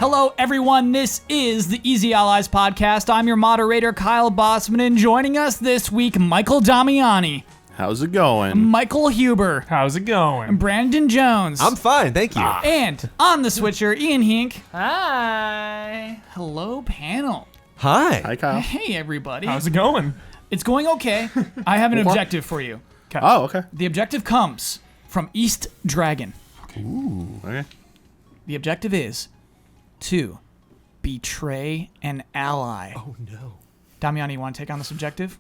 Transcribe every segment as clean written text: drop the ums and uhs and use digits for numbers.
Hello, everyone. This is the Easy Allies podcast. I'm your moderator, Kyle Bossman, and joining us this week, Michael Damiani. How's it going? Michael Huber. How's it going? Brandon Jones. I'm fine, thank you. And on the switcher, Ian Hink. Hi. Hello, panel. Hi. Hi, Kyle. Hey, everybody. How's it going? It's going okay. I have an objective for you. Oh, okay. The objective comes from East Dragon. Ooh. Okay. The objective is to betray an ally. Oh no. Damiani, you want to take on this objective?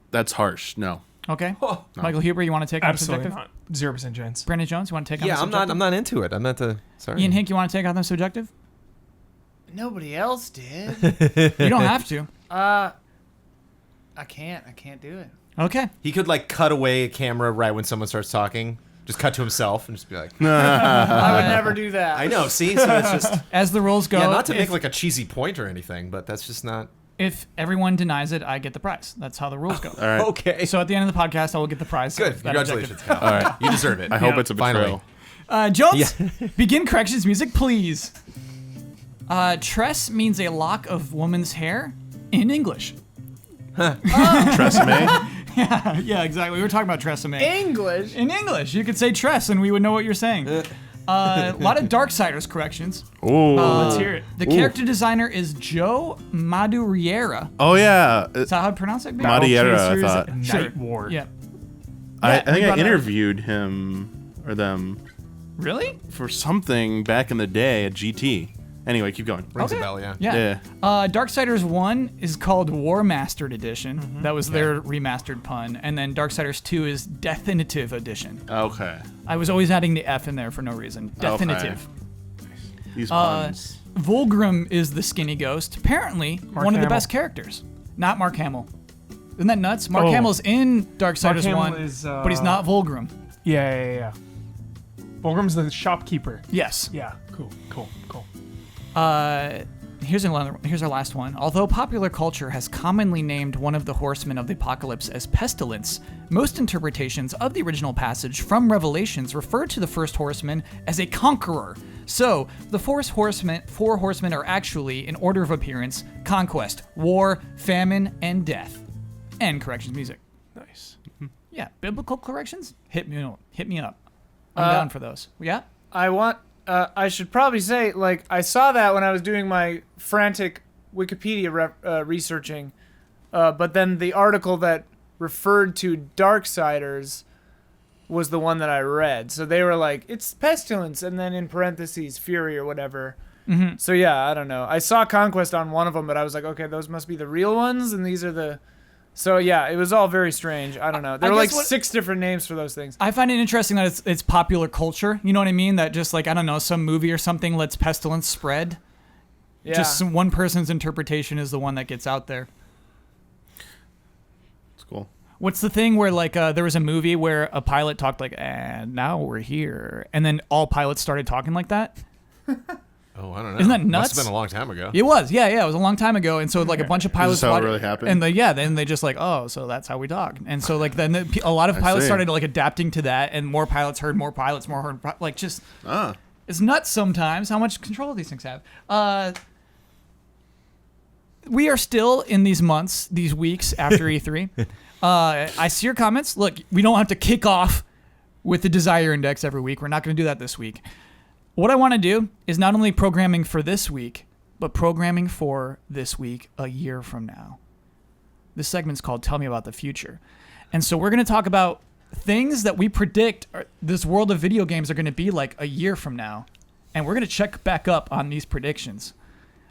That's harsh. No. Okay. Michael Huber, you want to take on this Absolutely objective? not. 0% chance. Brandon Jones, you want to take on Yeah, this objective? I'm not into it. I'm not the. Sorry. Ian Hink, you want to take on this objective? Nobody else did. You don't have to. I can't do it. Okay. He could like cut away a camera right when someone starts talking. Just cut to himself and just be like, I would never do that. I know. See, so it's just As the rules go, yeah, not to if, make like a cheesy point or anything, but that's just not. if everyone denies it, I get the prize. That's how the rules go. All right. Okay. So at the end of the podcast, I will get the prize. Good. of that Congratulations, objective. Kyle. All right, you deserve it. I hope it's a betrayal. Jones, begin corrections music, please. Tress means a lock of woman's hair in English. Tresemme? Yeah, exactly. We were talking about Tresemme. English. In English, you could say Tress and we would know what you're saying. A lot of Darksiders corrections. Ooh. Let's hear it. The character designer is Joe Madureira. Oh, yeah. Is that how I pronounce it? Madureira, I Battle Chasers, thought. Night Sure. Ward. Yeah. I Yeah, we think brought I it up. interviewed him or them Really? for something back in the day at GT. Anyway, keep going. Rings Okay. a bell, yeah. Yeah. Darksiders 1 is called War Mastered Edition. That was their remastered pun. And then Darksiders 2 is Definitive Edition. Okay. I was always adding the F in there for no reason. Definitive. These puns. Volgrim is the skinny ghost. Apparently, Mark one of the Hamill. best characters. Not Mark Hamill. Isn't that nuts? Mark Oh. Hamill's in Darksiders Hamill 1, is, but he's not Volgrim. Yeah. Volgrim's the shopkeeper. Yes. Yeah. Cool. Here's our last one. Although popular culture has commonly named one of the horsemen of the apocalypse as Pestilence, most interpretations of the original passage from Revelations refer to the first horseman as a conqueror. So, the four horsemen are actually, in order of appearance, conquest, war, famine, and death. And corrections music. Nice. Yeah, biblical corrections? Hit me up. I'm down for those. Yeah? I should probably say, like, I saw that when I was doing my frantic Wikipedia researching, but then the article that referred to Darksiders was the one that I read. So they were like, it's Pestilence, and then in parentheses, Fury or whatever. Mm-hmm. So yeah, I don't know. I saw Conquest on one of them, but I was like, okay, those must be the real ones, and these are the... So yeah, it was all very strange. I don't know. There were like 6 different names for those things. I find it interesting that it's popular culture. You know what I mean? That just like, I don't know, some movie or something lets pestilence spread. Yeah. Just one person's interpretation is the one that gets out there. It's cool. What's the thing where like there was a movie where a pilot talked like, and now we're here. And then all pilots started talking like that? Oh, I don't know. Isn't that nuts? Must have been a long time ago. It was. Yeah. It was a long time ago. And so like a bunch of pilots... Is this how it really happened? And then they just like, oh, so that's how we talk. And so like then a lot of pilots see. started like adapting to that, and more pilots heard more pilots, like just... It's nuts sometimes how much control these things have. We are still in these months, these weeks after E3. I see your comments. Look, we don't have to kick off with the Desire Index every week. We're not going to do that this week. What I want to do is not only programming for this week, but programming for this week a year from now. This segment's called Tell Me About the Future. And so we're going to talk about things that we predict this world of video games are going to be like a year from now. And we're going to check back up on these predictions.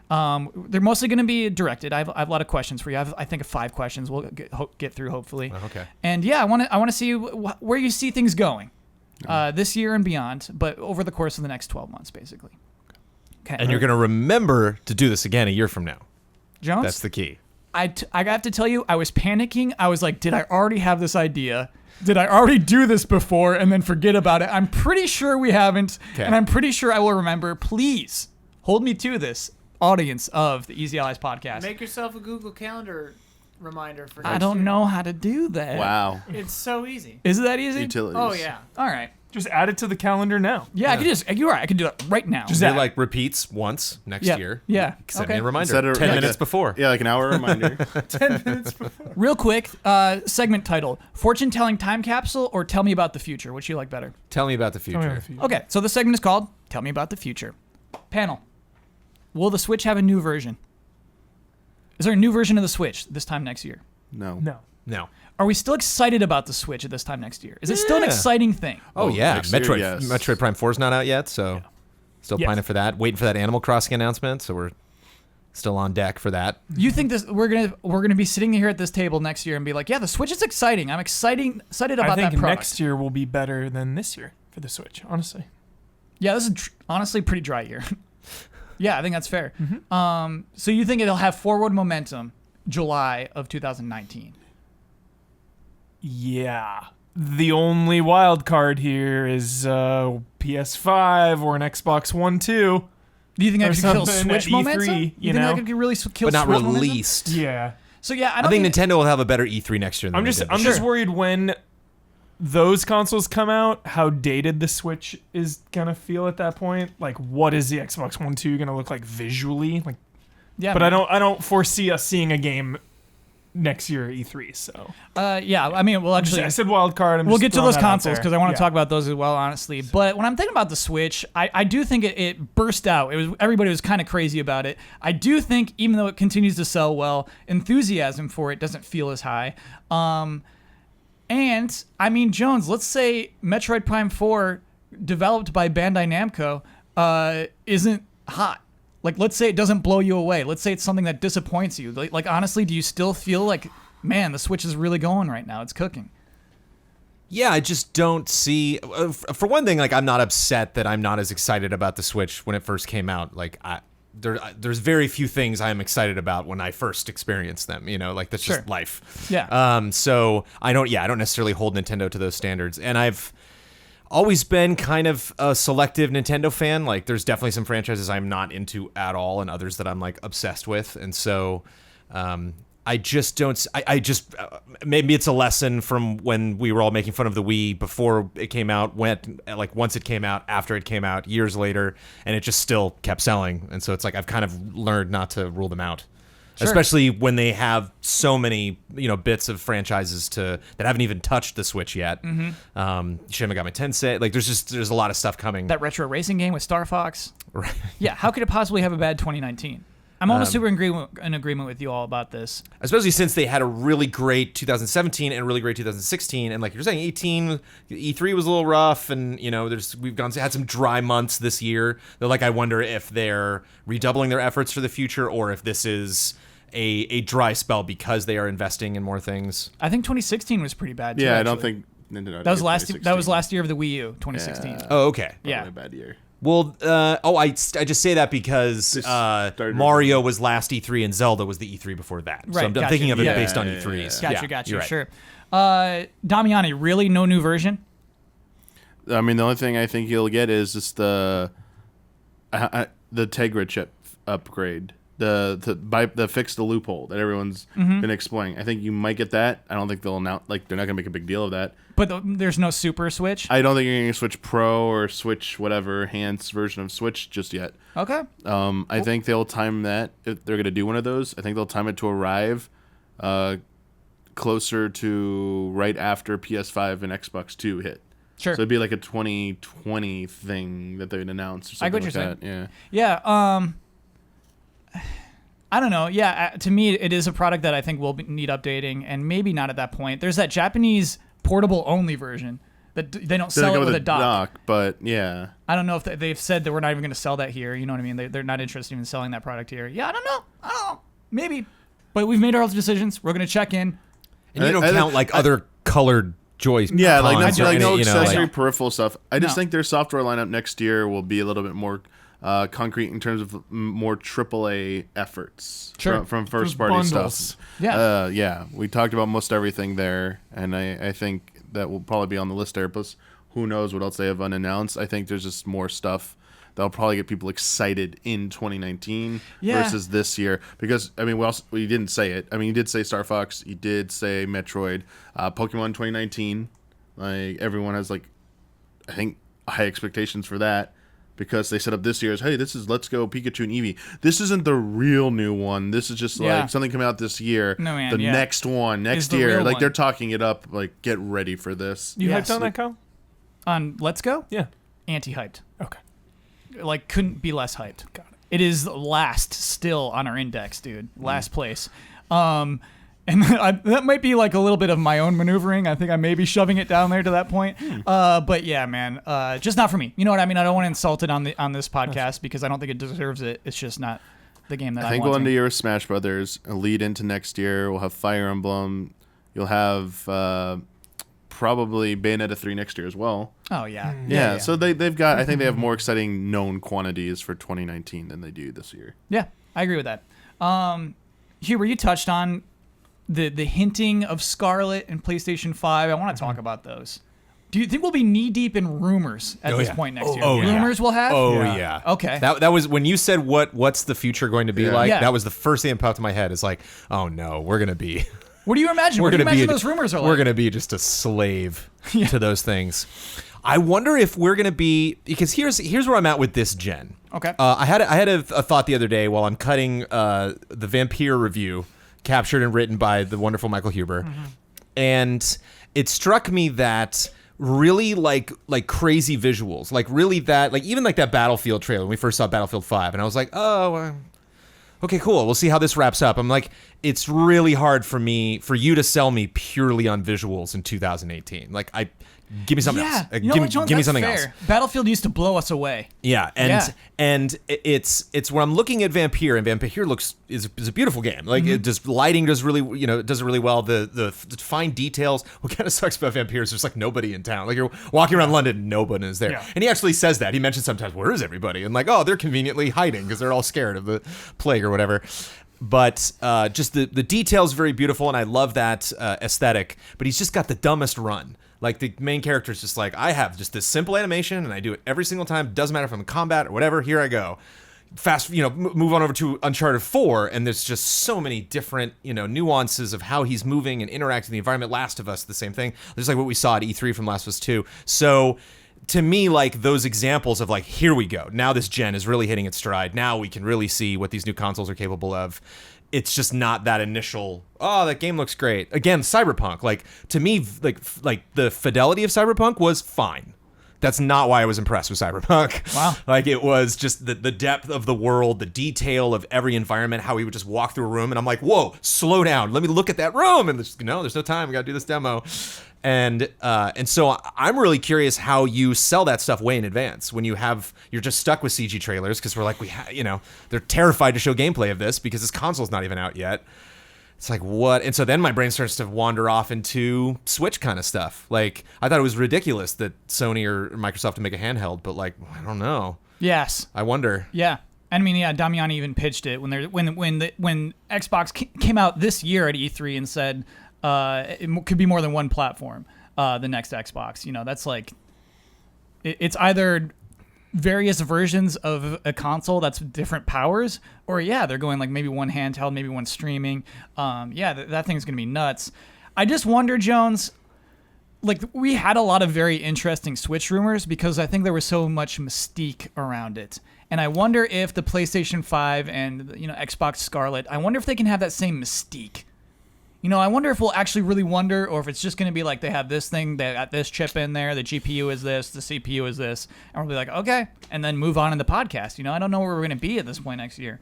They're mostly going to be directed. I have a lot of questions for you. I think of 5 questions we'll get through, hopefully. Okay. And yeah, I want to see where you see things going this year and beyond, but over the course of the next 12 months, basically. Okay. And you're going to remember to do this again a year from now. Jones? That's the key. I have to tell you, I was panicking. I was like, did I already have this idea? Did I already do this before and then forget about it? I'm pretty sure we haven't, and I'm pretty sure I will remember. Please hold me to this, audience of the Easy Allies podcast. Make yourself a Google Calendar reminder for I next don't year. know how to do that. Wow. It's so easy. Is it that easy? Utilities. Oh, yeah. All right. Just add it to the calendar now. Yeah, I could just. You're right. I could do it right now. Just It that. like repeats once next Yeah. year. Yeah. Send Okay. me a reminder. Set a- 10 like minutes a- before. Yeah, like an hour reminder. 10 minutes before. Real quick, segment title: Fortune telling time capsule or tell me about the future. Which you like better? Tell me about the Tell me future. if you- Okay, so the segment is called "Tell Me About the Future." Panel: Will the Switch have a new version? Is there a new version of the Switch this time next year? No. No. No. Are we still excited about the Switch at this time next year? Is it still an Yeah. exciting thing? Oh, yeah. next year, Metroid, yes. Metroid Prime 4 is not out yet, so still Yes. pining for that. Waiting for that Animal Crossing announcement, so we're still on deck for that. You think this? We're gonna be sitting here at this table next year and be like, yeah, the Switch is exciting. I'm excited I about think that product. next year will be better than this year for the Switch, honestly. Yeah, this is honestly pretty dry here. Yeah, I think that's fair. So you think it'll have forward momentum July of 2019? Yeah. The only wild card here is PS5 or an Xbox One 2. Do you think Or that could kill something Switch at momentum? E3, you you think know? that could really kill But not Switch momentum? released. Yeah. So yeah, I think Nintendo will have a better E3 next year than I'm just Nintendo. worried when those consoles come out, how dated the Switch is gonna feel at that point. Like, what is the Xbox One 2 gonna look like visually? Like, Yeah, but I don't foresee us seeing a game next year at E3. So Yeah, I mean, well, actually, I said wild card. we'll get to those consoles because because I want to talk about those as well, honestly. But when I'm thinking about the Switch, I do think it burst out. Everybody was kind of crazy about it. I do think even though it continues to sell well, enthusiasm for it doesn't feel as high. And I mean, Jones, let's say Metroid Prime 4, developed by Bandai Namco, isn't hot. Like, let's say it doesn't blow you away. Let's say it's something that disappoints you. Like honestly, do you still feel like, man, the Switch is really going right now? It's cooking. Yeah, I just don't see. For one thing, like I'm not upset that I'm not as excited about the Switch when it first came out. Like there's very few things I am excited about when I first experienced them. You know, like that's Sure. just life. Yeah. So I don't necessarily hold Nintendo to those standards, and I've always been kind of a selective Nintendo fan. Like there's definitely some franchises I'm not into at all, and others that I'm like obsessed with, and so. I just don't. I just maybe it's a lesson from when we were all making fun of the Wii before it came out. Once it came out, after it came out, years later, and it just still kept selling. And so it's like I've kind of learned not to rule them out, especially when they have so many bits of franchises that haven't even touched the Switch yet. Shin Megami Tensei, like there's a lot of stuff coming. That retro racing game with Star Fox. Right. Yeah, how could it possibly have a bad 2019? I'm almost super in agreement with you all about this. Especially since they had a really great 2017 and a really great 2016, and like you're saying, 18 E3 was a little rough, and we've had some dry months this year. They're like, I wonder if they're redoubling their efforts for the future, or if this is a dry spell because they are investing in more things. I think 2016 was pretty bad too. Yeah, I don't actually. think Nintendo. that was did last 2016. that was last year of the Wii U, 2016. Yeah. Oh, okay. Yeah. Probably a bad year. Well, I just say that because started- Mario was last E3 and Zelda was the E3 before that. Right, So I'm gotcha. thinking of it Yeah, based on yeah, E3s. Gotcha, Yeah, you're right. sure. Damiani, really no new version? I mean, the only thing I think you'll get is just the Tegra chip upgrade, the fix the loophole that everyone's been exploring. I think you might get that. I don't think they'll announce, like they're not gonna make a big deal of that. But there's no Super Switch? I don't think you're gonna Switch Pro or Switch whatever enhanced version of Switch just yet. Okay. I think they'll time that if they're gonna do one of those. I think they'll time it to arrive closer to right after PS5 and Xbox 2 hit. Sure. So it'd be like a 2020 thing that they'd announce or something I get like what that. you're Yeah. Yeah, I don't know. Yeah, to me, it is a product that I think will need updating, and maybe not at that point. There's that Japanese portable-only version that they don't They're sell gonna it go with a dock. but yeah. I don't know if they've said that we're not even going to sell that here. You know what I mean? They're not interested in selling that product here. Yeah, I don't know. Maybe. But we've made our decisions. We're going to check in. And you don't I- count like other colored joy. Yeah, like cons or no any, accessory like- peripheral stuff. I just No. think their software lineup next year will be a little bit more concrete in terms of more AAA efforts Sure. from first Those party bundles. stuff. Yeah. Yeah. We talked about most everything there, and I think that will probably be on the list there. Plus, who knows what else they have unannounced? I think there's just more stuff that'll probably get people excited in 2019 Yeah. versus this year. Because I mean, you didn't say it. I mean, you did say Star Fox. You did say Metroid, Pokemon 2019. Like everyone has like I think, high expectations for that. Because they set up this year as, hey, this is Let's Go Pikachu and Eevee. This isn't the real new one. This is just like something coming out this year. No, man, the next one, next the year. real Like one. they're talking it up. Like, get ready for this. You Yes. hyped on that, Kyle? On Let's Go? Yeah. Anti-hyped. Okay. Like, couldn't be less hyped. Got it. It is last still on our index, dude. Last place. And that might be like a little bit of my own maneuvering. I think I may be shoving it down there to that point. But yeah, man, just not for me. You know what I mean? I don't want to insult it on this podcast because I don't think it deserves it. It's just not the game that I think want. we'll end the year with Smash Brothers. A lead into next year. We'll have Fire Emblem. You'll have probably Bayonetta 3 next year as well. Oh yeah. Yeah. So they've got. I think they have more exciting known quantities for 2019 than they do this year. Yeah, I agree with that. Huber, you touched on the hinting of Scarlet and PlayStation 5. I want to talk about those. Do you think we'll be knee deep in rumors at this point next year? Rumors we'll have? Oh Yeah. yeah. Okay. That was when you said what's the future going to be like. Yeah. That was the first thing that popped in my head. Is like, oh no, we're gonna be. What do you imagine? What do you imagine those rumors are like? We're gonna be just a slave to those things. I wonder if we're gonna be, because here's where I'm at with this gen. Okay. I had a thought the other day while I'm cutting the Vampire review, captured and written by the wonderful Michael Huber, and it struck me that really like crazy visuals, like really that, like even like that Battlefield trailer when we first saw Battlefield 5, and I was like, oh. Okay, cool. We'll see how this wraps up. I'm like, it's really hard for you to sell me purely on visuals in 2018. Like, give me something else. You know what, Jones? Give me That's something fair. else. Battlefield used to blow us away. Yeah, and it's where I'm looking at Vampire, and Vampire is a beautiful game. Like it just lighting does really it does it really well. The fine details. What kind of sucks about Vampire is there's like nobody in town. Like you're walking around London, nobody is there. Yeah. And he actually says that. He mentions sometimes, where is everybody? And like, oh, they're conveniently hiding because they're all scared of the plague or whatever. But just the detail's very beautiful, and I love that aesthetic. But he's just got the dumbest run. Like, the main character is just like, I have just this simple animation, and I do it every single time. Doesn't matter if I'm in combat or whatever. Here I go. Fast, move on over to Uncharted 4, and there's just so many different, nuances of how he's moving and interacting in the environment. Last of Us, the same thing. Just like what we saw at E3 from Last of Us 2. So, to me, like, those examples of, like, here we go. Now this gen is really hitting its stride. Now we can really see what these new consoles are capable of. It's just not that initial, oh, that game looks great. Again, Cyberpunk, like, to me, like the fidelity of Cyberpunk was fine. That's not why I was impressed with Cyberpunk. Wow. Like, it was just the depth of the world, the detail of every environment, how we would just walk through a room, and I'm like, whoa, slow down. Let me look at that room. And there's no time. We got to do this demo. And so I'm really curious how you sell that stuff way in advance when you're just stuck with CG trailers, because we're like, they're terrified to show gameplay of this because this console's not even out yet. It's like, what? And so then my brain starts to wander off into Switch kind of stuff. Like, I thought it was ridiculous that Sony or Microsoft to make a handheld, but like, I don't know. Yes. I wonder. Yeah. I mean, yeah, Damiani even pitched it when Xbox came out this year at E3 and said it could be more than one platform. The next Xbox, that's like, it's either various versions of a console that's different powers, or they're going like maybe one handheld, maybe one streaming. That thing's gonna be nuts. I just wonder, Jones, like, we had a lot of very interesting Switch rumors because I think there was so much mystique around it. And I wonder if the PlayStation 5 and Xbox Scarlet, I wonder if they can have that same mystique. I wonder if we'll actually really wonder, or if it's just going to be like they have this thing, they got this chip in there, the GPU is this, the CPU is this, and we'll be like, okay, and then move on in the podcast. I don't know where we're going to be at this point next year.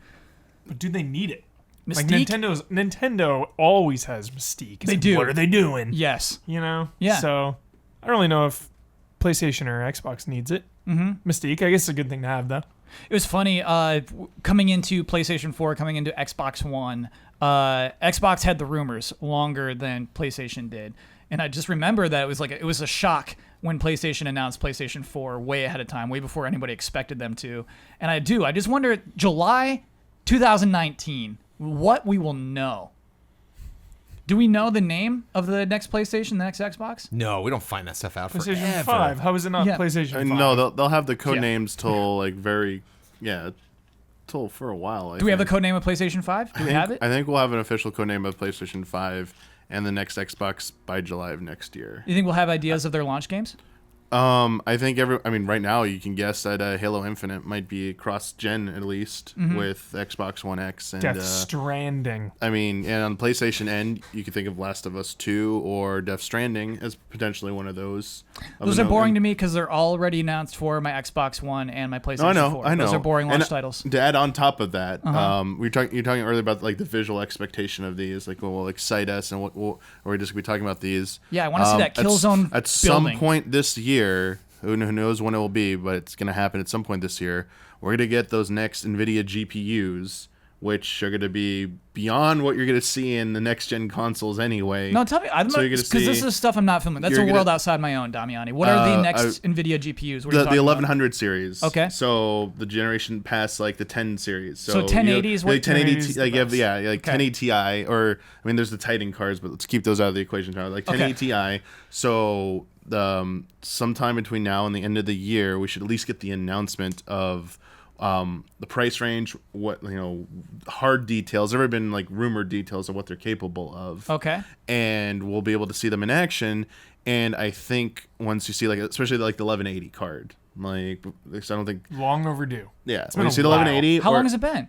But do they need it? Mystique? Like Nintendo always has mystique. It's They like, do. What are they doing? Yes. Yeah. So I don't really know if PlayStation or Xbox needs it. Mystique, I guess, it's a good thing to have, though. It was funny, coming into PlayStation 4, coming into Xbox One, Xbox had the rumors longer than PlayStation did. And I just remember that it was a shock when PlayStation announced PlayStation 4 way ahead of time, way before anybody expected them to. And I just wonder, July 2019, what we will know. Do we know the name of the next PlayStation, the next Xbox? No, we don't find that stuff out PlayStation forever. 5. How is it not Yeah. PlayStation 5? No, they'll have the code names till like till for a while. Do we have the code name of PlayStation 5? Do we have it? I think we'll have an official code name of PlayStation 5 and the next Xbox by July of next year. You think we'll have ideas of their launch games? I think right now you can guess that Halo Infinite might be cross-gen at least with Xbox One X and Death Stranding. and on the PlayStation end, you could think of Last of Us 2 or Death Stranding as potentially one of those. Those are boring to me because they're already announced for my Xbox One and my PlayStation 4. I know. Those are boring launch titles. To add on top of that, you're talking earlier about like the visual expectation of these, like what will excite us, and what we're just gonna be talking about these. Yeah, I want to see that Killzone at some point this year. Who knows when it will be, but it's going to happen at some point this year. We're going to get those next NVIDIA GPUs, which are going to be beyond what you're going to see in the next-gen consoles anyway. No, tell me. Because this is stuff I'm not filming. That's a world outside my own, Damiani. What are the next NVIDIA GPUs? What are you the talking 1100 about? series. Okay. So the generation past like the 10 series. So 1080 is what? Like 1080, like you have, okay. 1080 Ti, or there's the Titan cards, but let's keep those out of the equation now. Like 1080 Ti. So sometime between now and the end of the year, we should at least get the announcement of the price range, what hard details. There have been like rumored details of what they're capable of. Okay. And we'll be able to see them in action. And I think once you see especially like the 1180 card, like I don't think long overdue. Yeah, It's when been you see a the while. 1180. How long has it been?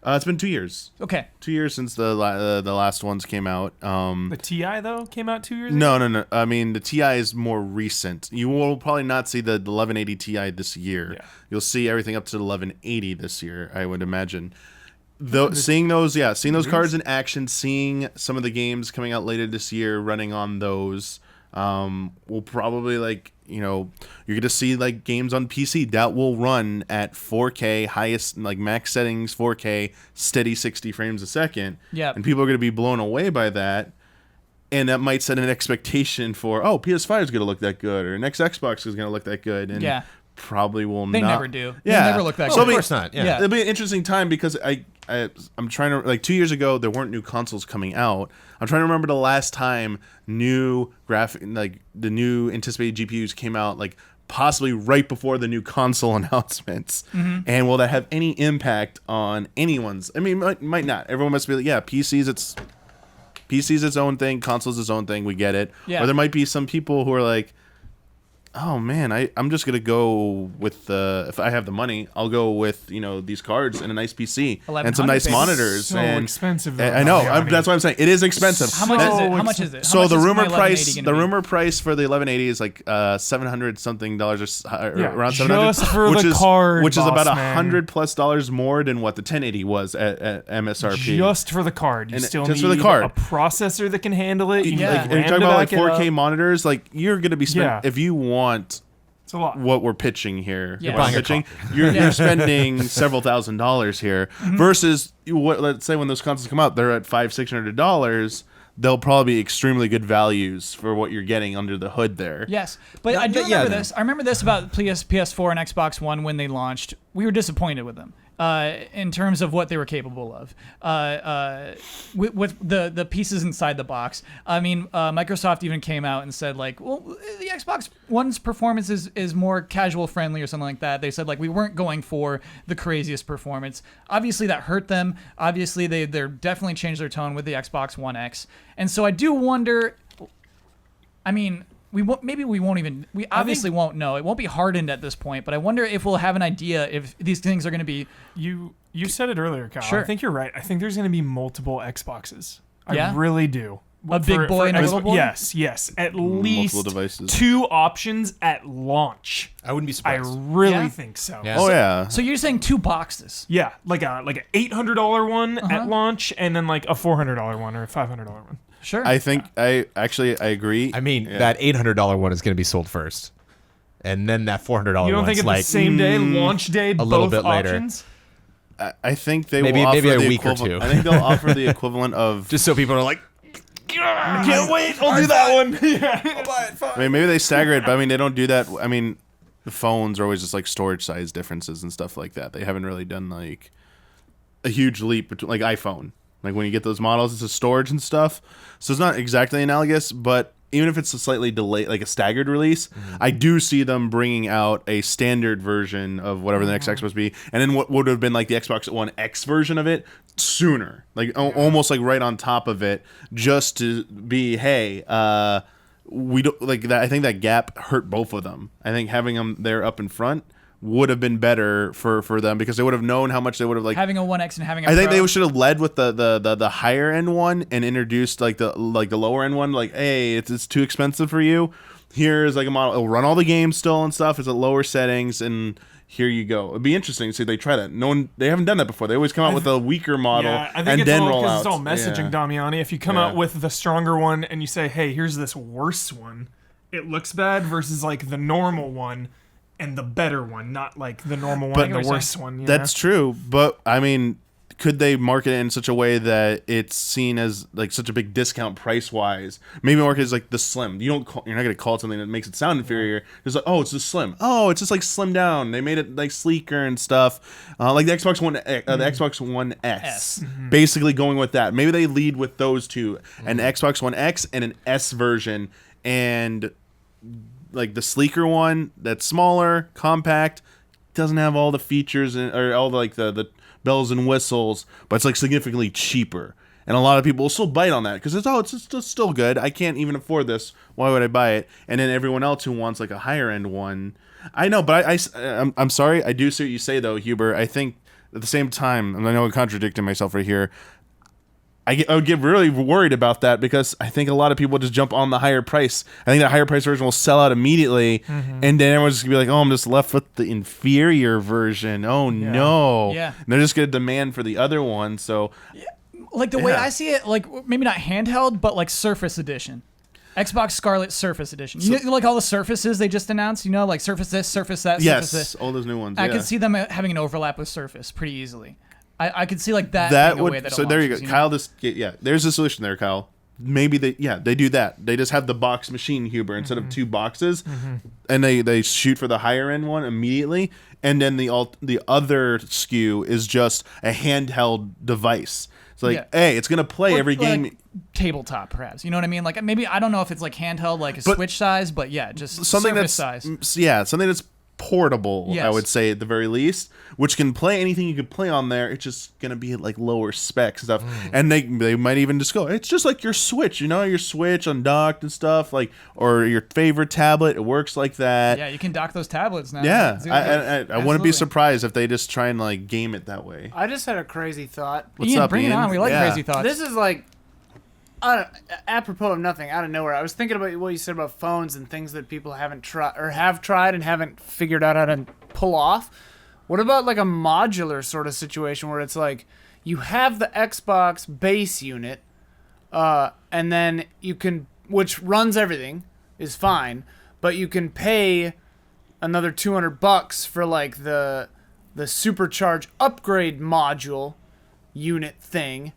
It's been 2 years. Okay. 2 years since the last ones came out. The TI though came out 2 years ago? No. I mean, the TI is more recent. You will probably not see the 1180 Ti this year. Yeah. You'll see everything up to the 1180 this year, I would imagine. Seeing those cards in action, seeing some of the games coming out later this year running on those, will probably you're going to see like games on PC that will run at 4K, highest like max settings, 4K, steady 60 frames a second. Yeah. And people are going to be blown away by that. And that might set an expectation for, PS5 is going to look that good, or next Xbox is going to look that good. And probably will not. They never do. Yeah. They never look that So good. Of course not. Yeah. It'll be an interesting time because I'm trying to 2 years ago there weren't new consoles coming out. I'm trying to remember the last time new the new anticipated GPUs came out, like possibly right before the new console announcements. And will that have any impact on anyone's? I mean, might not. Everyone must be like, PC's its own thing, console's its own thing. We get it. Yeah. Or there might be some people who are like, oh man, I'm just gonna go with if I have the money, I'll go with these cards and a nice PC and some nice 1100 monitors. So and expensive. I know. That's what I'm saying. It is expensive. How much is it? How much is it? So How much the is rumor my price, 1180 gonna be? price for the 1180 is like $700 something or Yeah, around $700, just for which the is card, which is boss about man. $100+ more than what the 1080 was at MSRP. Just for the card. You And still just need for the card. a processor that can handle it. You need Yeah. the And you're RAM talking to about like back it 4K up. monitors. Like you're gonna be spending Yeah. if you want It's a lot. what we're pitching here. Yeah. What I'm Buying a pitching, you're spending several $1,000s here versus let's say when those consoles come out, they're at $500-$600. They'll probably be extremely good values for what you're getting under the hood there. Yes, but I do remember this. I remember this about PS4 and Xbox One when they launched. We were disappointed with them in terms of what they were capable of with the pieces inside the box. I mean, Microsoft even came out and said like, well, the Xbox One's performance is more casual friendly or something like that. They said like we weren't going for the craziest performance. Obviously that hurt them. Obviously they're definitely changed their tone with the Xbox One X. And so I do wonder. I mean, we obviously won't know. It won't be hardened at this point, but I wonder if we'll have an idea if these things are going to be. You said it earlier, Kyle. Sure. I think you're right. I think there's going to be multiple Xboxes. Yeah? I really do. A big boy and a little boy? Yes. At least Multiple devices. 2 options at launch. I wouldn't be I surprised. really Yeah? think so. Yeah. Oh yeah. So you're saying 2 boxes? Yeah, like a $800 one at launch, and then like a $400 one or a $500 one. Sure. I think I agree. I mean, that $800 one is going to be sold first, and then that $400 You don't think one's it's like the same day, launch day, both little bit later. options? I think they Maybe- will offer maybe a the week or equivalent. two. I think they'll offer the equivalent of. just so people are like, I can't wait. I'll do that one. Yeah. I mean, maybe they stagger it, but I mean, they don't do that. I mean, the phones are always just like storage size differences and stuff like that. They haven't really done like a huge leap between like iPhone. Like when you get those models, it's a storage and stuff. So it's not exactly analogous, but even if it's a slightly delayed, like a staggered release, I do see them bringing out a standard version of whatever the next Xbox be, and then what would have been like the Xbox One X version of it sooner, like almost like right on top of it, just to be, hey, we don't like that. I think that gap hurt both of them. I think having them there up in front would have been better for them because they would have known how much they would have like having a 1X and having a I think Pro. they should have led with the higher end one and introduced like the lower end one. Like, hey, it's too expensive for you. Here's like a model. It'll run all the games still and stuff. It's at lower settings, and here you go. It'd be interesting to see if they try that. They haven't done that before. They always come out with a weaker model Yeah, I think and it's then all roll because out. it's all messaging, Damiani. If you come out with the stronger one and you say, "Hey, here's this worse one," it looks bad versus like the normal one and the better one, not like the normal one and the worse one. That's true, but I mean, could they market it in such a way that it's seen as like such a big discount price wise? Maybe market it as like the slim. You're not going to call it something that makes it sound inferior. It's like, oh, it's the slim. Oh, it's just like slim down. They made it like sleeker and stuff, like the Xbox One, the Xbox One S. Basically going with that. Maybe they lead with those two, an Xbox One X and an S version, and like the sleeker one that's smaller, compact, doesn't have all the features or all the bells and whistles, but it's like significantly cheaper. And a lot of people will still bite on that because it's still good. I can't even afford this. Why would I buy it? And then everyone else who wants like a higher end one, I know, but I'm sorry. I do see what you say though, Huber. I think at the same time, and I know I'm contradicting myself right here. I would get really worried about that because I think a lot of people just jump on the higher price. I think the higher price version will sell out immediately, and then everyone's just gonna be like, "Oh, I'm just left with the inferior version." Oh no! Yeah. And they're just gonna demand for the other one. So, Like the way I see it, like maybe not handheld, but like Surface Edition. Xbox Scarlet Surface Edition. You know, like all the Surfaces they just announced, you know, like Surface this, Surface that, Surface this. all those new ones. I yeah. could see them having an overlap with Surface pretty easily. I could see like that. that being a way would. that it So there you go, launches, Kyle. There's a solution there, Kyle. Maybe they do that. They just have the box machine, Huber, instead of two boxes, and they shoot for the higher end one immediately, and then the other SKU is just a handheld device. It's like, hey, it's gonna play Or, every game. like, tabletop, perhaps. You know what I mean? Like maybe I don't know if it's like handheld, like a Switch size, but yeah, just something Surface that's size. something that's portable. Yes. I would say at the very least, which can play anything you could play on there. It's just gonna be at like lower spec stuff, and they might even just go, it's just like your Switch, you know, your Switch undocked and stuff, like, or your favorite tablet. It works like that. Yeah, you can dock those tablets now. Yeah, I wouldn't be Absolutely. surprised if they just try and like game it that way. I just had a crazy thought. What's Ian, up, bring Ian? it on. We like Yeah. crazy thoughts. This is like, apropos of nothing, out of nowhere. I was thinking about what you said about phones and things that people haven't tried or have tried and haven't figured out how to pull off. What about like a modular sort of situation where it's like you have the Xbox base unit, and then you can, which runs everything, is fine, but you can pay another $200 for like the supercharge upgrade module unit thing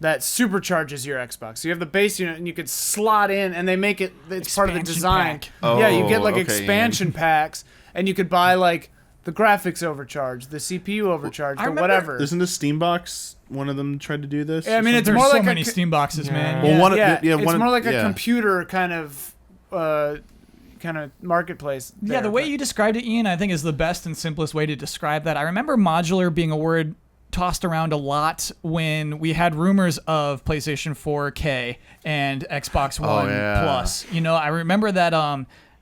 that supercharges your Xbox. So you have the base unit and you could slot in, and they make it, it's part of the Expansion design. pack. Yeah, you get like okay, expansion packs, and you could buy like the graphics overcharge, the CPU overcharge, I the remember- whatever. Isn't the Steam box one of them tried to do this? Yeah, I mean, it's There's more so like many a, Steam boxes, man. Well, Yeah. one- it's one- more like a yeah. computer kind of marketplace. Yeah, there, the way but- you described it, Ian, I think is the best and simplest way to describe that. I remember modular being a word tossed around a lot when we had rumors of PlayStation 4K and Xbox One yeah. Plus. You know, I remember that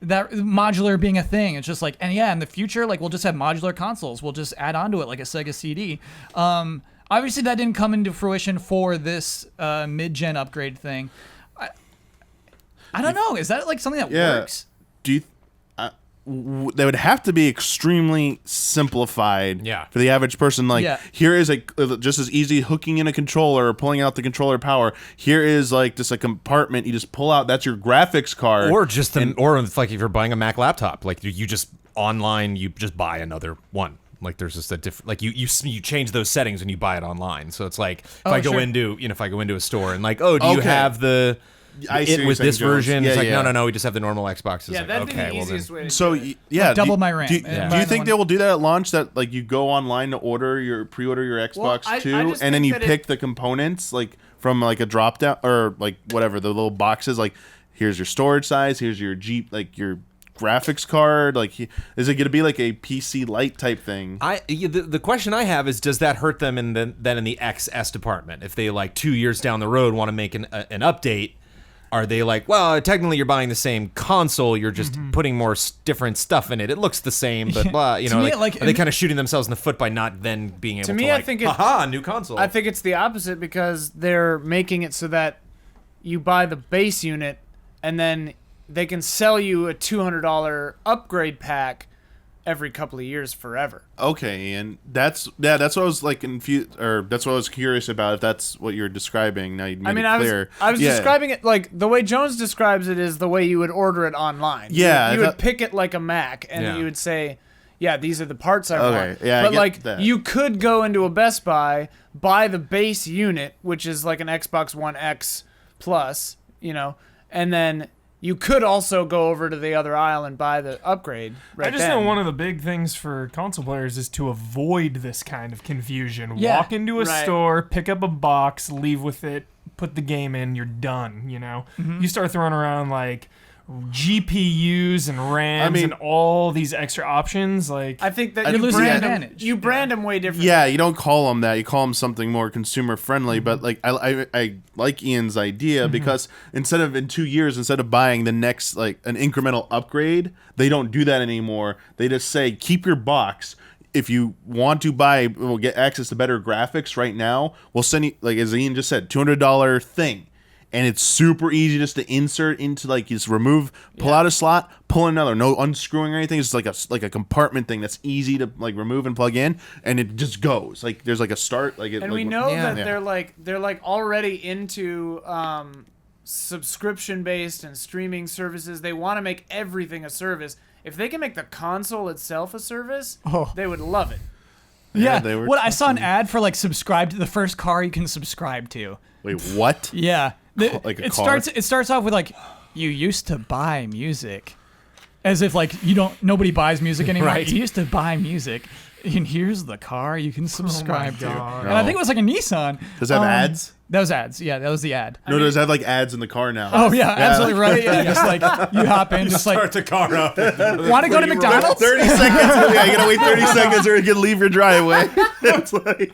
that modular being a thing. It's just like, and yeah, in the future, like we'll just have modular consoles. We'll just add onto it like a Sega CD. Obviously, that didn't come into fruition for this mid-gen upgrade thing. I don't know. Is that like something that works? Do you? They would have to be extremely simplified for the average person. Like, here is just as easy hooking in a controller or pulling out the controller power. Here is like just a compartment you just pull out. That's your graphics card. Or just or like if you're buying a Mac laptop, like you just online, you just buy another one. Like there's just a different, like you change those settings when you buy it online. So it's like if I go into a store and like, oh, do you have the I see it what with you're this saying, Jones. version? Yeah, It's like yeah. no, we just have the normal Xbox. It's Yeah, like, that'd be okay, the well then. easiest way to So do it. yeah, Like double my RAM. Do Yeah. you think they will do that at launch? That like you go online to pre-order your Xbox I 2, just and then think you that pick the components like from like a drop down or like whatever the little boxes. Like here's your storage size, here's your like your graphics card. Like is it going to be like a PC Lite type thing? The question I have is, does that hurt them then in the XS department if they like 2 years down the road want to make an update? Are they like, well, technically you're buying the same console, you're just putting more different stuff in it. It looks the same, but blah. You To know, me, are they kind of shooting themselves in the foot by not then being able to me, I like, think haha, new console? I think it's the opposite because they're making it so that you buy the base unit and then they can sell you a $200 upgrade pack every couple of years forever. Okay, and that's what I was like confused, or that's what I was curious about. If that's what you're describing, now you made it clear. I was Yeah. describing it like the way Jones describes it is the way you would order it online. Yeah, you would pick it like a Mac, and Yeah. you would say, "Yeah, these are the parts I Okay, want." yeah, I but get like that. you could go into a Best Buy, buy the base unit, which is like an Xbox One X Plus, and then you could also go over to the other aisle and buy the upgrade. Right I just then. know one of the big things for console players is to avoid this kind of confusion. Yeah, Walk into a right. store, pick up a box, leave with it, put the game in, you're done, You start throwing around like GPUs and RAMs and all these extra options. Like I think that I you think losing brand the them, advantage. you brand them way differently. Yeah, you don't call them that. You call them something more consumer friendly. But like I like Ian's idea because instead of buying the next like an incremental upgrade, they don't do that anymore. They just say keep your box. If you want to buy, we'll get access to better graphics right now. We'll send you, like as Ian just said, $200 thing. And it's super easy just to insert into like just pull out a slot, pull another, no unscrewing or anything. It's like a compartment thing that's easy to like remove and plug in, and it just goes. Like there's like a start, like it. And like, we know Yeah. that they're like already into subscription based and streaming services. They want to make everything a service. If they can make the console itself a service, they would love it. Yeah, they were I saw an ad for like subscribe to the first car you can subscribe to. Wait, what? Yeah, Like a it car? starts off with like you used to buy music, as if like nobody buys music anymore. Right. You used to buy music, and here's the car you can subscribe to. God. And I think it was like a Nissan. Does it have ads? That was ads. Yeah, that was the ad. No, does it have like ads in the car now? Oh yeah, absolutely right. Yeah, just like you hop in, just like Start the car up. want to go to McDonald's. 30 seconds. Yeah, you gotta wait 30 seconds or you can leave your driveway. It's like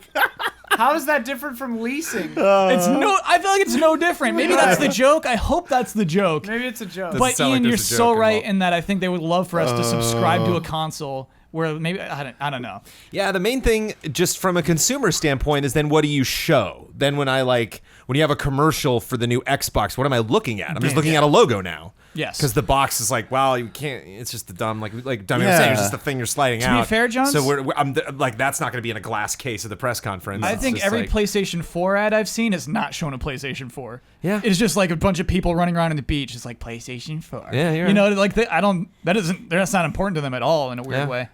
How is that different from leasing? I feel like it's no different. Maybe that's the joke. I hope that's the joke. Maybe it's a joke. Does- But sound like Ian, you're there's a so joke right involved. in that I think they would love for us to subscribe to a console where maybe I don't know. Yeah, the main thing, just from a consumer standpoint, is then what do you show? Then when you have a commercial for the new Xbox, what am I looking at? I'm just looking at a logo now. Yes. Because the box is like, well, you can't. It's just the dumb, like Dummy was Yeah. saying, it's just the thing you're sliding out. be fair, Jones- So I'm like, that's not going to be in a glass case at the press conference. I It's think just every like- PlayStation 4 ad I've seen is not showing a PlayStation 4. Yeah. It's just like a bunch of people running around on the beach. It's like PlayStation 4. Yeah, you're You know, like that's not important to them at all in a weird Yeah. way.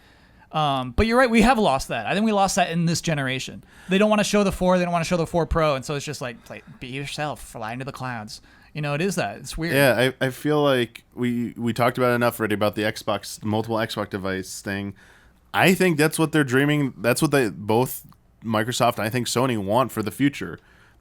But you're right. We have lost that. I think we lost that in this generation. They don't want to show the 4. They don't want to show the 4 Pro. And so it's just like, be yourself, fly into the clouds. You know, it is that. It's weird. yeah, I feel like we talked about enough already about the Xbox, the multiple Xbox device thing. I think that's what they're dreaming. That's what they both Microsoft and I think Sony want for the future.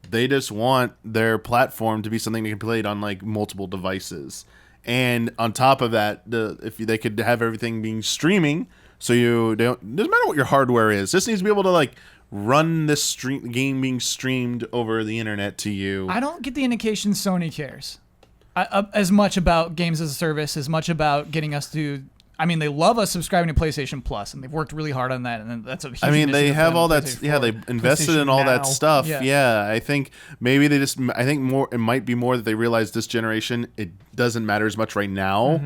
They just want their platform to be something that can be played on like multiple devices. And on top of that, if they could have everything being streaming, so doesn't matter what your hardware is, just needs to be able to like run this game being streamed over the internet to you. I don't get the indication Sony cares as much about games as a service, as much about getting us to. I mean, they love us subscribing to PlayStation Plus, and they've worked really hard on that, and that's a huge I mean, they initiative for have them, all that. PlayStation Yeah, 4. they invested in PlayStation all that Now. stuff. Yeah. Yeah, I think maybe they just. I think more. It might be more that they realize this generation it doesn't matter as much right now,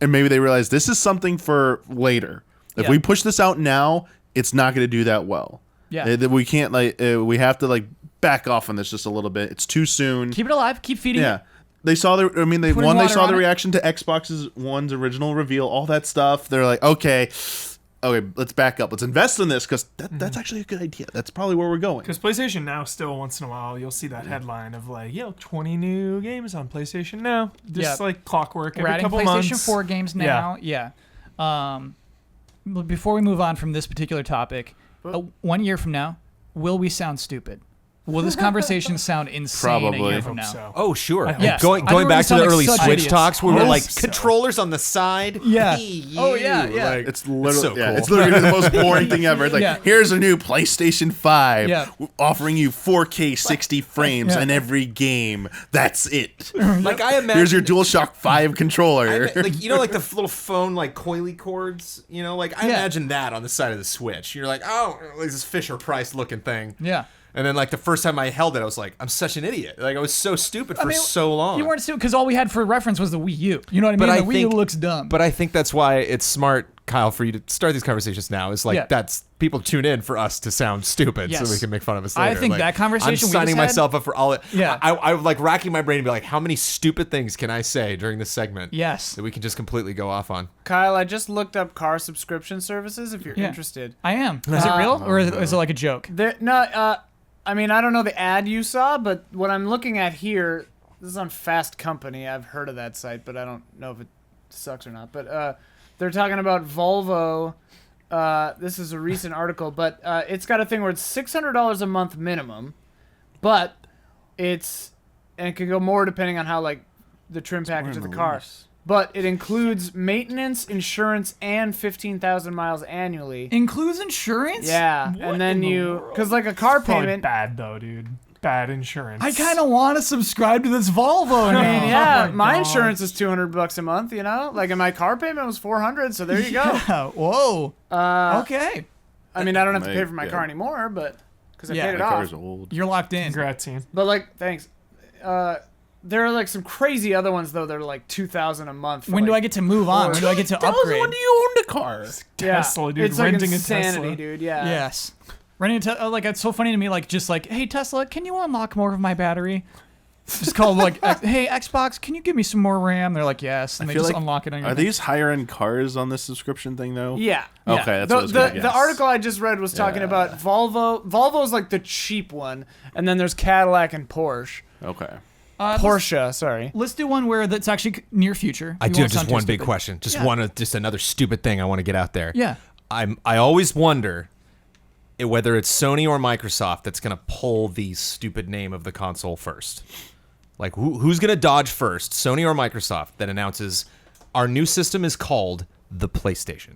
and maybe they realize this is something for later. If Yeah. we push this out now, it's not going to do that well. Yeah. We can't we have to like back off on this just a little bit. It's too soon. Keep it alive. Keep feeding Yeah. it. They saw the. I mean, they Putting water saw on the it. reaction to Xbox One's original reveal, all that stuff. They're like, okay, let's back up. Let's invest in this because that's actually a good idea. That's probably where we're going. Because PlayStation Now, still once in a while, you'll see that headline of like, 20 new games on PlayStation Now. Just Yeah. like clockwork We're every adding couple PlayStation months. 4 games now. Yeah. Before we move on from this particular topic, 1 year from now, will we sound stupid? will this conversation sound insane Probably. a year I from hope now? so. Oh, sure. Yes. Going I think we're back to gonna the sound early like such Switch idiots. talks where we're Hope like, so. controllers on the side. Yeah. Hey, Oh, yeah, you. yeah. Like, It's literally, so cool. it's literally the most boring thing ever. It's like, Yeah. here's a new PlayStation 5 Yeah. offering you 4K 60 frames Yeah. in every game. That's it. like I imagine. Here's your DualShock 5 controller. like like the little phone like coily cords, like I Yeah. imagine that on the side of the Switch. You're like, oh, like this Fisher Price looking thing. Yeah. And then like the first time I held it, I was like, I'm such an idiot. Like I was so stupid for so long. You weren't stupid because all we had for reference was the Wii U. You know what I mean? But The Wii U looks dumb. But I think that's why it's smart, Kyle, for you to start these conversations now. Is like that's people tune in for us to sound stupid, Yes. so we can make fun of us I later. think Like, that conversation I'm we just signing had- myself up for all it. Yeah. I like racking my brain to be like, how many stupid things can I say during this segment? Yes. That we can just completely go off on. Kyle, I just looked up car subscription services if you're Yeah. interested. I am. Is it real or is it like a joke? I mean, I don't know the ad you saw, but what I'm looking at here, this is on Fast Company. I've heard of that site, but I don't know if it sucks or not. But they're talking about Volvo. This is a recent article, but it's got a thing where it's $600 a month minimum, but and it can go more depending on how like the trim package of the car. But it includes maintenance, insurance, and 15,000 miles annually. Includes insurance? Yeah, What and then in the world? because like a car Probably payment. bad though, dude. Bad insurance. I kind of want to subscribe to this Volvo I now. mean, yeah, my my God. insurance is $200 a month. You know, like, and my car payment was $400. So there you go. Yeah, whoa. Okay. I mean, I don't have to pay Like, for my yeah. car anymore, but because I Yeah. paid it My off. car's old. You're locked in. Congrats, Ian. But like, thanks. There are like some crazy other ones though that are like $2,000 a month. When do I get to move on? When do I get to upgrade? When do you own the car? Tesla, dude. It's like Renting a insanity, Tesla. dude. Yeah. Yes. Renting a Tesla, like, it's so funny to me, like, just like, hey, Tesla, can you unlock more of my battery? Just called, like, hey, Xbox, can you give me some more RAM? They're like, yes. And they just unlock it on your Are thing. these higher end cars on this subscription thing though? Yeah. Okay, that's what I was gonna the guess. article I just read was talking Yeah. about Volvo. Volvo's like the cheap one, and then there's Cadillac and Porsche. Okay. Porsche, sorry. Let's do one where that's actually near future. I We do won't have just sound too one big stupid. question. Just Yeah. just another stupid thing I want to get out there. Yeah. I always wonder whether it's Sony or Microsoft that's going to pull the stupid name of the console first. Like, who's going to dodge first, Sony or Microsoft, that announces our new system is called the PlayStation?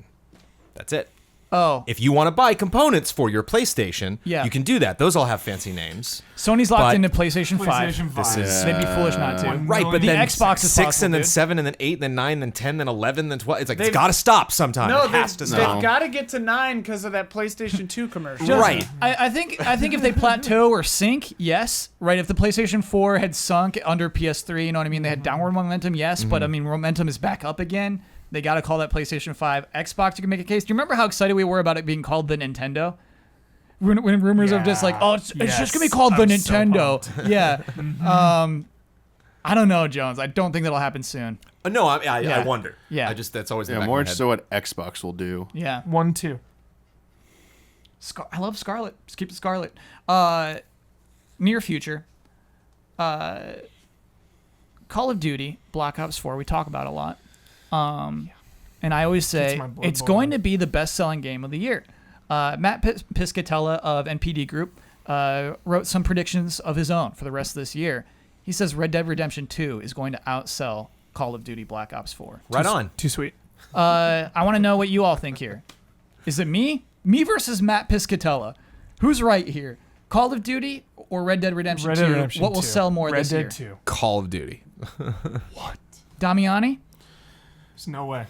That's it. Oh. If you want to buy components for your PlayStation, Yeah. you can do that. Those all have fancy names. Sony's locked But- into PlayStation 5. PlayStation 5. This is- They'd be foolish not to. One Right, but The then Xbox is 6 possible, and then dude. 7 and then 8 then 9 then 10 then 11 then 12. It's like, it's They've- got to stop sometime. No, it has to they've stop. got to get to 9 because of that PlayStation 2 commercial. Right. I think if they plateau or sink, yes. Right. If the PlayStation 4 had sunk under PS3, you know what I mean? They had downward momentum, yes. But I mean, momentum is back up again. They got to call that PlayStation 5. Xbox, you can make a case. Do you remember how excited we were about it being called the Nintendo? When rumors of just like, oh, it's just Yes. gonna be called the I'm so Nintendo. pumped. Yeah. I don't know, Jones. I don't think that'll happen soon. No, I Yeah. wonder. Yeah. That's always in the Yeah, back more of my head. so what Xbox will do. Yeah. 1, 2. I love Scarlet. Just keep it Scarlet. Near future. Call of Duty, Black Ops 4, we talk about a lot. And I always say Gets my blood it's going boiling. to be the best-selling game of the year. Matt Piscatella of NPD Group wrote some predictions of his own for the rest of this year. He says Red Dead Redemption 2 is going to outsell Call of Duty Black Ops 4. Right on. Too sweet. I want to know what you all think here. Is it me? Me versus Matt Piscatella. Who's right here? Call of Duty or Red Dead Redemption 2? Redemption What will 2. sell more Red this Dead year? 2. Call of Duty. Damiani? There's no way.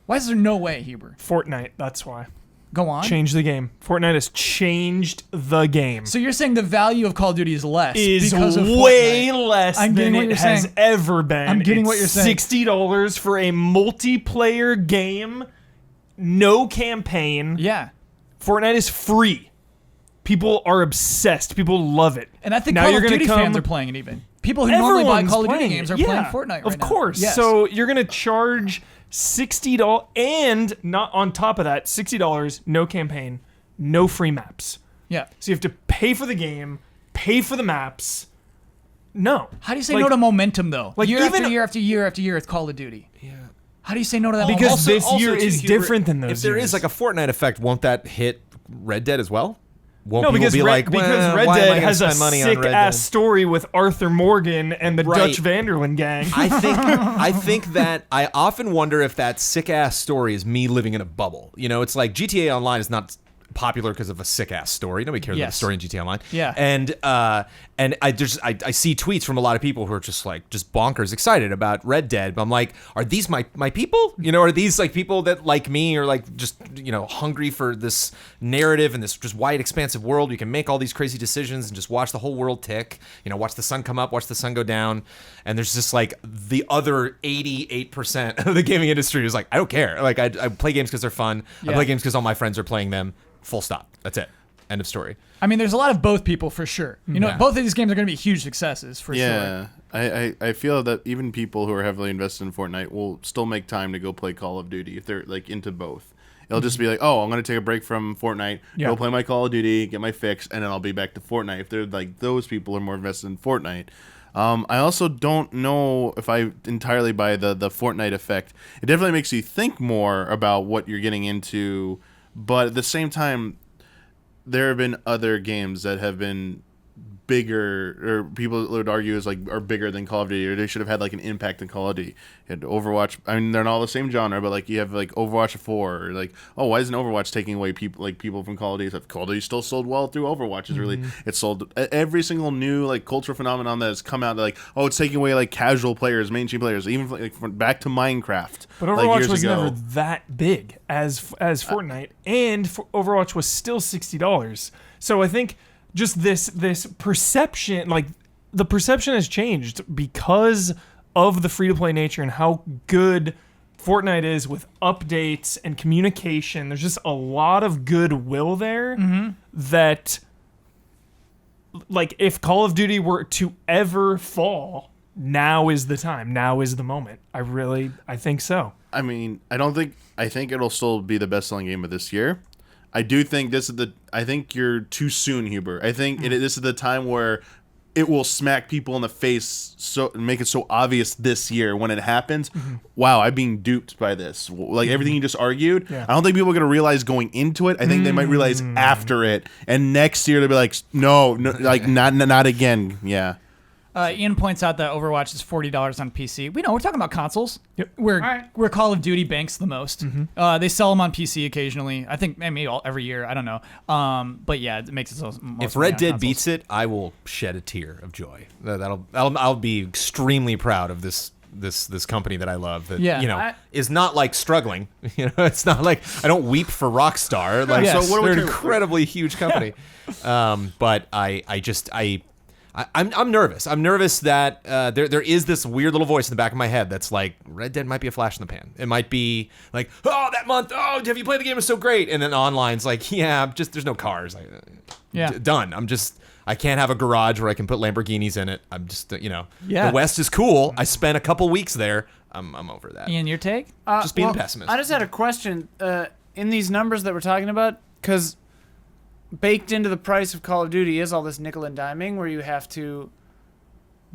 Why is there no way, Huber? Fortnite, that's why. Go on. Change the game. Fortnite has changed the game. So you're saying the value of Call of Duty is less Is because of way Fortnite. less I'm getting than what it you're has saying. ever been. I'm getting what It's you're saying. $60 for a multiplayer game, no campaign. Yeah. Fortnite is free. People are obsessed. People love it. And I think Now Call you're of gonna Duty come- fans are playing it even. People who normally buy Everyone's Call of Duty playing games it. are playing Yeah, Fortnite right of now. course. Yes. So you're going to charge $60 and not on top of that, $60, no campaign, no free maps. yeah. So you have to pay for the game, pay for the maps. No. How do you say Like- no to momentum though? like year after even- year after year after year with Call of Duty. Yeah. How do you say no to that? Because momentum? this year is Huber, different than those If there years. is like a Fortnite effect, won't that hit Red Dead as well? won't No, people because be like, because Red why am I Dead gonna has a spend money on sick Red ass Dead? story with Arthur Morgan and the Right. Dutch Vanderlyn gang. I think that I often wonder if that sick ass story is me living in a bubble. You know, it's like GTA Online is not popular because of a sick ass story. Nobody cares about the Yes. story in GTA Online. Yeah. And I see tweets from a lot of people who are just bonkers excited about Red Dead. But I'm like, are these my people? You know, are these like people that like me or like just, you know, hungry for this narrative and this just wide expansive world? You can make all these crazy decisions and just watch the whole world tick. You know, watch the sun come up, watch the sun go down. And there's just like the other 88% of the gaming industry is like, I don't care. Like I play games because they're fun. I Yeah. play games because all my friends are playing them. Full stop. That's it. End of story. I mean, there's a lot of both people for sure. You know, Yeah. both of these games are going to be huge successes for sure. Yeah, I feel that even people who are heavily invested in Fortnite will still make time to go play Call of Duty if they're like into both. It'll just be like, oh, I'm going to take a break from Fortnite, Yeah. go play my Call of Duty, get my fix, and then I'll be back to Fortnite. If they're like those people are more invested in Fortnite. I also don't know if I entirely buy the Fortnite effect. It definitely makes you think more about what you're getting into, but at the same time, there have been other games that have been bigger, or people would argue is like are bigger than Call of Duty, or they should have had like an impact in Call of Duty. You had Overwatch. I mean, they're not all the same genre, but like you have like Overwatch 4, or like, oh, why isn't Overwatch taking away people from Call of Duty? Call of Duty still sold well through Overwatch. Is really it sold every single new like cultural phenomenon that has come out. Like, oh, it's taking away like casual players, mainstream players, even like back to Minecraft. But like, Overwatch years was ago. never that big as Fortnite, and Overwatch was still $60. So I think just this perception, like the perception has changed because of the free to play nature and how good Fortnite is with updates and communication. There's just a lot of goodwill there that, like, if Call of Duty were to ever fall, now is the time. Now is the moment. I think so. I mean, I think it'll still be the best selling game of this year. I do think I think you're too soon, Huber. I think this is the time where it will smack people in the face, so make it so obvious this year when it happens. Wow, I'm being duped by this. Like everything you just argued. Yeah. I don't think people are gonna realize going into it. I think they might realize after it, and next year they'll be like, no, like not again. Yeah. Ian points out that Overwatch is $40 on PC. We know we're talking about consoles. Yep. Where Call of Duty banks the most. They sell them on PC occasionally. I think maybe every year. I don't know. But yeah, it makes it so. If Red Dead beats it, I will shed a tear of joy. I'll be extremely proud of this company that I love. That is not like struggling. You know, it's not like I don't weep for Rockstar. Like Yes. So what they're are an incredibly huge company. But I'm nervous. I'm nervous that there is this weird little voice in the back of my head that's like, Red Dead might be a flash in the pan. It might be like, oh, that month, oh, have you played the game? It's so great. And then online's like, yeah, there's no cars. Done. I can't have a garage where I can put Lamborghinis in it. I'm just, the West is cool. I spent a couple weeks there. I'm over that. Ian, your take? Just being a pessimist. I just had a question in these numbers that we're talking about, because baked into the price of Call of Duty is all this nickel and diming where you have to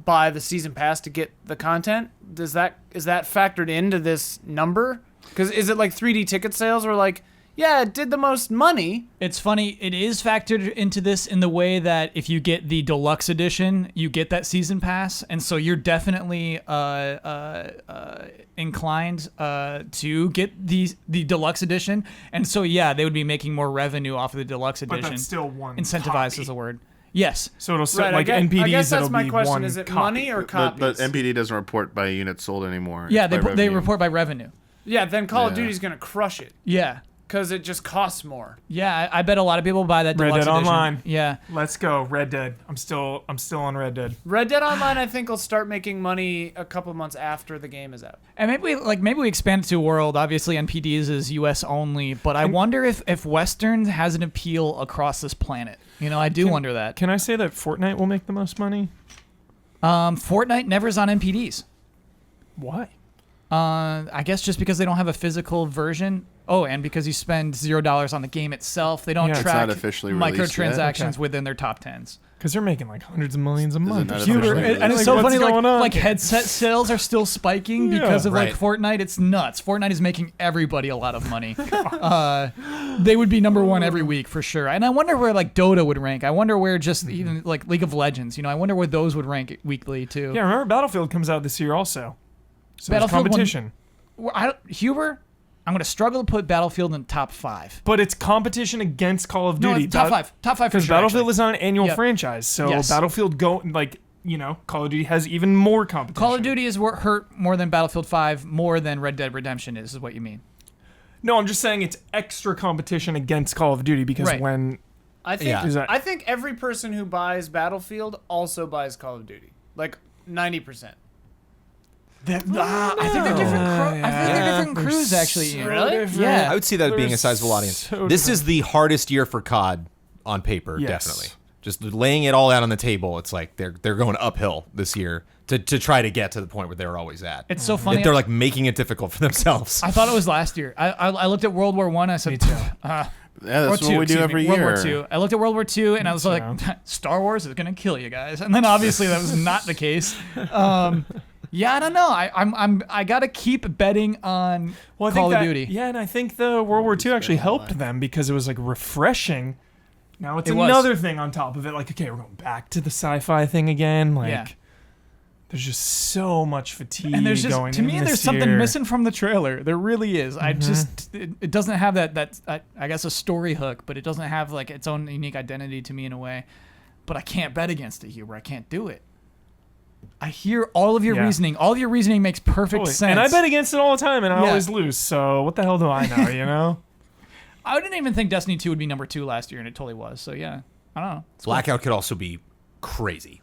buy the season pass to get the content. Is that factored into this number? Because is it like 3D ticket sales where like, yeah, it did the most money? It's funny. It is factored into this in the way that if you get the deluxe edition, you get that season pass, and so you're definitely inclined to get the deluxe edition, and so yeah, they would be making more revenue off of the deluxe edition. But that's still one incentivized copy. is the word. Yes. So it'll still, Right, like I NPDs. guess that's it'll my be question. one Is it copy. money or copies? But NPD doesn't report by units sold anymore. Yeah, It's by they revenue. report by revenue. Yeah, then Call of Yeah. Duty's gonna crush it Yeah. because it just costs more. Yeah, I bet a lot of people buy that Red deluxe Dead edition. Online. Yeah. Let's go, Red Dead. I'm still on Red Dead. Red Dead Online, I think, will start making money a couple months after the game is out. And maybe we expand it to world. Obviously, NPDs is U.S. only, but I wonder if Western has an appeal across this planet. You know, I do wonder that. Can I say that Fortnite will make the most money? Fortnite never's on NPDs. Why? I guess just because they don't have a physical version. Oh, and because you spend $0 on the game itself, they don't Yeah. It's track not officially released yet. microtransactions Okay. within their top 10s. Because they're making like hundreds of millions a month. not Huber, officially and it's Like, so what's funny, going on like here? headset sales are still spiking Yeah. because of like Right. Fortnite. It's nuts. Fortnite is making everybody a lot of money. They would be number one every week for sure. And I wonder where like Dota would rank. I wonder where just even like League of Legends. I wonder where those would rank weekly too. Yeah, remember Battlefield comes out this year also. So there's Battlefield competition. Huber, I'm going to struggle to put Battlefield in the top 5. But it's competition against Call of No, Duty. it's top 5. Top 5 for Because sure. Battlefield actually. is not an annual Yep. franchise. So Yes. Battlefield Call of Duty has even more competition. Call of Duty is hurt more than Battlefield 5, more than Red Dead Redemption is what you mean. No, I'm just saying it's extra competition against Call of Duty because Right. when I think Yeah. Is that- I think every person who buys Battlefield also buys Call of Duty. Like 90%. I think they're different. I think they're different crews, actually. Ian. Really? Yeah. I would see that They're being a sizable audience. so This is the hardest year for COD on paper, Yes. definitely. Just laying it all out on the table, it's like they're going uphill this year to try to get to the point where they were always at. It's so funny. They're like making it difficult for themselves. I thought it was last year. I looked at World War One. I said, Me too. Yeah, World that's War what II, we do excuse every me, year. World War II. I looked at World War II, and I was like, Star Wars is gonna kill you guys. And then obviously that was not the case. Yeah, I don't know. I gotta keep betting on I Call think of Duty. Yeah, and I think the World War II actually helped them because it was like refreshing. Now it's It was. another thing on top of it. Like, okay, we're going back to the sci-fi thing again. Like, Yeah. there's just so much fatigue And there's just going to me, in there's this something year. missing from the trailer. There really is. I just it doesn't have that I guess a story hook, but it doesn't have like its own unique identity to me in a way. But I can't bet against it, Huber. I can't do it. I hear all of your Yeah. reasoning. All of your reasoning makes perfect Totally. sense. And I bet against it all the time, and I Yeah. always lose. So what the hell do I know? You know? I didn't even think Destiny 2 would be number 2 last year, and it totally was. So yeah, I don't know. Blackout could also be crazy.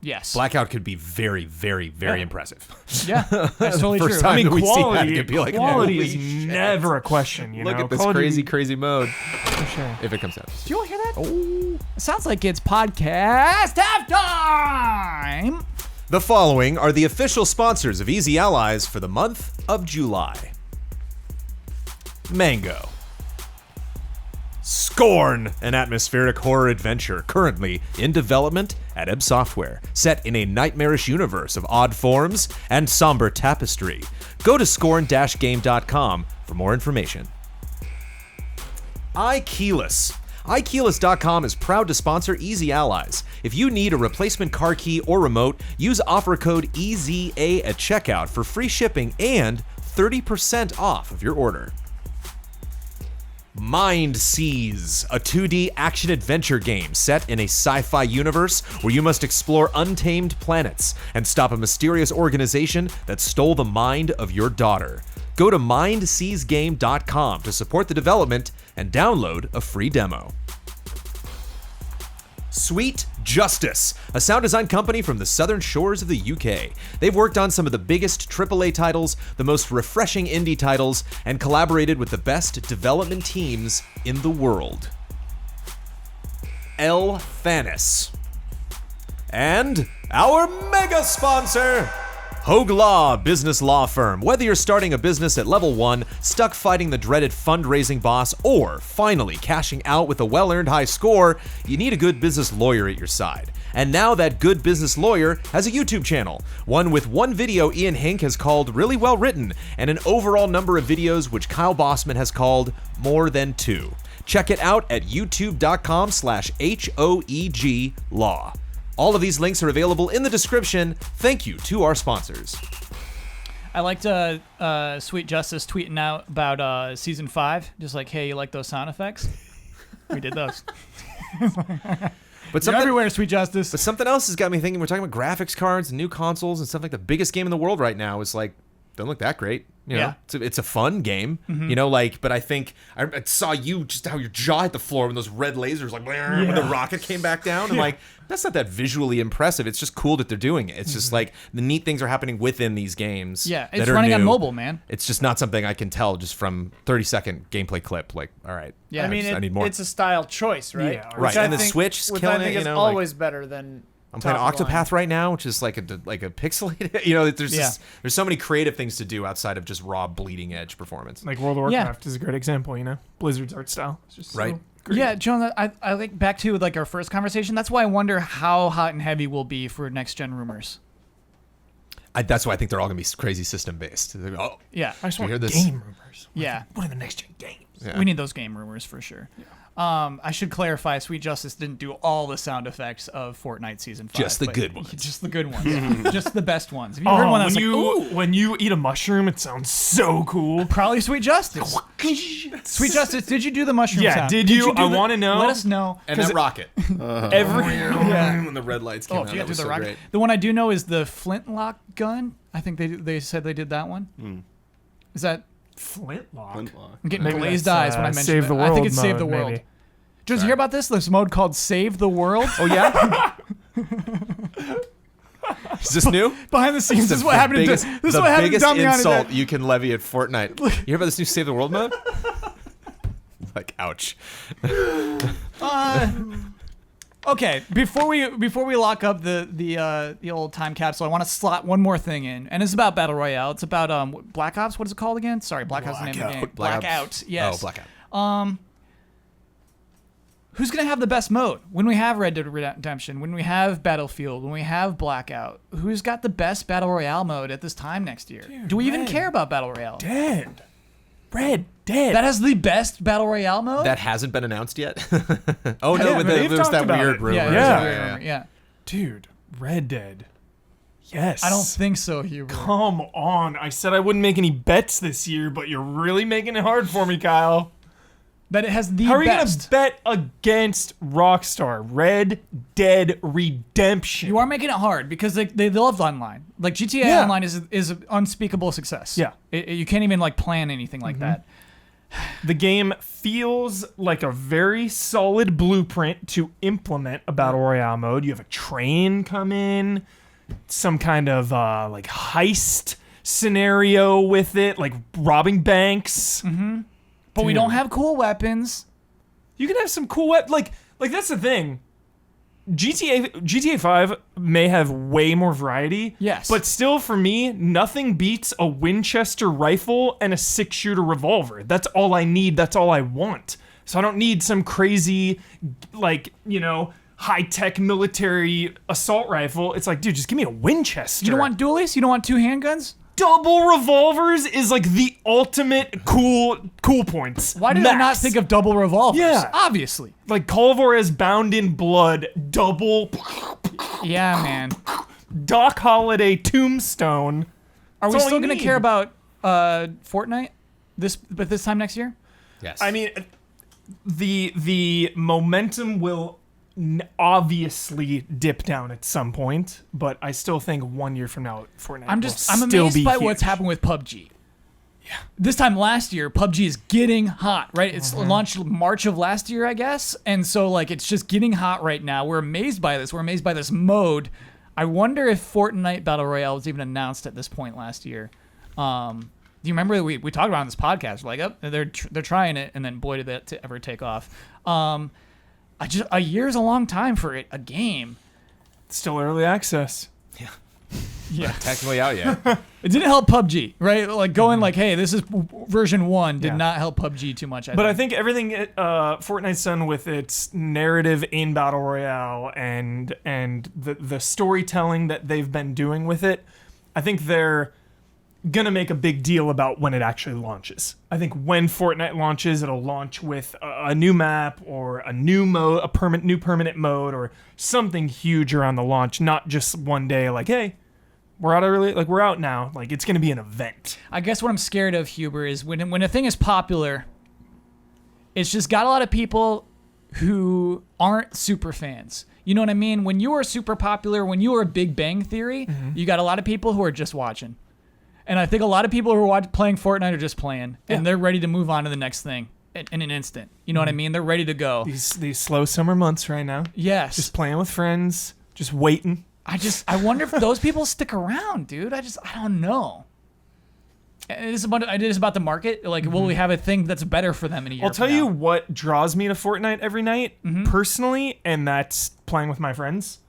Yes. Blackout could be very, very, very impressive. Yeah, that's totally First true. time I mean, that we see that, quality, it could be like, quality holy is shit. never a question. You Look know? at this Call of crazy, Duty, crazy mode. for sure. If it comes out. Do you all hear that? Oh, it sounds like it's podcast halftime. The following are the official sponsors of Easy Allies for the month of July. Mango. Scorn, an atmospheric horror adventure currently in development at Ebb Software, set in a nightmarish universe of odd forms and somber tapestry. Go to scorn-game.com for more information. iKeyless. iKeyless.com is proud to sponsor Easy Allies. If you need a replacement car key or remote, use offer code EZA at checkout for free shipping and 30% off of your order. Mind Seize, a 2D action-adventure game set in a sci-fi universe where you must explore untamed planets and stop a mysterious organization that stole the mind of your daughter. Go to mindseizegame.com to support the development and download a free demo. Sweet Justice, a sound design company from the southern shores of the UK. They've worked on some of the biggest AAA titles, the most refreshing indie titles, and collaborated with the best development teams in the world. El Thanis. And our mega sponsor, Hogue Law Business Law Firm. Whether you're starting a business at level 1, stuck fighting the dreaded fundraising boss, or finally cashing out with a well-earned high score, you need a good business lawyer at your side. And now that good business lawyer has a YouTube channel, one with one video Ian Hink has called really well written, and an overall number of videos which Kyle Bossman has called more than 2. Check it out at youtube.com/HOEG Law. All of these links are available in the description. Thank you to our sponsors. I liked Sweet Justice tweeting out about season 5, just like, hey, you like those sound effects? We did those. But You're everywhere, Sweet Justice. But something else has got me thinking. We're talking about graphics cards and new consoles and stuff like the biggest game in the world right now is like, doesn't look that great. You know, Yeah. it's a fun game, you know, like, but I think I saw you just how your jaw hit the floor when those red lasers, like, when the rocket came back down. I'm like, that's not that visually impressive. It's just cool that they're doing it. It's just like the neat things are happening within these games. Yeah, that it's are running on new. mobile, man. It's just not something I can tell just from 30-second gameplay clip. Like, all right. Yeah, I mean, I need more. it's a style choice, right? Yeah, Which right. I And the think- Switch is which killing I think it, you is know, like- always better than I'm playing Top of the line. Octopath right now, which is like a pixelated. There's so many creative things to do outside of just raw bleeding edge performance. Like World of Warcraft is a great example. Blizzard's art style. It's just Right. So great. Yeah, John, I think back to like our first conversation. That's why I wonder how hot and heavy we'll be for next gen rumors. That's why I think they're all gonna be crazy system based. Oh, Yeah, I just You want hear this? game rumors. yeah. What are the next gen games? yeah. We need those game rumors for sure. I should clarify, Sweet Justice didn't do all the sound effects of Fortnite Season 5. Just the but good ones. Just the good ones. Just the best ones. If you heard one that was like, ooh, when you eat a mushroom, it sounds so cool. probably Sweet Justice. Sweet Justice, did you do the mushroom Yeah, sound? did you? I the- wanna know. Let us know. And that rocket. Every When the red lights came Oh, out, if you that got was through so the rocket. great. The one I do know is the flintlock gun. I think they said they did that one. Is that... flintlock. Flintlock. I'm getting Maybe glazed that's, eyes when I mentioned Save that. the World I think it's Save mode, the World. maybe. Did you hear about this? This mode called Save the World. Oh yeah. Is this new? Behind the scenes, this is what happened. This is what happened to biggest Damiani. insult you can levy at Fortnite. You hear about this new Save the World mode? Like, ouch. Okay, before we lock up the old time capsule, I want to slot one more thing in, and it's about Battle Royale. It's about Black Ops. What is it called again? Sorry, Black Ops is the name of the game. Blackout. Yes. Oh, Blackout. Who's gonna have the best mode when we have Red Dead Redemption, when we have Battlefield, when we have Blackout? Who's got the best Battle Royale mode at this time next year? Do we even Red. care about Battle Royale? Dead. Red Dead. That has the best Battle Royale mode. That hasn't been announced yet. Oh no, Yeah, but they've there's talked that about weird it. rumor. Yeah. Dude, Red Dead. Yes. I don't think so, Hubert. Come on. I said I wouldn't make any bets this year, but you're really making it hard for me, Kyle. That it has the How are you going best. to bet against Rockstar? Red Dead Redemption. You are making it hard because they love online. Like GTA Yeah. Online is an unspeakable success. Yeah. You can't even like plan anything like that. The game feels like a very solid blueprint to implement a Battle Royale mode. You have a train come in, some kind of like heist scenario with it, like robbing banks. But we Dude. don't have cool weapons. You can have some cool like that's the thing. GTA 5 may have way more variety. Yes. But still, for me, nothing beats a Winchester rifle and a 6-shooter revolver. That's all I need. That's all I want. So I don't need some crazy, high-tech military assault rifle. It's like, dude, just give me a Winchester. You don't want dualies? You don't want two handguns? double revolvers is like the ultimate cool points. Why did I not think of double revolvers? Yeah. Obviously. like Culver is bound in blood, double Yeah, man. Doc Holliday tombstone. Are we That's all still you going to need. care about Fortnite this time next year? Yes. I mean, the momentum will obviously dip down at some point, but I still think 1 year from now, Fortnite I'm will still still be amazed by huge. what's happened with PUBG. Yeah. This time last year, PUBG is getting hot, right? It's launched March of last year, I guess. And so like it's just getting hot right now. We're amazed by this. We're amazed by this mode. I wonder if Fortnite Battle Royale was even announced at this point last year. Do you remember we talked about it on this podcast? Like, oh, they're trying it, and then boy did that to ever take off. A year's a long time for a game. Still early access. Yeah. technically out yet. It didn't help PUBG, right? Like going like, hey, this is version 1 did Yeah. not help PUBG too much. But I think everything Fortnite's done with its narrative in Battle Royale and the storytelling that they've been doing with it, I think they're gonna make a big deal about when it actually launches. I think when Fortnite launches, it'll launch with a new map or a new mode, new permanent mode, or something huge around the launch. Not just one day, like, hey, we're out now. Like, it's gonna be an event. I guess what I'm scared of, Huber, is when a thing is popular, it's just got a lot of people who aren't super fans. You know what I mean? When you are super popular, when you are Big Bang Theory, you got a lot of people who are just watching. And I think a lot of people who are playing Fortnite are just playing, and they're ready to move on to the next thing in an instant. You know what I mean? They're ready to go. These slow summer months right now. Yes. Just playing with friends, just waiting. I wonder if those people stick around, dude. I don't know. It is about the market. Like, will we have a thing that's better for them in a year? I'll tell from you now? what draws me to Fortnite every night, personally, and that's playing with my friends.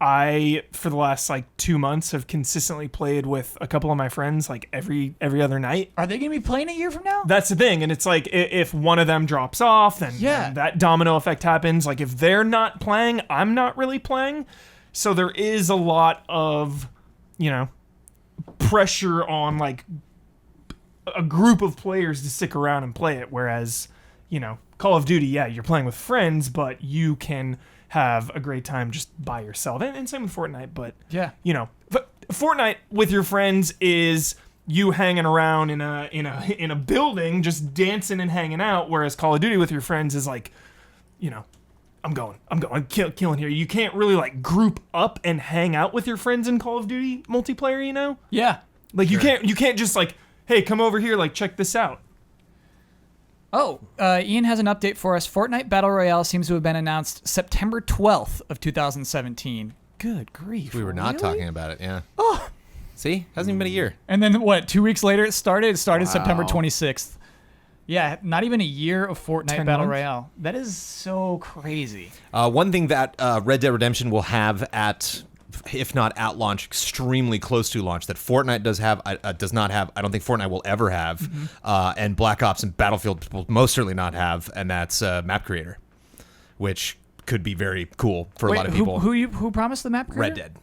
I, for the last like 2 months, have consistently played with a couple of my friends like every other night. Are they going to be playing a year from now? That's the thing, and it's like if one of them drops off, then that domino effect happens. Like if they're not playing, I'm not really playing. So there is a lot of, pressure on like a group of players to stick around and play it. Whereas, Call of Duty, you're playing with friends, but you can have a great time just by yourself. And same with Fortnite, but Fortnite with your friends is you hanging around in a building just dancing and hanging out, whereas Call of Duty with your friends is like, I'm killing here. You can't really like group up and hang out with your friends in Call of Duty multiplayer, Yeah. Like you can't just like, hey, come over here, like check this out. Oh, Ian has an update for us. Fortnite Battle Royale seems to have been announced September 12th of 2017. Good grief. We were not really? talking about it, yeah. Oh. See? Hasn't even been a year. And then, 2 weeks later it started? It started Wow. September 26th. Yeah, not even a year of Fortnite 10 Battle months? Royale. That is so crazy. One thing that Red Dead Redemption will have at, if not at launch, extremely close to launch, that Fortnite does not have. I don't think Fortnite will ever have, and Black Ops and Battlefield will most certainly not have, and that's Map Creator, which could be very cool for a lot of people. Who promised the map creator? Red Dead.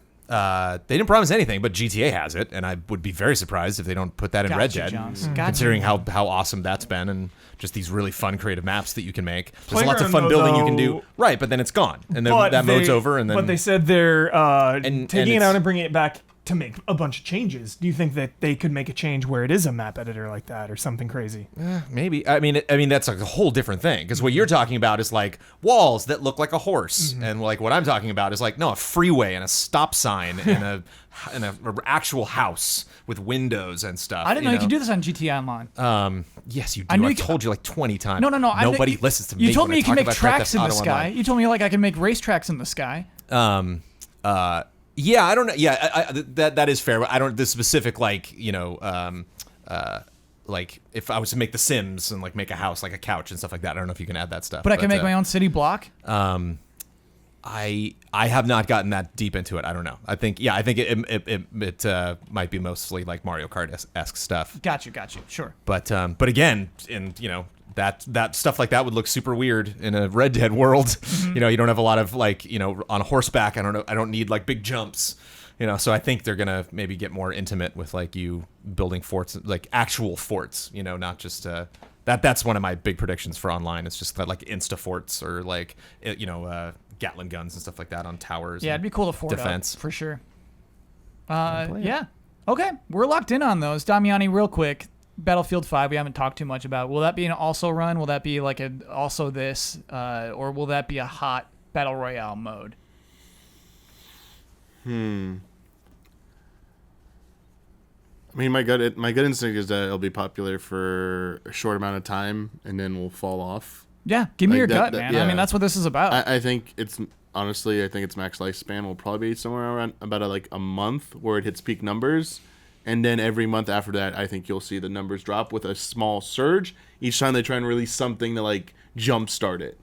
They didn't promise anything, but GTA has it, and I would be very surprised if they don't put that in Red Gotcha, Dead, Jones. Gotcha. considering how awesome that's been, and just these really fun creative maps that you can make. There's lots of Playground, fun though, building you can do. Right, but then it's gone, and then But that mode's over, and then... But they said they're and taking it it's- out and bringing it back to make a bunch of changes. Do you think that they could make a change where it is a map editor like that or something crazy? Maybe. I mean, that's like a whole different thing, because what you're talking about is like walls that look like a horse, and like what I'm talking about is like, no, a freeway and a stop sign and a actual house with windows and stuff. I didn't know you could do this on GTA Online. Yes, you do. I knew I you could- told you like 20 times. No. Nobody listens to me. You told when me I you can talk make about Grand tracks Theft in the Auto sky. Online. You told me like I can make race tracks in the sky. Yeah, I don't know. Yeah, that is fair. But I don't the specific like like if I was to make The Sims and like make a house like a couch and stuff like that. I don't know if you can add that stuff. But I can make my own city block. I have not gotten that deep into it. I don't know. I think it might be mostly like Mario Kart-esque stuff. Got you. Sure. But again, in that stuff like that would look super weird in a Red Dead world. You don't have a lot of like on horseback. I don't need like big jumps. So I think they're gonna maybe get more intimate with like you building forts, like actual forts. Not just that's one of my big predictions for online. It's just that like insta forts or like Gatling guns and stuff like that on towers. Yeah, it'd be cool to fort defense up, for sure. Yeah. Okay, we're locked in on those. Damiani, real quick. Battlefield 5, we haven't talked too much about. Will that be an also run? Will that be like an also this? Or will that be a hot Battle Royale mode? I mean, my gut instinct is that it'll be popular for a short amount of time and then will fall off. Yeah, give me Like your that- gut, that- man. yeah. I mean, that's what this is about. I think its max lifespan will probably be somewhere around about a month where it hits peak numbers. And then every month after that, I think you'll see the numbers drop with a small surge each time they try and release something to like jumpstart it.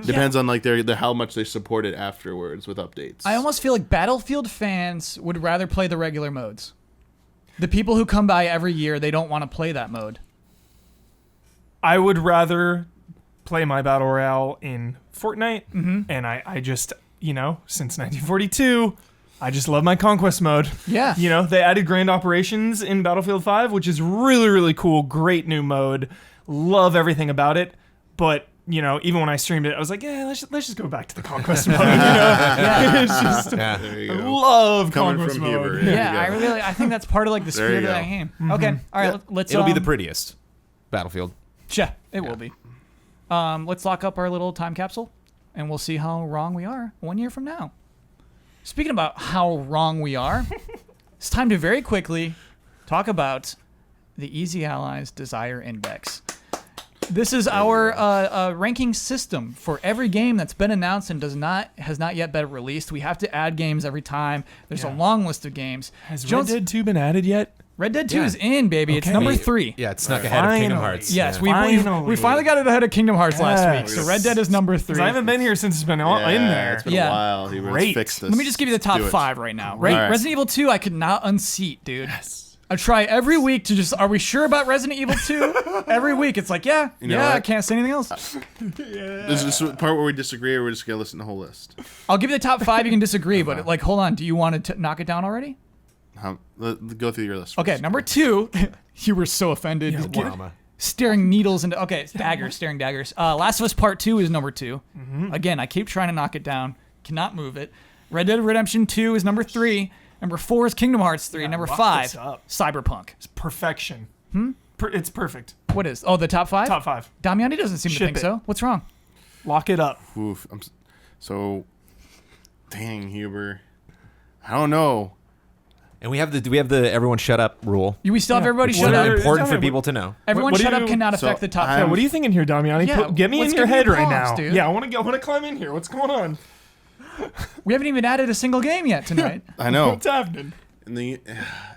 Depends on like their how much they support it afterwards with updates. I almost feel like Battlefield fans would rather play the regular modes. The people who come by every year, they don't want to play that mode. I would rather play my Battle Royale in Fortnite, and I just, since 1942, I just love my Conquest mode. Yeah. They added Grand Operations in Battlefield 5, which is really, really cool. Great new mode. Love everything about it. But, even when I streamed it, I was like, yeah, let's just go back to the Conquest mode. It's just, There you I go. love Coming Conquest from mode. Huber. Yeah, I think that's part of like the There spirit you of that go. game. Okay, all right, let's. it'll be the prettiest Battlefield. Yeah, it will be. Let's lock up our little time capsule, and we'll see how wrong we are 1 year from now. Speaking about how wrong we are, it's time to very quickly talk about the Easy Allies Desire Index. This is our ranking system for every game that's been announced and has not yet been released. We have to add games every time. There's a long list of games. Has Jones- Red Dead 2 been added yet? Red Dead 2 Yeah. is in, baby. It's Okay. number 3. Yeah, it snuck ahead of Kingdom Finally. Hearts. Yes, yeah. we finally got it ahead of Kingdom Hearts last week. So Yes. Red Dead is number 3. Because I haven't been here since it's been in Yeah, there. It's been Yeah. a while. He really Great. fixed this. Let me just give you the top Do it. 5 right now. All right. Resident Evil 2, I could not unseat, dude. I try every week to just, are we sure about Resident Evil 2? Every week it's like, yeah, You know yeah, what? I can't say anything else. This is the part where we disagree, or we're just gonna listen to the whole list. I'll give you the top 5. You can disagree, but like, hold on. Do you want to knock it down already? Go through your list. Okay, first. number 2. You were so offended. Just get- Drama. staring needles into staring daggers. Last of Us Part 2 is number 2. Again, I keep trying to knock it down, cannot move it. Red Dead Redemption 2 is number 3. Number 4 is Kingdom Hearts 3. Number lock 5, this up. Cyberpunk. It's perfection. It's perfect. What is? Oh, the top 5. Top 5. Damiani doesn't seem to Ship think it. so. What's wrong? Lock it up. Oof. So, dang, Huber. I don't know. And we have the everyone shut up rule. We still have everybody What shut are- up. Important tell for me, people to know. Everyone what do shut you- up cannot so affect the top I'm- 10. What are you thinking here, Damiani? Yeah, Get me let's in your give you head right prompts, now. dude. Yeah, I want to climb in here. What's going on? We haven't even added a single game yet tonight. I know. What's happening? And I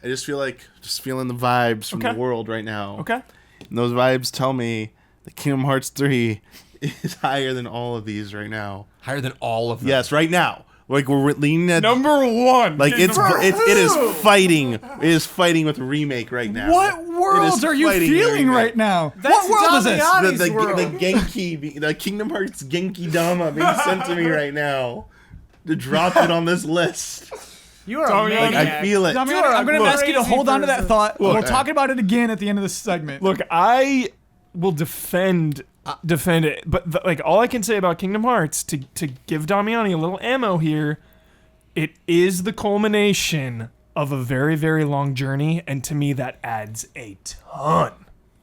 just feel like feeling the vibes from Okay. the world right now. Okay. And those vibes tell me that Kingdom Hearts 3 is higher than all of these right now. Higher than all of them. Yes, right now. Like we're leaning at Number 1. like it is fighting. It is fighting with remake right now. What It world is are you fighting feeling remake. right now? That's What world is this? Damiani's The world. Genki, the Kingdom Hearts Genki Dama being sent to me right now to drop it on this list. You are a Damiani. Like maniac. I feel it. Damiani, You are a I'm going to ask you to crazy hold on to that person. thought. We'll Look, talk about it again at the end of this segment. Look, I will defend it, but like all I can say about Kingdom Hearts to give Damiani a little ammo here, it is the culmination of a very, very long journey, and to me that adds a ton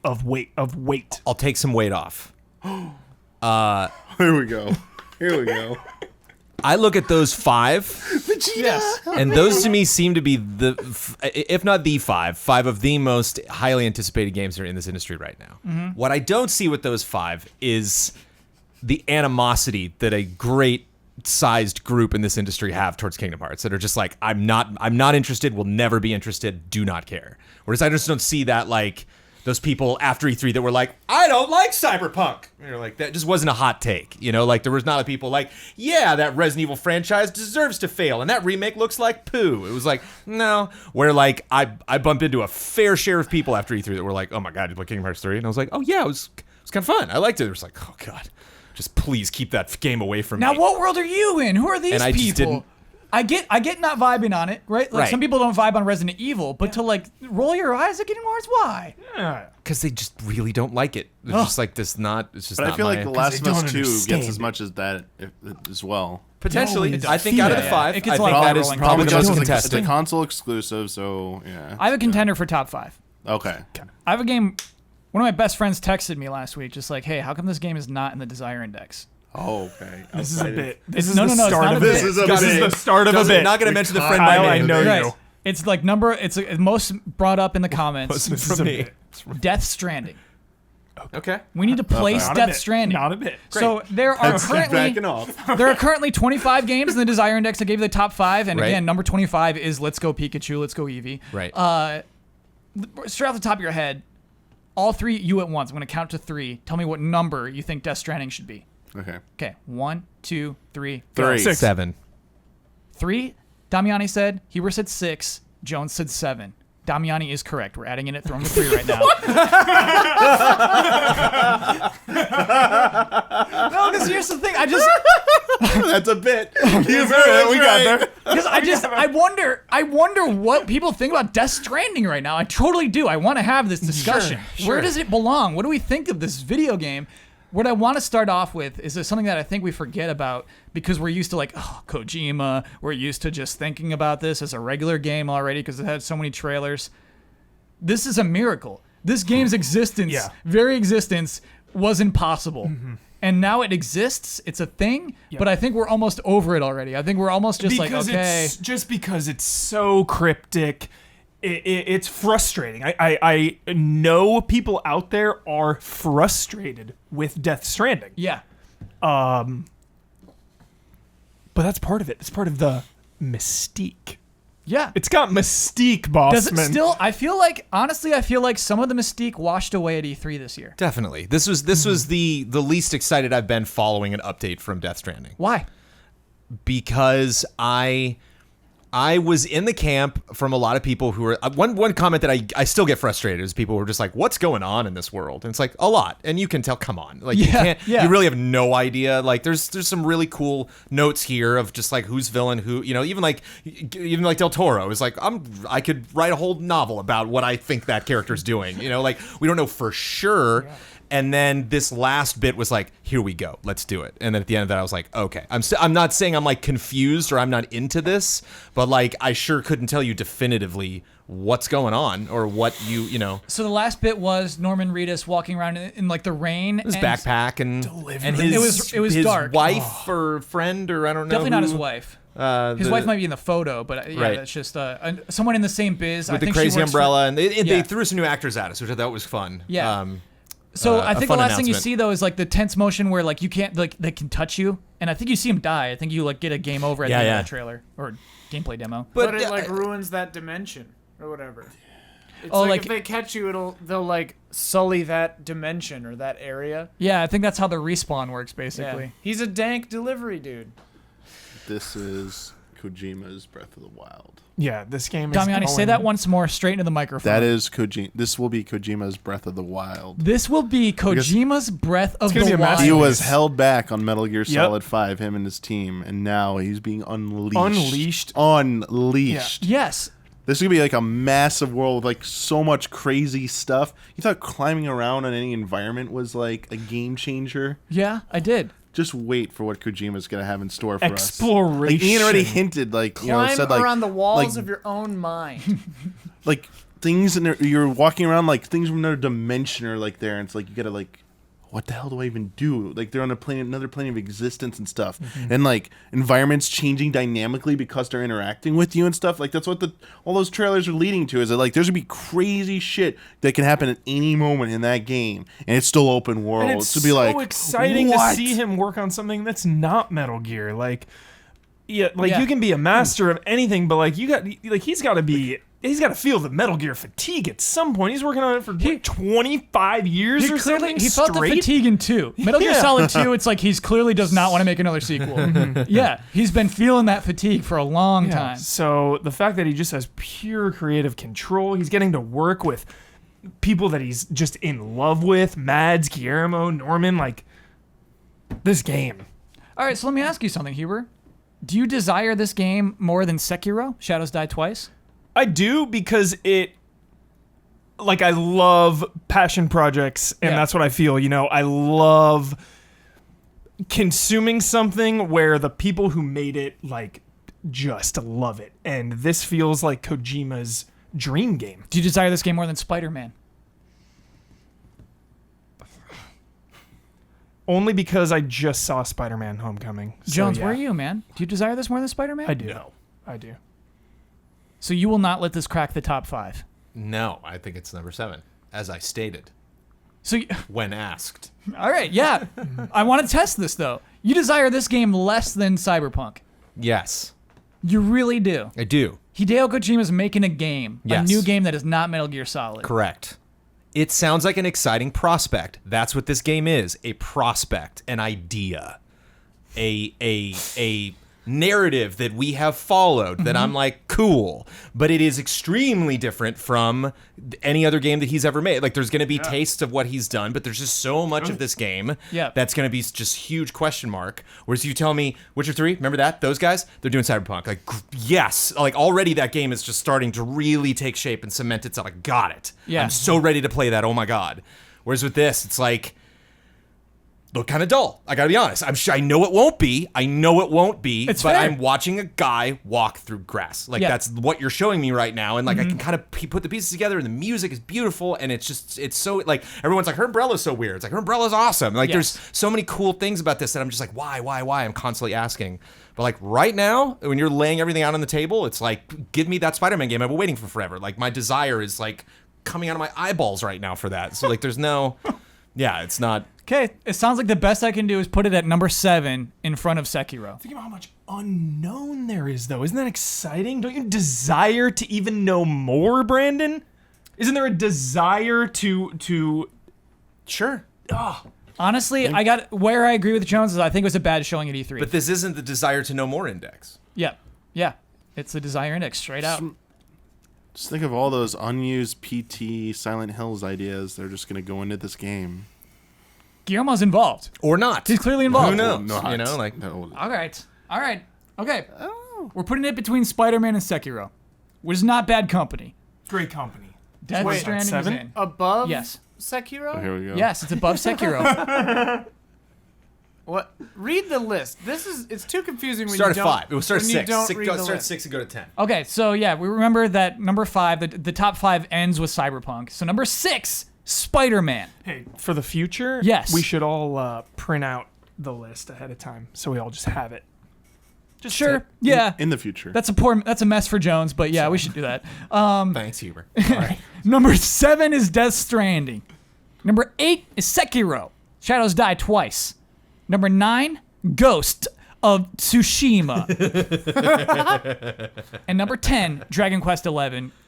of weight. I'll take some weight off. Here we go. Here we go. I look at those 5, Yes. and those to me seem to be if not the 5 of the most highly anticipated games that are in this industry right now. What I don't see with those 5 is the animosity that a great sized group in this industry have towards Kingdom Hearts that are just like, I'm not interested, will never be interested, do not care. Whereas I just don't see that, like, those people after E3 that were like, I don't like Cyberpunk. And you're like, that just wasn't a hot take. You know, like there was not a people like, yeah, that Resident Evil franchise deserves to fail. And that remake looks like poo. It was like, no. Where like, I bumped into a fair share of people after E3 that were like, oh my God, you play Kingdom Hearts 3? And I was like, oh yeah, it was kind of fun. I liked it. It was like, oh God, just please keep that game away from Now, me. what world are you in? Who are these And I just people? didn't- I get not vibing on it, right? Like Right. some people don't vibe on Resident Evil, but to like roll your eyes at Kingdom Hearts, why? Yeah. Because they just really don't like it. It's just like this not, it's just But not I feel my... like The Last of they Us don't 2 gets understand as it. much as that as well. Potentially. No, it I think out of the yeah. 5, It gets I a lot think of that is rolling probably the comments. most It's a contested. console exclusive, so yeah. I have a contender for top 5. Okay. I have a game. One of my best friends texted me last week, just like, "Hey, how come this game is not in the Desire Index?" Oh, okay. This is a bit. This It's- is no, the no, no, it's start not of a it. bit. This is a This bit. is the start of a Doesn't- bit. Not going to mention the friend Kyle, by I name. know Right. you. It's like it's most brought up in the comments. This From is a me. bit. Death Stranding. Okay. We need to place Not a Death bit. Stranding. Not a bit. So there are Keep currently backing off. there are currently 25 games in the Desire Index. I gave you the top 5, and Right. again, number 25 is Let's Go Pikachu, Let's Go Eevee. Right. Straight off the top of your head, all 3 you at once. I'm going to count to 3. Tell me what number you think Death Stranding should be. Okay. Okay, 1, 2, 3, go. 3. 6. 7. 3. Damiani said. Heber said 6. Jones said 7. Damiani is correct. We're adding in at throwing a 3 right now. No, because here's the thing. I just That's a bit. We got there. because I wonder what people think about Death Stranding right now. I totally do. I want to have this discussion. Where does it belong? What do we think of this video game? What I want to start off with is something that I think we forget about because we're used to like, oh, Kojima. We're used to just thinking about this as a regular game already because it had so many trailers. This is a miracle. This game's existence, Yeah. very existence, was impossible. And now it exists. It's a thing. But I think we're almost over it already. I think we're almost just because like, okay. it's just because it's so cryptic. It's frustrating. I know people out there are frustrated with Death Stranding. Yeah. But that's part of it. It's part of the mystique Yeah. It's got mystique, Does Bossman. it still? I feel like some of the mystique washed away at E3 this year. Definitely. This was the least excited I've been following an update from Death Stranding. Why? Because I was in the camp from a lot of people who were one comment that I still get frustrated is people who are just like, what's going on in this world? And it's like a lot, and you can tell. Come on, like you can't. You really have no idea. Like there's some really cool notes here of just like who's villain, who even like Del Toro is like I could write a whole novel about what I think that character's doing. Like we don't know for sure. Yeah. And then this last bit was like, here we go, let's do it. And then at the end of that, I was like, okay, I'm not saying I'm like confused or I'm not into this, but like I sure couldn't tell you definitively what's going on or what you know. So the last bit was Norman Reedus walking around in like the rain. His backpack and it was his dark. wife or friend or I don't know. Definitely not his wife. His wife might be in the photo, but yeah, that's just someone in the same biz. With the crazy umbrella, and they threw some new actors at us, which I thought was fun. Yeah. So I think the last thing you see though is like the tense motion where like you can't like they can touch you, and I think you see him die. I think you like get a game over at the end of the trailer or gameplay demo. But it like ruins that dimension or whatever. It's like if they catch you, they'll like sully that dimension or that area. Yeah, I think that's how the respawn works basically. Yeah. He's a dank delivery dude. This is Kojima's Breath of the Wild. Yeah, this game is Damiani, say that once more straight into the microphone. That is Kojima. This will be Kojima's Breath of the Wild. This will be Kojima's Breath of the Wild. He was held back on Metal Gear Solid 5, him and his team, and now he's being unleashed. Unleashed. Yeah. Yes. This is going to be like a massive world with like so much crazy stuff. You thought climbing around in any environment was like a game changer? Yeah, I did. Just wait for what Kojima's going to have in store for us. Exploration. Like Ian already hinted, like, said like around the walls of your own mind. Like things you're walking around like things from another dimension are like there, and it's like you got to like, what the hell do I even do? Like they're on another plane of existence and stuff, and like environments changing dynamically because they're interacting with you and stuff. Like that's what all those trailers are leading to. Is that like there's gonna be crazy shit that can happen at any moment in that game, and it's still open world. And it's to be so like exciting to see him work on something that's not Metal Gear. Like, you can be a master of anything, but like he's got to feel the Metal Gear fatigue at some point. He's working on it for 25 years or something. He felt the fatigue in 2. Metal Gear Solid 2, it's like he's clearly does not want to make another sequel. Yeah, he's been feeling that fatigue for a long time. So the fact that he just has pure creative control, he's getting to work with people that he's just in love with, Mads, Guillermo, Norman, like this game. All right, so let me ask you something, Huber. Do you desire this game more than Sekiro, Shadows Die Twice? I do, because I love passion projects, and that's what I feel. I love consuming something where the people who made it just love it, and this feels like Kojima's dream game. Do you desire this game more than Spider-Man? Only because I just saw Spider-Man Homecoming. Jones, where are you, man? Do you desire this more than Spider-Man? I do. No. I do. So you will not let this crack the top 5? No, I think it's number 7, as I stated. So when asked. All right, yeah. I want to test this, though. You desire this game less than Cyberpunk? Yes. You really do? I do. Hideo Kojima's making a game. Yes. A new game that is not Metal Gear Solid. Correct. It sounds like an exciting prospect. That's what this game is. A prospect, an idea, a narrative that we have followed that I'm like, cool. But it is extremely different from any other game that he's ever made. Like, there's going to be tastes of what he's done, but there's just so much of this game that's going to be just huge question mark. Whereas you tell me, Witcher 3, remember that? Those guys, they're doing Cyberpunk. Like, yes. Like, already that game is just starting to really take shape and cement itself. Like, got it. Yeah. I'm so ready to play that. Oh, my God. Whereas with this, it's like, look kind of dull. I gotta be honest. I know it won't be. It's but fair. I'm watching a guy walk through grass. Like that's what you're showing me right now. And like I can kind of put the pieces together, and the music is beautiful, and it's so like everyone's like her umbrella's so weird. It's like her umbrella's awesome. Like there's so many cool things about this that I'm just like why? I'm constantly asking. But like right now, when you're laying everything out on the table, it's like give me that Spider-Man game I've been waiting for forever. Like my desire is like coming out of my eyeballs right now for that. So like there's no. Yeah, it's not. Okay, it sounds like the best I can do is put it at number 7 in front of Sekiro. Think about how much unknown there is, though. Isn't that exciting? Don't you desire to even know more, Brandon? Isn't there a desire to? Sure. Honestly, where I agree with Jones is I think it was a bad showing at E3. But this isn't the desire to know more index. yeah, it's the Desire Index straight out. Just think of all those unused PT Silent Hills ideas. They're just going to go into this game. Guillermo's involved. Or not. He's clearly involved. Who knows? Not. You know, like No. All right. Okay. We're putting it between Spider-Man and Sekiro, which is not bad company. Great company. Death Wait, Stranding is 7? in. Above Yes. Sekiro? Oh, here we go. Yes, it's above Sekiro. What? Read the list. It's too confusing when start you at don't. 5. It was start at when 6. You don't read the Start at list. 6 and go to 10. Okay, so yeah, we remember that number 5, the top 5 ends with Cyberpunk. So number 6, Spider-Man. Hey, for the future, Yes. we should all print out the list ahead of time so we all just have it. Just Sure. to- Yeah. In the future. That's a mess for Jones, but yeah, we should do that. Thanks, Huber. All right. Number 7 is Death Stranding. Number 8 is Sekiro. Shadows Die Twice. Number 9, Ghost of Tsushima. And number 10, Dragon Quest XI.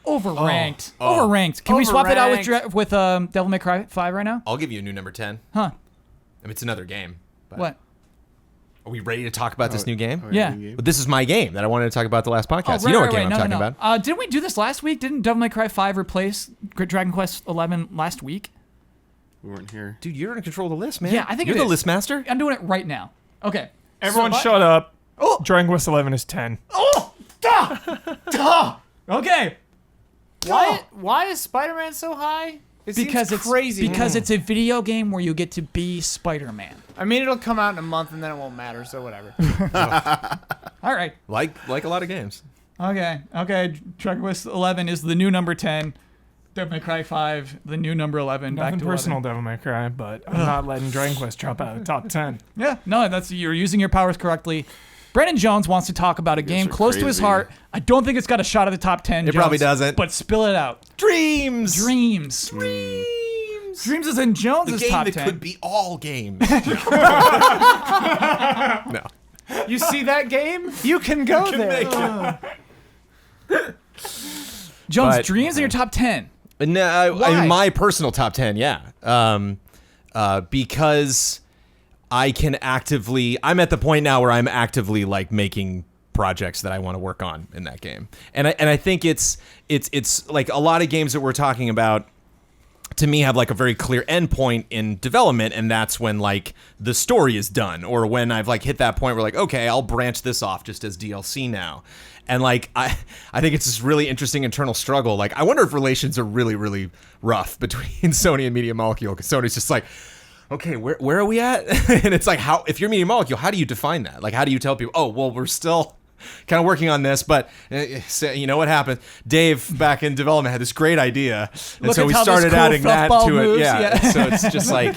Overranked. Overranked. Can we swap it out with Devil May Cry 5 right now? I'll give you a new number 10. Huh. I mean, it's another game. But What? Are we ready to talk about this new game? Oh, Yeah. new game? But this is my game that I wanted to talk about the last podcast. You know what game I'm talking about. Didn't we do this last week? Didn't Devil May Cry 5 replace Dragon Quest 11 last week? We weren't here. Dude, you're in control of the list, man. Yeah, I think you're it the is. list master. I'm doing it right now. Okay. Everyone So- shut up. Oh! Dragon Quest 11 is 10. Okay. Why is Spider-Man so high? It Because seems it's crazy. Because it's a video game where you get to be Spider-Man. I mean, it'll come out in a month and then it won't matter. So whatever. All right. Like a lot of games. Okay. Dragon Quest 11 is the new number 10. Devil May Cry 5, the new number 11. Nothing back to personal, 11. Devil May Cry, but I'm not letting Dragon Quest drop out of the top 10. Yeah. No, you're using your powers correctly. Brandon Jones wants to talk about a game are close to his crazy. heart. I don't think it's got a shot at the top 10. It probably Jones, doesn't. But spill it out. Dreams. Dreams. Dreams is in The Jones's game top that 10. could be all games. No. You see that game? You can go there. Jones, But- Dreams in your top 10. No, Why? in my personal top 10, yeah. Because I'm at the point now where I'm actively like making projects that I want to work on in that game. And I think it's like a lot of games that we're talking about to me have like a very clear endpoint in development, and that's when like the story is done, or when I've like hit that point where like, okay, I'll branch this off just as DLC now. And like I think it's this really interesting internal struggle. Like I wonder if relations are really, really rough between Sony and Media Molecule, because Sony's just like, okay, where are we at? And it's like, if you're Media Molecule, how do you define that? Like, how do you tell people, oh, well, we're still kind of working on this, but you know what happened? Dave back in development had this great idea, and Look so at we how this started cool adding that fluffball to it. moves, Yeah. yeah. So it's just like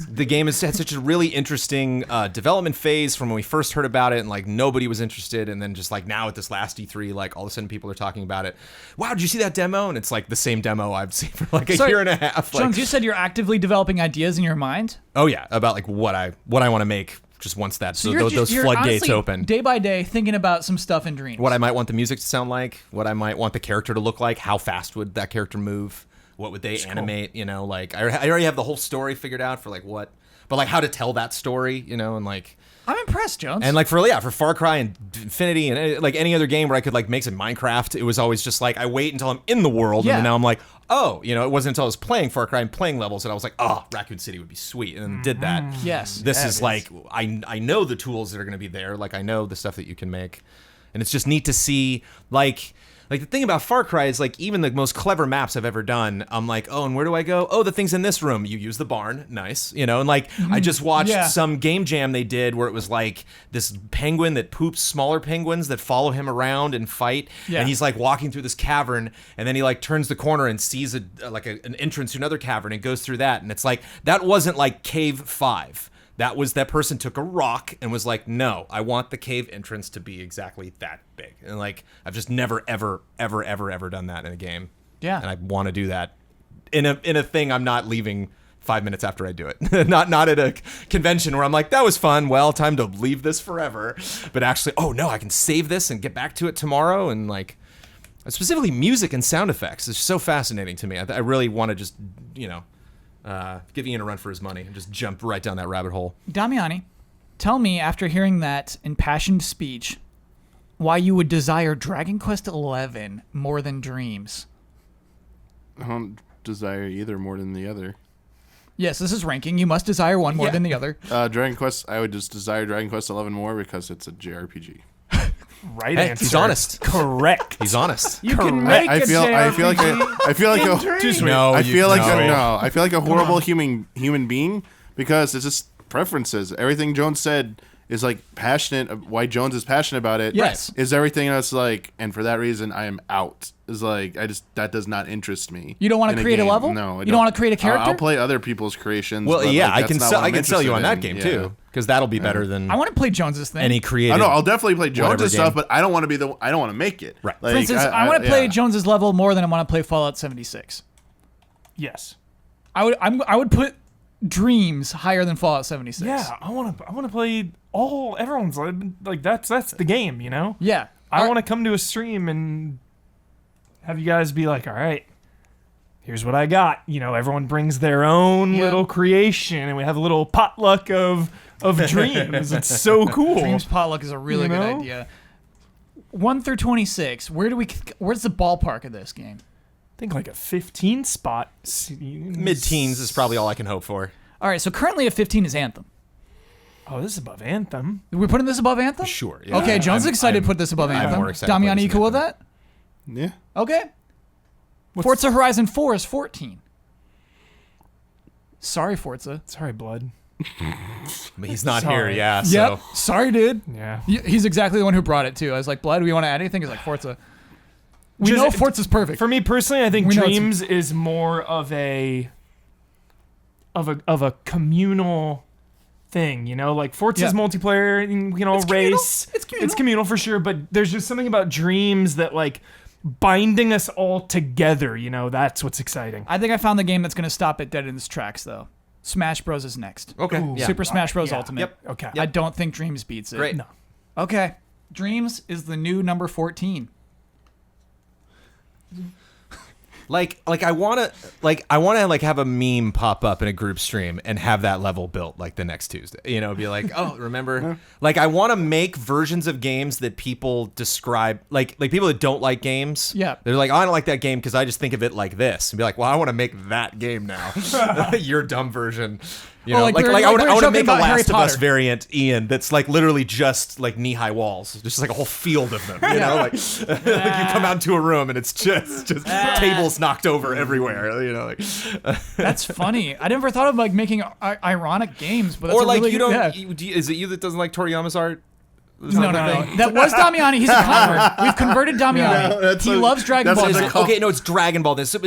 the game has had such a really interesting development phase from when we first heard about it, and like nobody was interested, and then just like now at this last E3, like all of a sudden people are talking about it. Wow, did you see that demo? And it's like the same demo I've seen for like a Sorry, year and a half. Like, Jones, you said you're actively developing ideas in your mind. oh yeah, about like what I want to make. Just once those you're floodgates honestly, open. day by day, thinking about some stuff in Dreams. What I might want the music to sound like, what I might want the character to look like, how fast would that character move, what would they animate, you know, like I already have the whole story figured out for like what, but like how to tell that story, you know, and like I'm impressed, Jones. and like for Far Cry and Infinity and like any other game where I could like make some Minecraft, it was always just like I wait until I'm in the world, Yeah. and then now I'm like, oh, you know, it wasn't until I was playing Far Cry and playing levels that I was like, oh, Raccoon City would be sweet, and then did that. Yes. This is like I know the tools that are going to be there, like I know the stuff that you can make, and it's just neat to see like the thing about Far Cry is like even the most clever maps I've ever done, I'm like, oh, and where do I go? Oh, the thing's in this room. You use the barn, nice, you know. And like I just watched Yeah. some game jam they did where it was like this penguin that poops smaller penguins that follow him around and fight, Yeah. and he's like walking through this cavern, and then he like turns the corner and sees an entrance to another cavern and goes through that, and it's like that wasn't like Cave 5. That person took a rock and was like, no, I want the cave entrance to be exactly that big. And like, I've just never, ever, ever, ever, ever done that in a game. Yeah. And I want to do that in a thing I'm not leaving 5 minutes after I do it. not at a convention where I'm like, that was fun. Well, time to leave this forever. But actually, oh no, I can save this and get back to it tomorrow. And like, specifically music and sound effects is so fascinating to me. I really want to just, give Ian a run for his money and just jump right down that rabbit hole. Damiani, tell me, after hearing that impassioned speech, why you would desire Dragon Quest XI more than Dreams. I don't desire either more than the other. Yes, this is ranking. You must desire one more than the other. Dragon Quest, I would just desire Dragon Quest 11 more because it's a JRPG. Right Hey, answer. he's honest. Correct. He's honest. You can make I feel like a horrible human being because it's just preferences. Everything Jones said is like passionate. Why Jones is passionate about it? Yes. Is everything that's like, and for that reason, I am out. Is like that does not interest me. You don't want in to create a game. level? No, you don't want to create a character? I'll play other people's creations. Well, but, yeah, like, I can that's not what I'm sell you on that interested game in. too, because that'll be better than I want to play Jones's thing. any creative. I know. I'll definitely play whatever Jones' stuff, game. but I don't want to be I don't want to make it. Right. Like, For instance, I want to play yeah. Jones's level more than I want to play Fallout 76. Yes. I would put Dreams higher than Fallout 76. Yeah, I want to play everyone's like that's the game, you know? Yeah. I want to come to a stream and have you guys be like, all right, here's what I got. You know, everyone brings their own little creation, and we have a little potluck of dreams. It's so cool. Dreams potluck is a really You good know? idea. 1 through 26. Where's the ballpark of this game? I think like a 15 spot. mid-teens is probably all I can hope for. All right, so currently at 15 is Anthem. Oh, this is above Anthem. We're putting this above Anthem? Sure. Yeah. Okay, Jones is I'm- excited I'm- to put this above I'm Anthem. more excited to put Damiani, this you cool with Anthem. that? Yeah. Okay. Forza Horizon 4 is 14. Sorry, Forza. Sorry, blood. But he's not Sorry. here, yeah. Yep. So Sorry, dude. Yeah. He's exactly the one who brought it, too. I was like, Blood, we want to add anything? He's like, Forza. We Just- know Forza's perfect. For me personally, I think We know it's- Dreams is more of a communal thing, you know, like Forza's Yeah. multiplayer, and we can all It's communal. race. It's communal. It's communal for sure, but there's just something about Dreams that like binding us all together, you know, that's what's exciting. I think I found the game that's going to stop it dead in its tracks, though. Smash Bros. Is next. okay. Ooh. Yeah. Super Smash Bros. Yeah. Ultimate. Yep. Okay. I don't think Dreams beats it. Great. No. Okay. Dreams is the new number 14. Like I wanna have a meme pop up in a group stream and have that level built like the next Tuesday. You know, be like, oh, remember? Like I want to make versions of games that people describe like people that don't like games. Yeah. They're like, oh, I don't like that game because I just think of it like this, and be like, well, I want to make that game now. Your dumb version. You know, like like we're- I like want we're to joking make a about Harry Last of Us Potter. variant, Ian. That's like literally just like knee-high walls, just like a whole field of them. You know, like, like you come out into a room and it's just tables knocked over everywhere. You know, like That's funny. I never thought of like making ironic games, but that's or a like really, you don't. yeah. Is it you that doesn't like Toriyama's art? Is No. that the thing? That was Damiani. He's a convert. We've converted Damiani. He loves Dragon Ball. that's Z. a com- Okay, no, it's Dragon Ball. That's such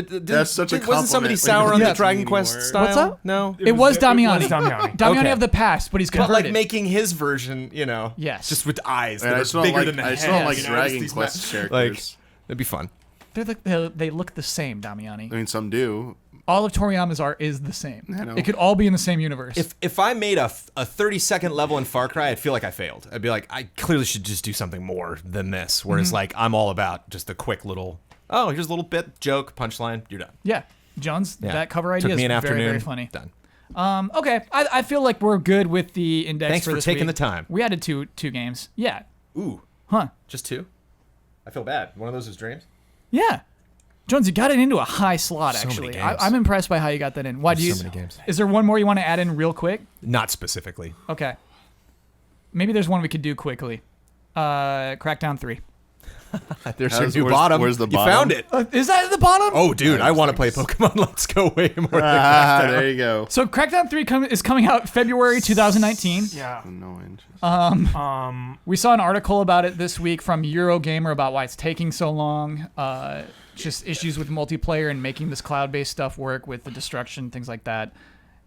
a Wasn't somebody compliment sour when on you the Yeah. Dragon anymore. Quest style? What's up? No. It was Damiani. Damiani. Damiani Okay. of the past, but he's But converted. like making his version, you know, Yes. just with eyes And that I are still bigger don't than the like. I head. still don't like you know, Dragon just these Quest like characters. it'd be fun. They look the same, Damiani. I mean, some do. All of Toriyama's art is the same. I know. It could all be in the same universe. If I made a 30-second level in Far Cry, I'd feel like I failed. I'd be like, I clearly should just do something more than this. Whereas like I'm all about just the quick little, oh, here's a little bit, joke, punchline, you're done. yeah, Jones, Yeah. that cover idea Took me is an very, afternoon. very funny. Done. Okay, I feel like we're good with the index Thanks for this taking week. the time. We added two games. Yeah. Ooh, Huh. just 2? I feel bad. One of those is Dreams. Yeah. Jones, you got it into a high slot, So many actually. games. I'm impressed by how you got that in. Why do you? So many games. Is there one more you want to add in real quick? Not specifically. Okay. Maybe there's one we could do quickly. Crackdown 3. There's How's- your new where's- bottom. where's the You bottom? found it. Is that at the bottom? Oh, dude, I want to play Pokemon Let's Go way more than Crackdown. There you go. So Crackdown 3 is coming out February 2019. Yeah. No interest. We saw an article about it this week from Eurogamer about why it's taking so long. Just issues with multiplayer and making this cloud-based stuff work with the destruction, things like that.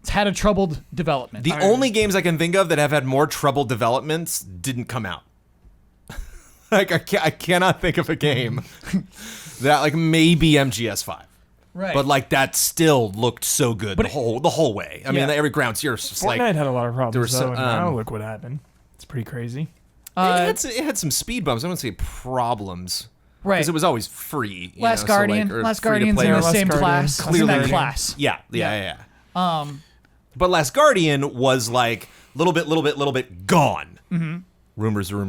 It's had a troubled development. The only games I can think of that have had more troubled developments didn't come out. Like I cannot think of a game that like maybe MGS5. Right. But like that still looked so good the whole way. I mean, Yeah. every ground zero is just Fortnite like had a lot of problems, there though, were and some- now look what happened. It's pretty crazy. it had some speed bumps. I wouldn't say problems. Right. Because it was always free. you Last know, so, Guardian. or Last free to Guardian's play in or- the Last same Guardian. class. It's in Clearly. that class. Yeah. But Last Guardian was like little bit gone. Mm-hmm. Rumors. It's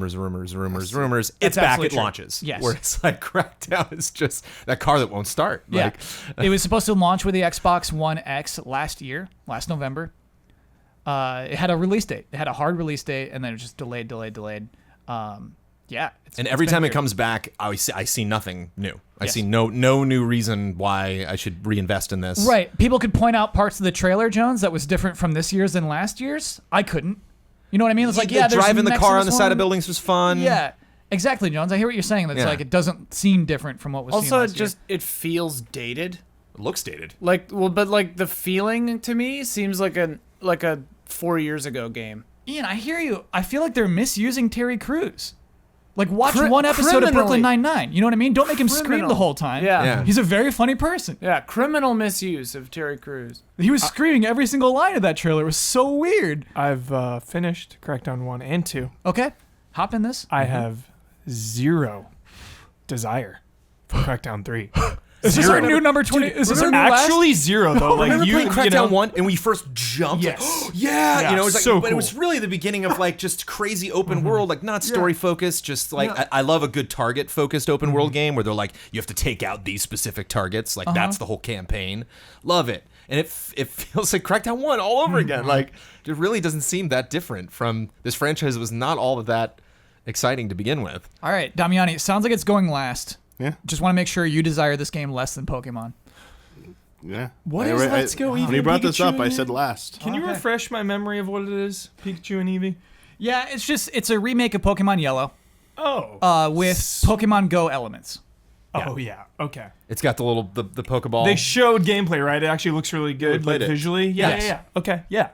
That's back absolutely at true. launches. Yes. Where it's like Crackdown is just that car that won't start. Yeah. Like, It was supposed to launch with the Xbox One X last November. It had a release date. It had a hard release date, and then it just delayed. Yeah. and every been time weird. it comes back, I see nothing new. I Yes. see no new reason why I should reinvest in this. Right. People could point out parts of the trailer, Jones, that was different from this year's than last year's. I couldn't. You know what I mean? It's like, there's driving the mechs car in on the this side of one. buildings was fun. Yeah. Exactly, Jones. I hear what you're saying. That's Yeah. like it doesn't seem different from what was seen Also, last year. it feels dated. It looks dated. But the feeling to me seems like a 4 years ago game. Ian, I hear you. I feel like they're misusing Terry Crews. Like, watch Cri- one episode of Brooklyn criminally. Nine-Nine. You know what I mean? Don't make him scream Criminal. the whole time. Yeah. Yeah. He's a very funny person. Yeah, criminal misuse of Terry Crews. He was screaming every single line of that trailer. It was so weird. I've finished Crackdown 1 and 2. Okay, hop in this. I have zero desire for Crackdown 3. Is this our new number 20? Is this our new last? Actually zero, though. Like, Remember playing Crackdown know, 1 and we first jumped? Yes. Like, yeah. Yeah, You know, it was like, so but it was cool. really the beginning of like just crazy open world, like not story focused, just like I love a good target focused open world game where they're like, you have to take out these specific targets. Like that's the whole campaign. Love it. And it feels like Crackdown 1 all over again. Like it really doesn't seem that different from this franchise that was not all of that exciting to begin with. All right, Damiani, it sounds like it's going last. Yeah. Just want to make sure you desire this game less than Pokemon. Yeah. What is Let's Go When Eevee you brought this Pikachu up, I again? said last. Can you Okay. refresh my memory of what it is? Pikachu and Eevee? Yeah, it's a remake of Pokemon Yellow Oh. with Pokemon Go elements. Oh, yeah. Okay. It's got the little the Pokeball. They showed gameplay, right? It actually looks really good, played like it. visually. Yeah, Yes. yeah. Okay, yeah.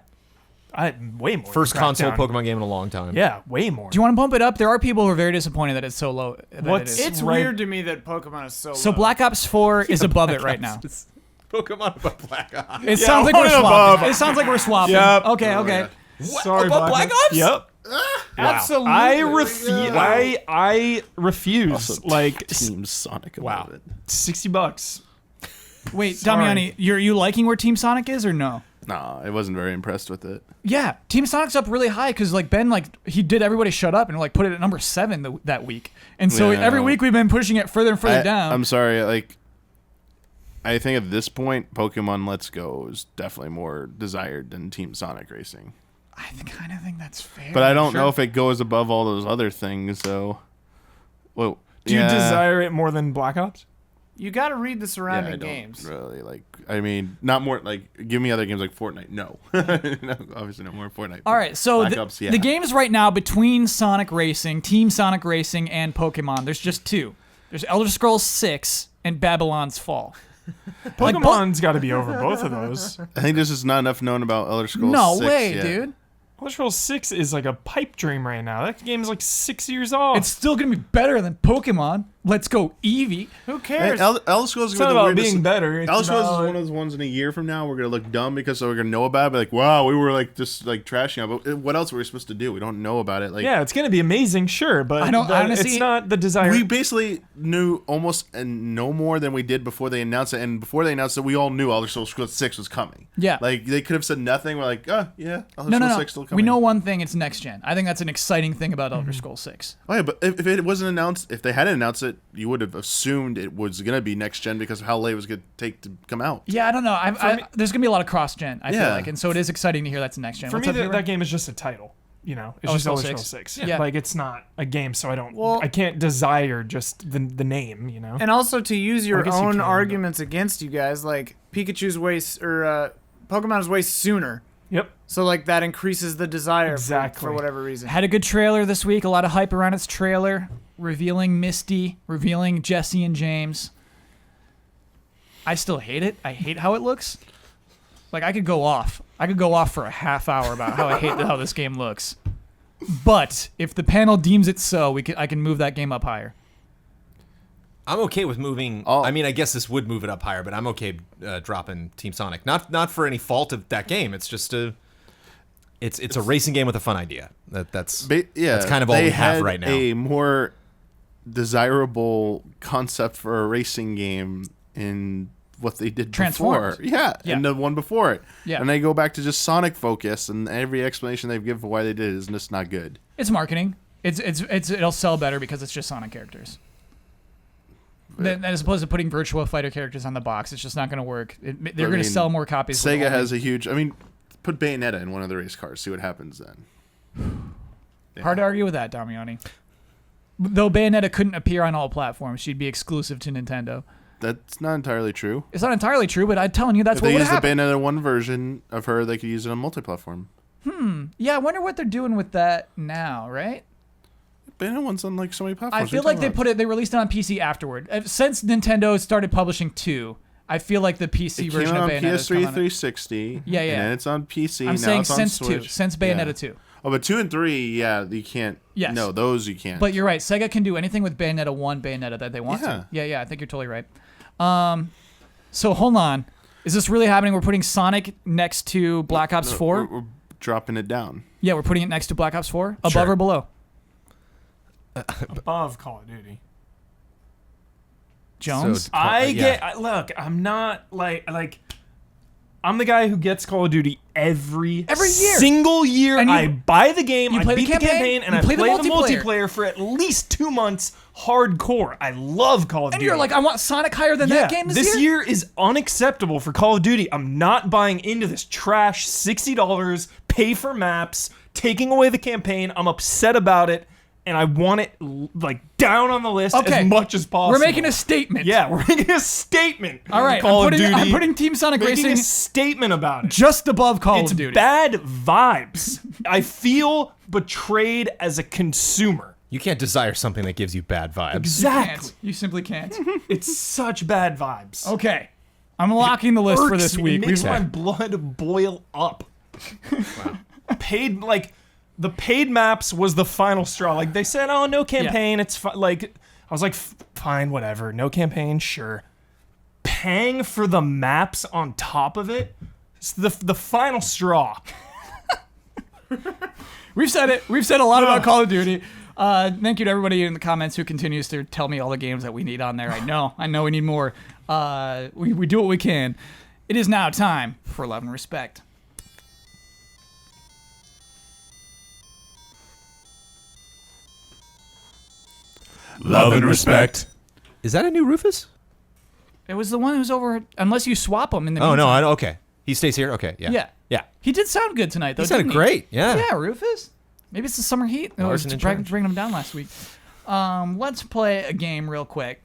Way more. First than console Crackdown. Pokemon game in a long time. Yeah, way more. Do you want to bump it up? There are people who are very disappointed that it's so low. That What's- it is. It's Right. weird to me that Pokemon is so So low. Black Ops 4 is above it right now. Pokemon above Black Ops. It sounds like we're one swapping. above. It sounds like we're swapping. Yep. Okay, okay. Sorry, above Black Ops? Yep. Absolutely. I refuse. I refuse. Also, like Team Sonic Wow. above it. $60. Wait, Sorry. Damiani, are you liking where Team Sonic is or no? Nah, I wasn't very impressed with it. Yeah, Team Sonic's up really high because like Ben, like he did everybody shut up and like put it at number 7 that week, and so Yeah. every week we've been pushing it further and further down. I'm sorry, like I think at this point, Pokemon Let's Go is definitely more desired than Team Sonic Racing. I kind of think that's fair. But I don't know if it goes above all those other things. So, well, Do you desire it more than Black Ops? You got to read the Yeah, surrounding I don't games. really like. I mean, not more like. Give me other games like Fortnite. No, no, obviously not more Fortnite. All right, so Black the, Ops, yeah. the games right now between Sonic Racing, Team Sonic Racing, and Pokemon, there's just 2. There's Elder Scrolls 6 and Babylon's Fall. Like, Pokemon's got to be over both of those. I think there's just not enough known about Elder Scrolls. No 6 way, yet. dude. Elder Scrolls 6 is like a pipe dream right now. That game is like 6 years old. It's still gonna be better than Pokemon. Let's go, Eevee. Who Hey, cares? Elder Scrolls is It's not the about weirdest- being better. It's Elder Scrolls is about- one of those ones in a year from now we're gonna look dumb because we're gonna know about it. Be like, wow, we were like just like trashing it. But what else were we supposed to do? We don't know about it. Like, Yeah, it's going to be amazing, sure, but I don't- but honestly- it's not the desire. we basically knew almost and no more than we did before they announced it. And before they announced it, we all knew Elder Scrolls 6 was coming. Yeah. Like they could have said nothing. We're like, oh yeah, Elder No, Scrolls no, 6 still no. coming. We know one thing. It's next gen. I think that's an exciting thing about Elder Scrolls 6. Oh yeah, but if it wasn't announced, if they hadn't announced it, you would have assumed it was gonna be next gen because of how late it was gonna take to come out. Yeah, I don't know. There's gonna be a lot of cross gen. I feel Yeah. like, and so it is exciting to hear that's next gen. For What's me, up, Hero? that game is just a title. You know, it's Elder just Scrolls Elder 6. Scrolls 6. Yeah. Like, it's not a game, so Well- I can't desire just the name, you know? And also to use I your guess you own can, but- arguments against you guys, like Pikachu's way Pokemon is way sooner, Yep. so like that increases the desire for Exactly. whatever reason. Had a good trailer this week. A lot of hype around its trailer, revealing Misty, revealing Jesse and James. I still hate it. I hate how it looks. Like I could go off. I could go off for a half hour about how I hate how this game looks. But if the panel deems it so, I can move that game up higher. I'm okay with moving. Oh. I mean, I guess this would move it up higher, but I'm okay dropping Team Sonic. Not for any fault of that game. It's just it's a racing game with a fun idea. That's kind of all we have right now. A more desirable concept for a racing game in what they did Transformers. before. Yeah, and the one before it. Yeah. And they go back to just Sonic focus, and every explanation they've given for why they did it is just not good. It's marketing. It'll sell better because it's just Sonic characters. Then, as opposed to putting Virtua Fighter characters on the box, it's just not going to work. They're going to sell more copies. Sega has a huge. I mean, put Bayonetta in one of the race cars. See what happens then. Hard to argue with that, Damiani. Though Bayonetta couldn't appear on all platforms, she'd be exclusive to Nintendo. That's not entirely true. It's not entirely true, but I'm telling you, that's If what they would use the happen. Bayonetta 1 version of her, they could use it on multi-platform. Yeah, I wonder what they're doing with that now, right? Bayonetta 1's on like so many platforms. I feel like they released it on PC afterward. Since Nintendo started publishing 2, I feel like the PC It version came of out on Bayonetta PS3 360. Yeah. And then it's on PC. I'm now saying it's on since Switch. 2, since Bayonetta Yeah. 2. Oh, but 2 and 3, yeah, you can't. Yes. No, those you can't. But you're right. Sega can do anything with Bayonetta 1, Bayonetta that they want to. Yeah, I think you're totally right. So hold on. Is this really happening? We're putting Sonic next to Black Ops 4? We're dropping it down. Yeah, we're putting it next to Black Ops 4? Above Sure. or below? Above Call of Duty. Jones? Look, I'm not like I'm the guy who gets Call of Duty every year. single year. And you- I buy the game, you I play the beat the campaign, and you I play play the the multiplayer. multiplayer for at least 2 months hardcore. I love Call of And Duty. you're like, I want Sonic higher than that game this year? year is unacceptable for Call of Duty. I'm not buying into this trash $60, pay for maps, taking away the campaign. I'm upset about it, and I want it like down on the list as much as possible. We're making a statement. Yeah, we're making a statement. All right, Call I'm of Duty. I'm putting Team Sonic Making Racing a statement about it. just above Call It's of Duty. bad vibes. I feel betrayed as a consumer. You can't desire something that gives you bad vibes. Exactly. You simply can't. It's such bad vibes. Okay. I'm locking the list for Irks this me. week. It makes We've- my blood boil up. The paid maps was the final straw. Like they said, oh, no campaign. It's like I was like, fine, whatever. No campaign, sure. Paying for the maps on top of it. It's the final straw. We've said it. We've said a lot about Call of Duty. Thank you to everybody in the comments who continues to tell me all the games that we need on there. I know we need more. We do what we can. It is now time for Love and Respect. Love and respect. Is that a new Rufus? It was the one who's over, unless you swap him in the Oh no, meantime. okay. He stays here. Okay, yeah. Yeah. He did sound good tonight, though. He sounded didn't great. Yeah. Yeah, Rufus. Maybe it's the summer heat. It was Larson in charge. bringing him down last week. Let's play a game real quick.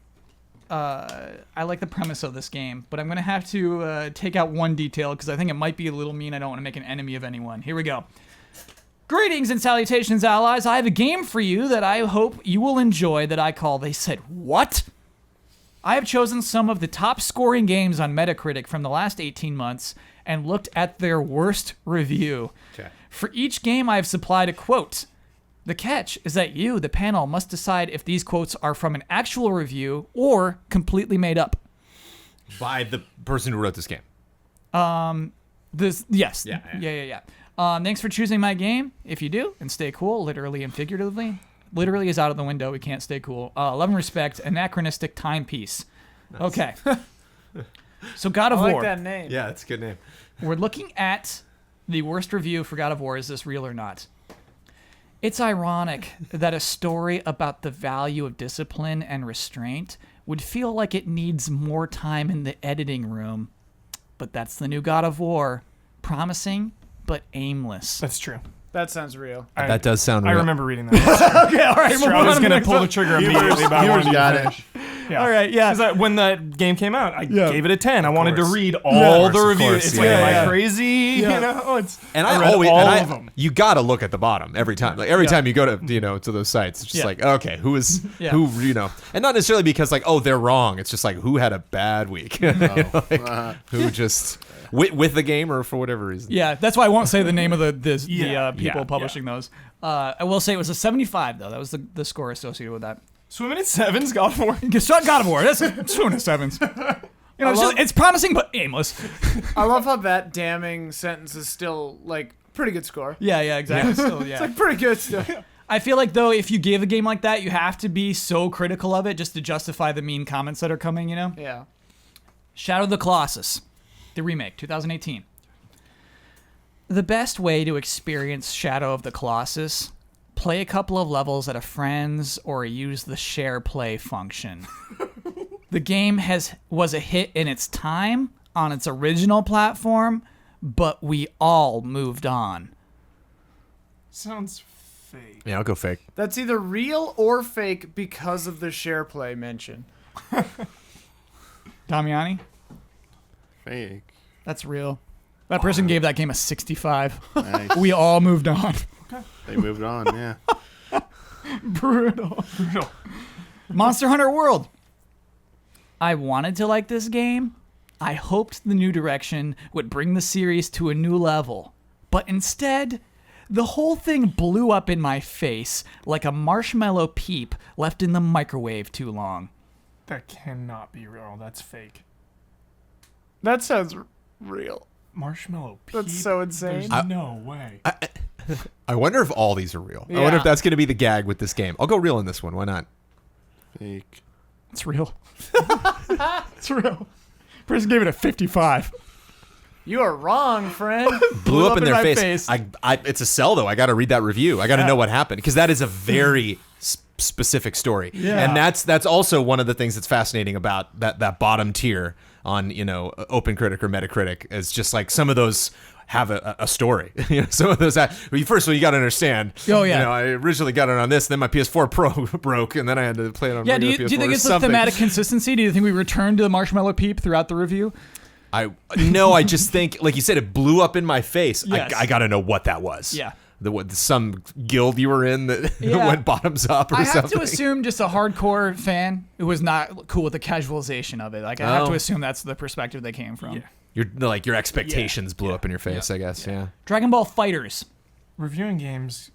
I like the premise of this game, but I'm going to have to take out one detail because I think it might be a little mean. I don't want to make an enemy of anyone. Here we go. Greetings and salutations, allies. I have a game for you that I hope you will enjoy that I call They Said What? I have chosen some of the top scoring games on Metacritic from the last 18 months and looked at their worst review. Okay. For each game, I have supplied a quote. The catch is that you, the panel, must decide if these quotes are from an actual review or completely made up. By the person who wrote this game. Yes. Yeah. Yeah. Thanks for choosing my game. If you do, and stay cool, literally and figuratively. Literally is out of the window. We can't stay cool. Love and Respect, Anachronistic Timepiece. Nice. Okay. So God of I like War. that name. Yeah, that's a good name. We're looking at the worst review for God of War. Is this real or not? It's ironic that a story about the value of discipline and restraint would feel like it needs more time in the editing room. But that's the new God of War. Promising, but aimless. That's true. That sounds real. That does sound I real. remember reading that. Okay, all right. I was going to pull the trigger immediately, but I wanted to got finish. Yeah. All right, yeah. Because when that game came out, I Yeah. gave it a 10. I wanted to course. read all the Of reviews. course, It's yeah, like, am yeah. I crazy? Yeah. You know, it's And I I read always, all and I, of them. you gotta look at the bottom every time. Like every time you go to, to those sites, it's just Yeah. like, okay, who is, Yeah. and not necessarily because like, oh, they're wrong. It's just like, who had a bad week? Who just with the game or for whatever reason. Yeah, that's why I won't say the name of the people Yeah. publishing those. I will say it was a 75 though. That was the score associated with that. Swimming in sevens, God of War. God of War. That's swimming in sevens. You know, it's promising but aimless. I love how that damning sentence is still like pretty good score. Yeah, exactly. Still, It's like pretty good still. I feel like though, if you give a game like that, you have to be so critical of it just to justify the mean comments that are coming. You know. Yeah. Shadow of the Colossus, the remake, 2018. The best way to experience Shadow of the Colossus: play a couple of levels at a friend's or use the share play function. The game was a hit in its time on its original platform, but we all moved on. Sounds fake. Yeah, I'll go fake. That's either real or fake because of the share play mention. Damiani, Fake. that's real. That person gave that game a 65. Nice. We all moved on. They moved on, yeah. Brutal. Monster Hunter World. I wanted to like this game. I hoped the new direction would bring the series to a new level. But instead, the whole thing blew up in my face like a marshmallow peep left in the microwave too long. That cannot be real. That's fake. That sounds real. Marshmallow peep. That's so insane. There's no way. I wonder if all these are real. I Yeah. wonder if that's going to be the gag with this game. I'll go real in this one. Why not? Fake. It's real. It's real. Person gave it a 55. You are wrong, friend. Blew up in their my face. It's a sell though. I got to read that review. I got to know what happened because that is a very specific story. Yeah. And that's also one of the things that's fascinating about that bottom tier on OpenCritic or Metacritic is just like some of those have a story. Some of those. First of all, you got to understand. Oh, yeah. I originally got it on this, then my PS4 Pro broke, and then I had to play it on Yeah, regular do PS4 you think or it's a something. thematic consistency? Do you think we returned to the marshmallow peep throughout the review? I just think, like you said, it blew up in my face. Yes. I got to know what that was. Yeah. Some guild you were in that Yeah. went bottoms up or I have something. to assume just a hardcore fan who was not cool with the casualization of it. Like, I have to Oh. assume that's the perspective they came from. Yeah. Your expectations blew up in your face, I guess. Yeah. Dragon Ball Fighters. Reviewing games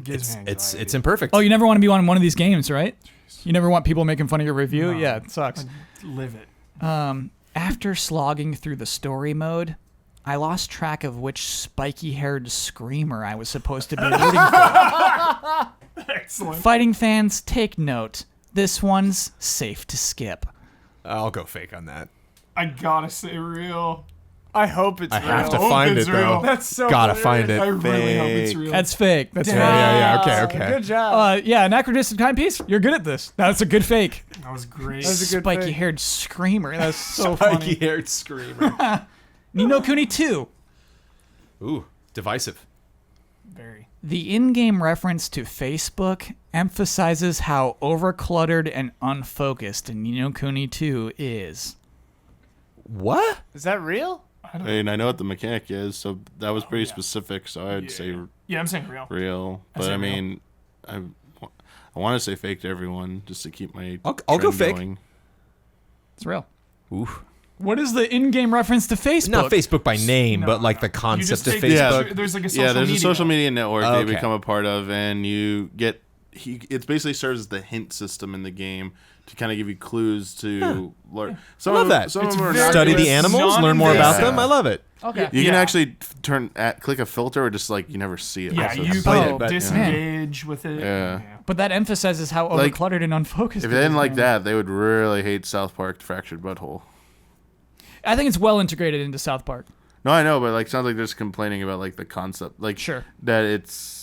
gives me It's anxiety. imperfect. Oh, you never want to be on one of these games, right? You never want people making fun of your review? No. Yeah, it sucks. Live it. After slogging through the story mode, I lost track of which spiky-haired screamer I was supposed to be rooting for. Excellent. Fighting fans, take note. This one's safe to skip. I'll go fake on that. I gotta say real. I hope it's I real. have to hope find it's it real. though. That's so Gotta hilarious. find it. I really hope it's Fake. real. That's fake. That's Damn. fake. Yeah. Okay. Good job. Yeah, anachronistic timepiece. You're good at this. That's a good fake. That was great. That was a good Spiky-haired screamer. That's so funny. Spiky-haired screamer. Ni no Kuni 2. Ooh, divisive. Very. The in-game reference to Facebook emphasizes how overcluttered and unfocused Ni no Kuni 2 is. What? Is that real? I mean, I know what the mechanic is, so that was pretty specific, so I'd say Yeah, I'm saying real. real. But say I real. mean, I want to say fake to everyone just to keep my I'll go trend fake. going. It's real. Ooh. What is the in-game reference to Facebook? Not Facebook by name, No, but like no. the You concept just of take Facebook. picture- There's like a social Yeah, there's media. a social media network that Okay. you become a part of, and you get. It basically serves as the hint system in the game to kind of give you clues to learn. I love that. Some of them are very- Study innocuous. the animals, learn more about non-invasive. them. I love it. Okay. You can Yeah. actually click a filter, or just like you never see it. Yeah, So you it's played can it, but- disengage with it. Yeah. But that emphasizes how Like, overcluttered and unfocused If it they didn't is, like man. that, they would really hate South Park: Fractured Butthole. I think it's well integrated into South Park. No, I know, but like sounds like they're just complaining about like the concept, like Sure. that it's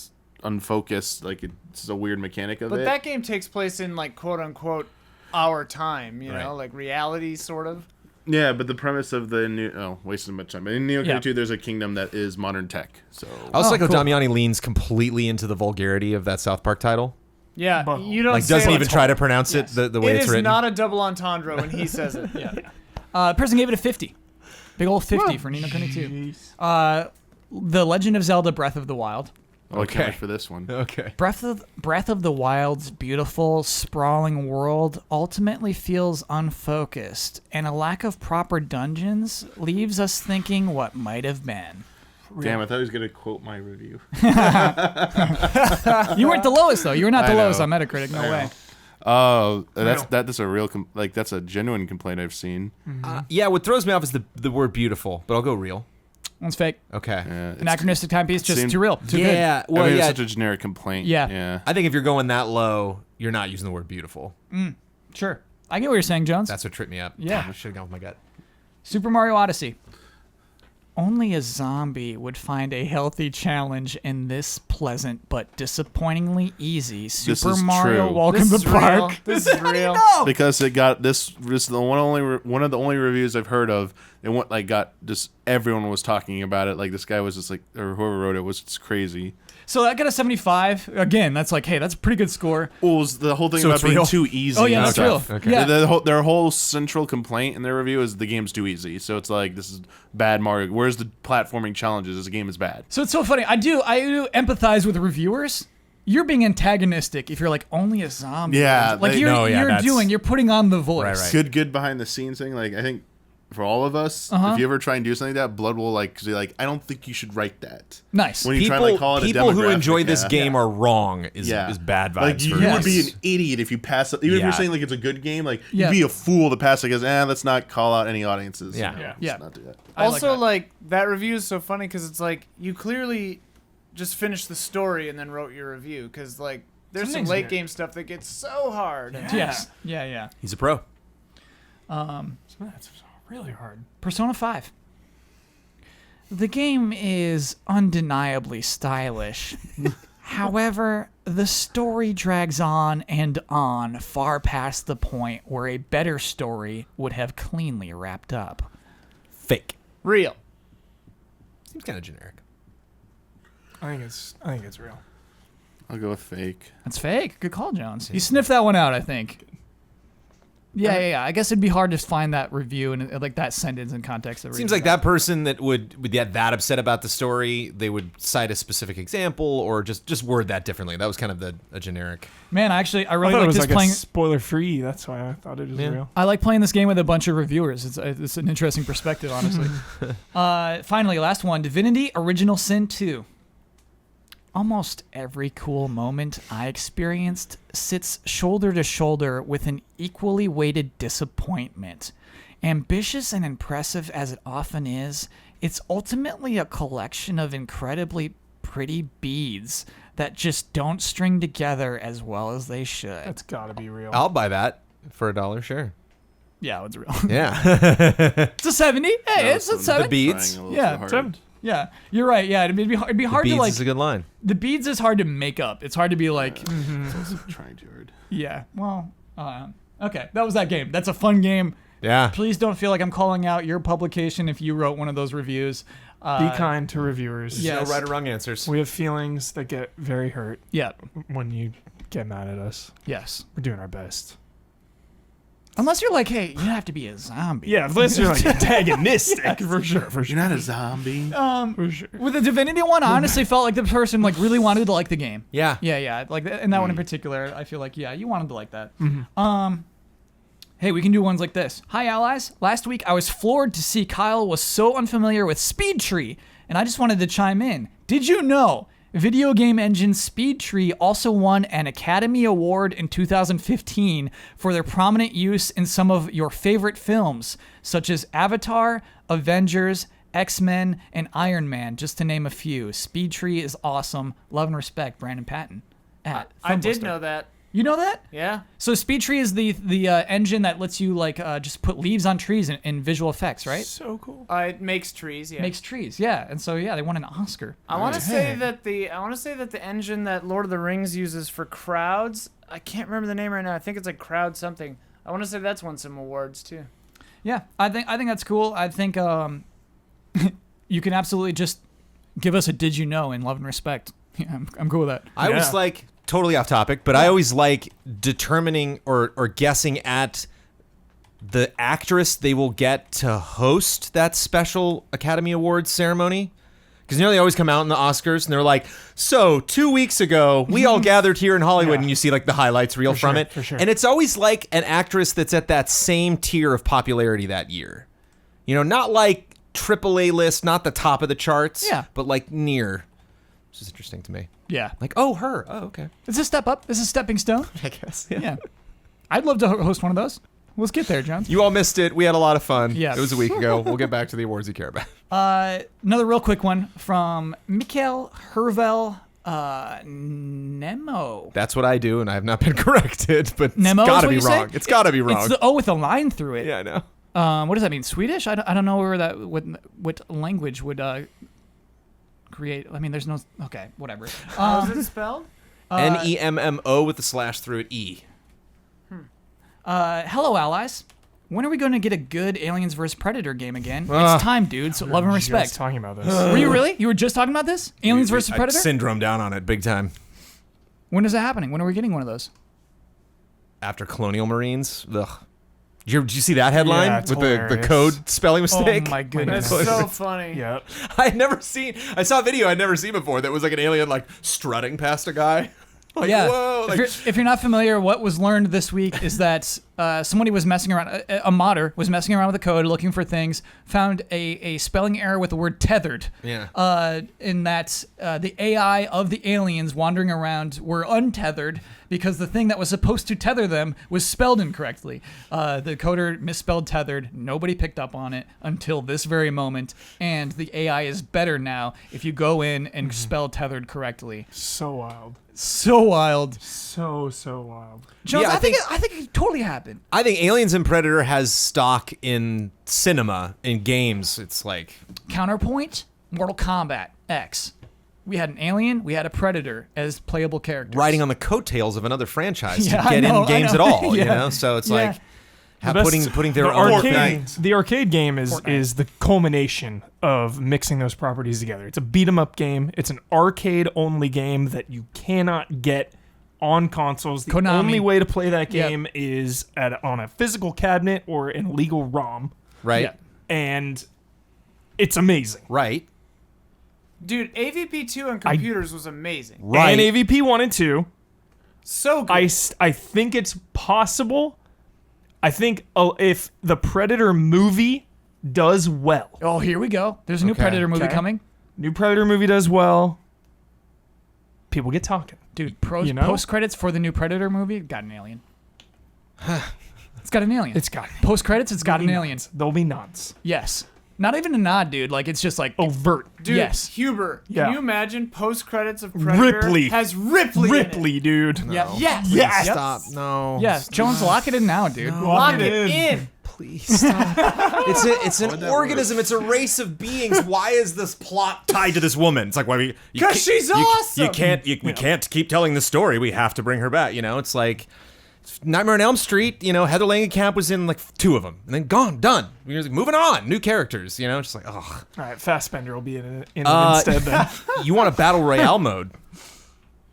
unfocused, like it's a weird mechanic of But it. that game takes place in like quote unquote our time, you know, Right. like reality sort of. Yeah, but the premise of the new wasted much time. But in Neo Geo Yeah. 2, there's a kingdom that is modern tech. So I also like how cool. Damiani leans completely into the vulgarity of that South Park title. Yeah, But- you don't Like say doesn't it. even try to pronounce it the way It it's is written. not a double entendre when he says it. The person gave it a 50. Big old 50 for Ni no Kuni 2. The Legend of Zelda Breath of the Wild. I can't Okay. wait for this one. Okay. Breath of the Wild's beautiful, sprawling world ultimately feels unfocused, and a lack of proper dungeons leaves us thinking what might have been. Damn, I thought he was gonna quote my review. You weren't the lowest, though. You were not the I lowest know. on Metacritic. No I way. know. Oh, that's a real that's a genuine complaint I've seen. Yeah, what throws me off is the word beautiful, but I'll go real. That's fake. Okay. Yeah, Anachronistic timepiece, just seemed- too real. Too Yeah, well, I mean, yeah. it's such a generic complaint. Yeah. Yeah. I think if you're going that low, you're not using the word beautiful. good. Sure. I get what you're saying, Jones. That's what tripped me up. Yeah. I should have gone with my gut. Super Mario Odyssey. Only a zombie would find a healthy challenge in this pleasant but disappointingly easy Super is Mario true. Welcome This to is real. Park. This is real. Because it got this is the one of the only reviews I've heard of. It went got just everyone was talking about it. Like this guy was just like, or whoever wrote it was just crazy. So that got a 75. Again, that's like, hey, that's a pretty good score. Well, it was the whole thing So about it's being real? too easy. Oh, yeah, and that's stuff. real. Okay. Yeah. Their whole central complaint in their review is the game's too easy. So it's like, this is bad Mario. Where's the platforming challenges? This game is bad. So it's so funny. I do empathize with reviewers. You're being antagonistic if you're like only a zombie. Yeah, like they- you're putting on the voice. Right. Good behind the scenes thing. Like I think for all of us, if you ever try and do something like that, Blood will say I don't think you should write that. Nice. When you try and call it a people who demographic, enjoy this yeah. game are wrong is bad vibes. Like you for would Yes. be an idiot if you pass it. Even if Yeah. you're saying like it's a good game, like Yeah. you'd be a fool to pass it because let's not call out any audiences. Yeah. You know, Yeah. let's Yeah. not do that. I Also, that. like that review is so funny because it's like you clearly just finished the story and then wrote your review because like there's some Something's late weird. game stuff that gets so hard. Yeah. He's a pro. That's really hard. Persona 5. The game is undeniably stylish. However, the story drags on and on far past the point where a better story would have cleanly wrapped up. Fake. Real. Seems kind of generic. I think it's real. I'll go with fake. That's fake. Good call, Jones. You sniffed that one out, I think. Yeah. I guess it'd be hard to find that review and like that sentence in context. Seems like that person that would get that upset about the story, they would cite a specific example or just word that differently. That was kind of a generic. Man, I I really thought it like was just like playing. a spoiler free. That's why I thought it was Yeah. real. I like playing this game with a bunch of reviewers. It's an interesting perspective, honestly. Finally, last one: Divinity: Original Sin 2. Almost every cool moment I experienced sits shoulder to shoulder with an equally weighted disappointment. Ambitious and impressive as it often is, it's ultimately a collection of incredibly pretty beads that just don't string together as well as they should. That's got to be real. I'll buy that for $1, sure. Yeah, it's real. Yeah. It's a 70. Hey, it's a 7. The beads. Trying a little Yeah, too hard. Seven. Yeah, you're right. Yeah, it'd be hard Beads to like. is a good line. The beads is hard to make up. It's hard to be like, Trying too hard. yeah. Well, okay, that was that game. That's a fun game. Yeah. Please don't feel like I'm calling out your publication if you wrote one of those reviews. Be kind to reviewers. Yeah. No right or wrong answers. We have feelings that get very hurt Yeah. when you get mad at us. Yes. We're doing our best. Unless you're like, hey, you have to be a zombie. Yeah, unless you're like antagonistic. For sure. You're not a zombie. For sure. With the Divinity one, I honestly felt like the person like really wanted to like the game. Yeah. Yeah. Like in that one in particular, I feel like you wanted to like that. Hey, we can do ones like this. Hi, allies. Last week I was floored to see Kyle was so unfamiliar with SpeedTree, and I just wanted to chime in. Did you know video game engine SpeedTree also won an Academy Award in 2015 for their prominent use in some of your favorite films, such as Avatar, Avengers, X-Men, and Iron Man, just to name a few. SpeedTree is awesome. Love and respect, Brandon Patton. I did know that. You know that? Yeah. So SpeedTree is the engine that lets you like just put leaves on trees in visual effects, right? So cool. It makes trees. Yeah. Makes trees, yeah. And so they won an Oscar. I want to say that the engine that Lord of the Rings uses for crowds. I can't remember the name right now. I think it's like Crowd something. I want to say that's won some awards too. Yeah, I think that's cool. I think you can absolutely just give us a did you know in love and respect. Yeah, I'm cool with that. I always like, totally off topic, but I always like determining or guessing at the actress they will get to host that special Academy Awards ceremony. Because they always come out in the Oscars and they're like, so 2 weeks ago, we all gathered here in Hollywood, Yeah. and you see like the highlights reel from sure, it. for sure. And it's always like an actress that's at that same tier of popularity that year. You know, not like AAA list, not the top of the charts, Yeah. but like near. Which is interesting to me. Yeah, Like, oh, her. Oh, okay. it's a step up. It's a stepping stone. I guess. Yeah. I'd love to host one of those. Let's get there, John. You all missed it. We had a lot of fun. Yeah. It was a week ago. We'll get back to the awards you care about. Another real quick one from Mikhail Hervel Nemo. That's what I do, and I have not been corrected, but Nemo it's is got to what be you say? wrong. It's got to be wrong. It's the O with a line through it. Yeah, I know. What does that mean? Swedish? I don't know where that what language would create. I mean, there's no. Okay, whatever. How's it spelled? Nemmo with the slash through it. E. Hello, allies. When are we going to get a good Aliens vs Predator game again? Ah. It's time, dude. So love and Just respect. talking about this. Were you really? You were just talking about this? Aliens vs Predator? Syndrome down on it big time. When is that happening? When are we getting one of those? After Colonial Marines. Ugh. Did you see that headline Yeah, it's with the hilarious. code spelling mistake? Oh my goodness. That's so funny. Yep. I saw a video I'd never seen before that was like an alien like strutting past a guy. Like, Yeah. whoa. Like, If you're not familiar, what was learned this week is that somebody was messing around, a modder was messing around with the code, looking for things, found a spelling error with the word tethered. Yeah. In that the AI of the aliens wandering around were untethered because the thing that was supposed to tether them was spelled incorrectly. The coder misspelled tethered. Nobody picked up on it until this very moment. And the AI is better now if you go in and spell tethered correctly. So wild. So wild. So wild. Jones, Yeah, I I think think- it could totally happen. I think Aliens and Predator has stock in cinema, in games. It's like, Counterpoint, Mortal Kombat X. We had an alien, we had a predator as playable characters. riding on the coattails of another franchise Yeah, to I get know, in games I at know. all, you Yeah. know? So it's Yeah. like The best- putting their the own arcade, thing. the arcade game is Fortnite. the culmination of mixing those properties together. It's a beat 'em up game. It's an arcade only game that you cannot get on consoles. The Konami. only way to play that Yep. game is on a physical cabinet or an illegal ROM, right? Yeah. and it's amazing. Right. Dude, AVP2 on computers was amazing. Right. And AVP 1 and 2. So good. I think it's possible. I think if the Predator movie does well, Oh, here we go. There's a new Okay. Predator movie Okay. coming. new Predator movie does well, people get talking. Dude, You know? post credits for the new Predator movie got an alien. It's got an alien. It's got Post credits, it's got an alien. They'll be nuts. Yes. Not even a nod, dude. Like it's just like Overt. Dude, yes. Huber, Yeah. can you imagine post credits of Predator Ripley. has Ripley in it? Ripley, dude. Yeah. Yes. Yes. Yep. Stop. No. Yeah. Jones, lock it in now, dude. Lock it in. Please stop. it's an organism. It's a race of beings. Why is this plot tied to this woman? It's like, why we? 'Cause she's awesome. We can't keep telling the story. We have to bring her back. You know, it's like Nightmare on Elm Street. You know, Heather Langenkamp was in like 2 of them, and then gone, done. We're like, moving on, new characters. You know, just like, ugh. All right, Fassbender will be in it instead then. You want a battle royale mode?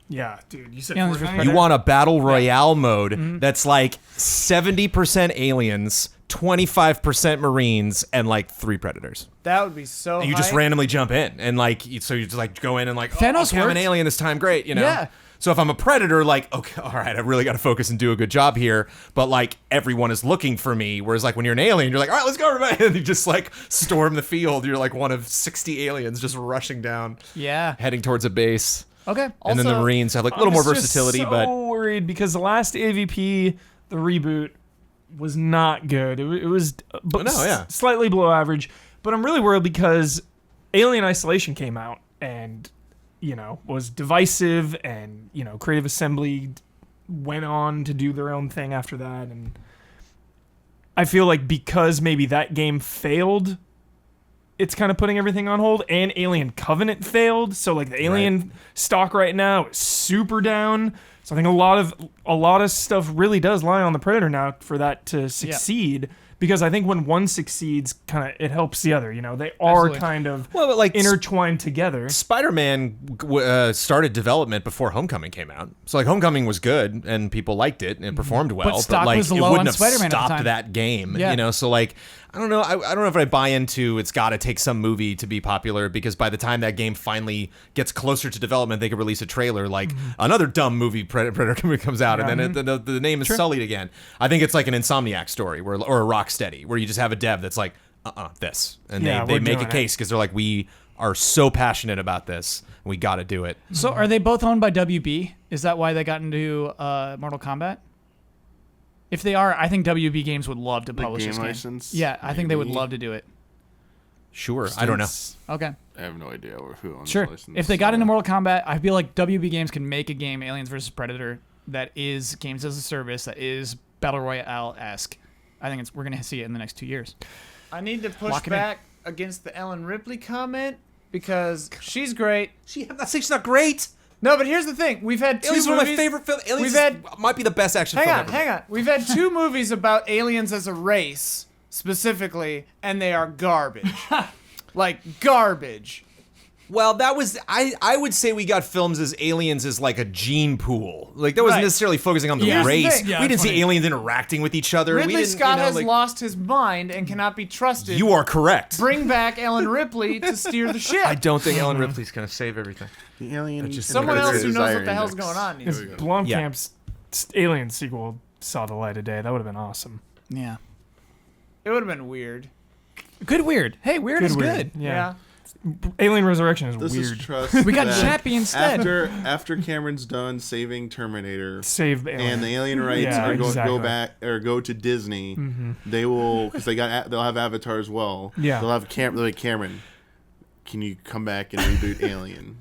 Yeah, dude. You said Yeah, Fortnite? You want a battle royale mode that's like 70% aliens, 25% Marines, and like 3 predators. That would be so You just hype. randomly jump in, and like, so you just like go in and like, Thanos okay, I'm an worked. alien this time, great, you know? Yeah. So if I'm a predator, like, okay, all right, I really got to focus and do a good job here, but like everyone is looking for me. Whereas like when you're an alien, you're like, all right, let's go, everybody, and you just like storm the field. You're like one of 60 aliens just rushing down, Yeah. heading towards a base. Okay. And then the Also, Marines have like a little more I was just versatility, so but worried because the last AVP, the reboot, was not good. It was but No, yeah. slightly below average. But I'm really worried because Alien Isolation came out and, you know, was divisive, and, you know, Creative Assembly went on to do their own thing after that. And I feel like because maybe that game failed, it's kind of putting everything on hold, and Alien Covenant failed. So like the Alien stock right now is super down. So I think a lot of stuff really does lie on the Predator now for that to succeed. Because I think when one succeeds, kind of it helps the other. You know, they are Absolutely. kind of well, but like intertwined together. Spider-Man started development before Homecoming came out. So like Homecoming was good and people liked it and it performed well, stock like was it low wouldn't on have Spider-Man at the stopped time. that game, Yeah. you know? So like I don't know I don't know if I buy into it's got to take some movie to be popular, because by the time that game finally gets closer to development, they could release a trailer like another dumb movie Predator comes out, and then the name is sullied again. I think it's like an Insomniac story or a Rocksteady where you just have a dev that's like this, and Yeah, they we're make a doing it. case because they're like, we are so passionate about this and we got to do it. So are they both owned by WB? Is that why they got into Mortal Kombat? If they are, I think WB Games would love to publish game this game. license, Yeah, I think they would maybe. love to do it. Sure. I don't know. Okay. I have no idea who owns Sure. the license. If they got into Mortal Kombat, I feel like WB Games can make a game, Aliens vs. Predator, that is games as a service, that is Battle Royale-esque. I think we're going to see it in the next 2 years. I need to push Lock it in. back against the Ellen Ripley comment because she's great. I'm not saying she's not great. No, but here's the thing: we've had two Aliens is movies. one of my favorite films. Aliens We've had- might be the best action Hang film on, ever. hang on. We've had 2 movies about aliens as a race specifically, and they are garbage. Like garbage. Well, that was I would say we got films as aliens as like a gene pool. Like that wasn't Right. necessarily focusing on the Yeah. Here's the race. thing. Yeah, we didn't funny. see aliens interacting with each other. we Ridley didn't, Scott has like, lost his mind and cannot be trusted. You are correct. Bring back Ellen Ripley to steer the ship. I don't think Ellen Ripley's gonna save everything. the alien, Someone Predator else who knows Desire what the hell's Index. going on needs to If go. Blomkamp's Alien sequel saw the light of day, that would have been awesome. Yeah. It would have been weird. Good weird. Hey, weird is good. Yeah. Alien Resurrection is This weird. is trust. We got that Chappie instead. After Cameron's done saving Terminator Save Alien. and the alien rights Yeah, are go exactly. back or go to Disney, they will because they'll have Avatar as well. Yeah. they'll have Cameron. Can you come back and reboot Alien?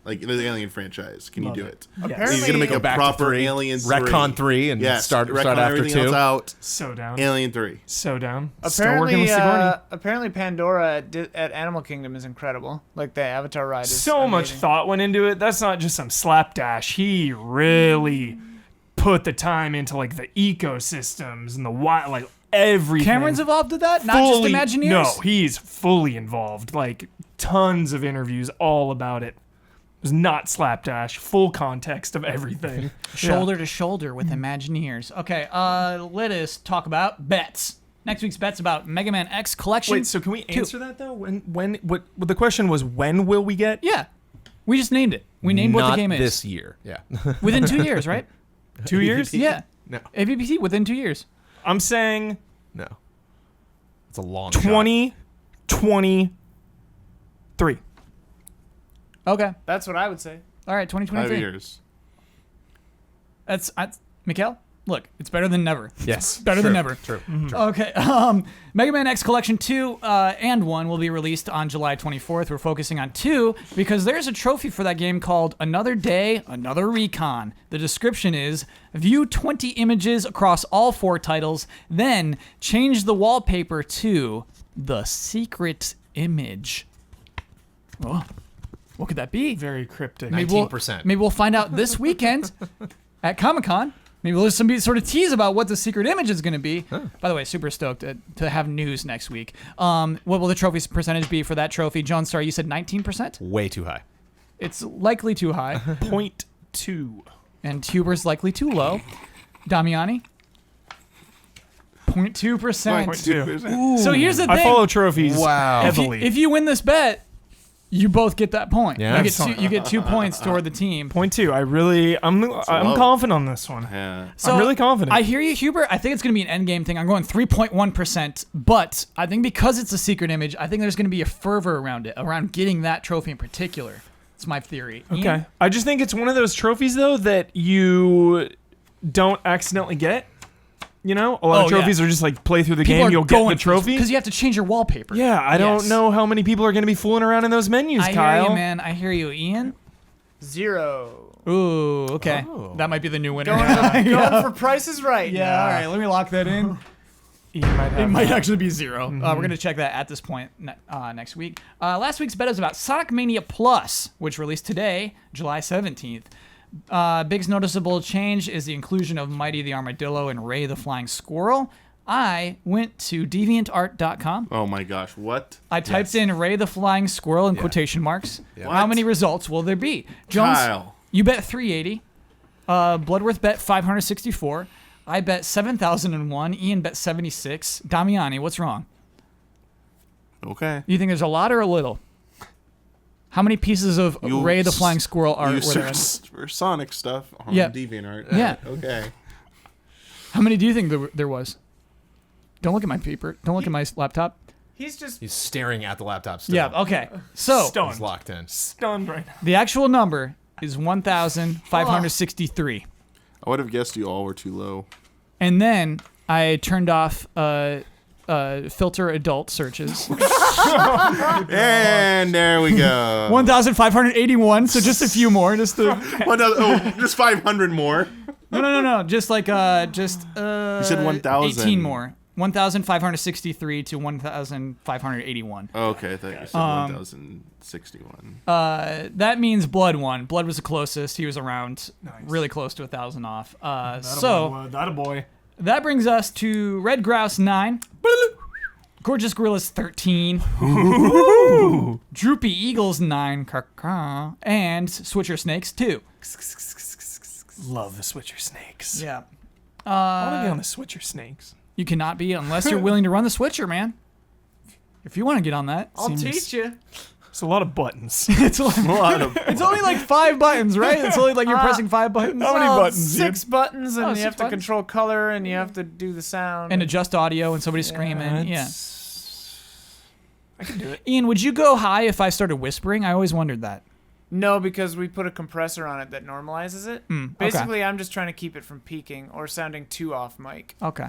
Like the Alien franchise, can you do it? Apparently, He's gonna make Go a back to proper 3, Alien 3. retcon 3 and Yes, start retcon after everything 2. else out. So down. Alien 3. So down. Still working apparently, with Sigourney. apparently Pandora at Animal Kingdom is incredible. Like the Avatar ride is So much amazing. thought went into it. That's not just some slapdash. He really put the time into like the ecosystems and the wild, like everything. Cameron's involved with that? Not just Fully- Imagineers? No, he's fully involved. Like tons of interviews all about it. It was not slapdash. Full context of everything. Shoulder to shoulder with Imagineers. Okay, let us talk about bets. Next week's bet's about Mega Man X Collection. Wait, so can we 2. answer that though? What the question was, when will we get? Yeah. We just named it. We named what the Not game is. this year. Yeah. Within 2 years, right? 2 years? Yeah. No. AVPC within 2 years. I'm saying No. It's a long shot. 2023. Okay. That's what I would say. All right, 5 2023. years. That's Mikhail, look, it's better than never. Yes. Better than never. True. Okay. Mega Man X Collection 2 and 1 will be released on July 24th. We're focusing on 2 because there's a trophy for that game called Another Day, Another Recon. The description is, view 20 images across all 4 titles, then change the wallpaper to the secret image. Oh, what could that be? Very cryptic. Maybe 19%. maybe we'll find out this weekend at Comic-Con. Maybe there's some sort of tease about what the secret image is going to be. By the way, super stoked to have news next week. What will the trophy's percentage be for that trophy? John Star, you said 19%? Way too high. It's likely too high. 0.2. And Tuber's likely too low. Damiani? 0.2%. 0.2. So here's the thing. I follow trophies Wow. heavily. If you win this bet, you both get that point. Yeah. You get 2 points toward the team. 0.2. I'm low. confident on this one. Yeah. So I'm really confident. I hear you, Hubert. I think it's going to be an end game thing. I'm going 3.1%, but I think because it's a secret image, I think there's going to be a fervor around it, around getting that trophy in particular. It's my theory. Ian? Okay. I just think it's one of those trophies though that you don't accidentally get. You know, a lot of Oh, trophies are just like play through the People game, are you'll get the trophy. because you have to change your wallpaper. Yeah, I don't Yes. know how many people are going to be fooling around in those menus, I Kyle. hear you, man. I hear you, Ian. 0. Ooh, okay. Oh. That might be the new winner. Going for Price is Right. Yeah, all right. Let me lock that in. Ian might It have might that. actually be 0. We're going to check that at this point next week. Last week's bet is about Sonic Mania Plus, which released today, July 17th. Biggest noticeable change is the inclusion of Mighty the Armadillo and Ray the Flying Squirrel. I went to deviantart.com. Oh my gosh, what? I typed in Ray the Flying Squirrel in quotation marks. How What? many results will there be? Jones, Kyle. you bet 380. Bloodworth bet 564. I bet 7,001. Ian bet 76. Damiani, what's wrong? Okay. You think there's a lot or a little? How many pieces of You Ray the Flying Squirrel are You were there? searched for Sonic stuff on Yeah. DeviantArt. Yeah. Okay. How many do you think there was? Don't look at my paper. Don't look at my laptop. He's just He's staring at the laptop still. Yeah, okay. So, Stunned. He's locked in. Stunned right now. the actual number is 1,563. I would have guessed you all were too low. And then I turned off filter adult searches. And there we go. 1,581, so just a few more. Just Just 500 more. No. Just like You said 1,000. 18 more. 1,563 to 1,581. Okay, I thought you said 1,061. That means Blood won. Blood was the closest. He was around really close to 1,000 off. That a boy. That brings us to Red Grouse 9. Gorgeous Gorillas 13. Droopy Eagles 9. And Switcher Snakes 2. Love the Switcher Snakes. Yeah. I want to be on the Switcher Snakes. You cannot be unless you're willing to run the Switcher, man. If you want to get on that. I'll teach you. It's a lot of buttons. It's only like 5 buttons, right? It's only like you're pressing 5 buttons. How many buttons, 6 buttons, and you 6 have to buttons? control color, and you have to do the sound. And adjust audio and somebody screaming. Yeah. I can do it. Ian, would you go high if I started whispering? I always wondered that. No, because we put a compressor on it that normalizes it. Okay. Basically, I'm just trying to keep it from peaking or sounding too off mic. Okay.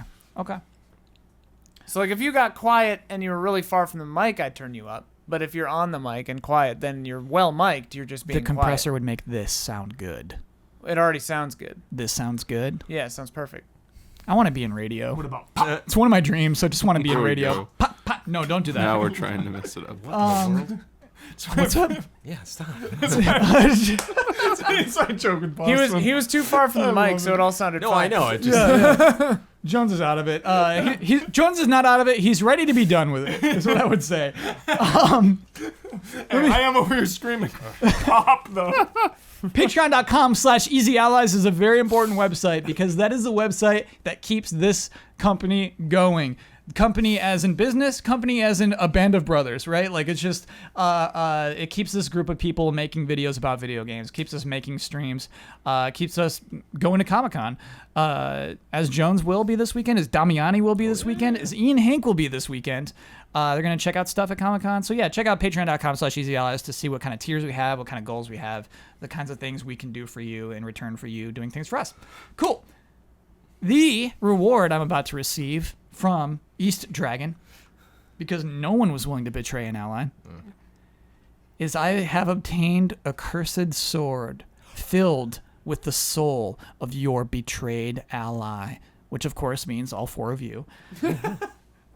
So, like, if you got quiet and you were really far from the mic, I'd turn you up. But if you're on the mic and quiet, then you're well mic'd. You're just being The compressor would make this sound good. quiet. It already sounds good. This sounds good. Yeah, it sounds perfect. I want to be in radio. What about It's one of my dreams, so I just want to be in There we radio. go. Pop, pop. No, don't do that. Now we're trying to mess it up. What's up? Yeah, stop. inside joke with He was too far from the mic, so it all sounded No, fine. I know. It just Jones is out of it. Jones is not out of it. He's ready to be done with it, is what I would say. I am over here screaming. Pop though. Patreon.com/EasyAllies is a very important website because that is the website that keeps this company going. Company as in business, company as in a band of brothers, right? Like it's just, it keeps this group of people making videos about video games, keeps us making streams, keeps us going to Comic-Con. As Jones will be this weekend, as Damiani will be this weekend, as Ian Hank will be this weekend. They're going to check out stuff at Comic-Con. So yeah, check out patreon.com/EasyAllies to see what kind of tiers we have, what kind of goals we have, the kinds of things we can do for you in return for you doing things for us. Cool. The reward I'm about to receive from East Dragon, because no one was willing to betray an ally, is I have obtained a cursed sword filled with the soul of your betrayed ally, which of course means all 4 of you.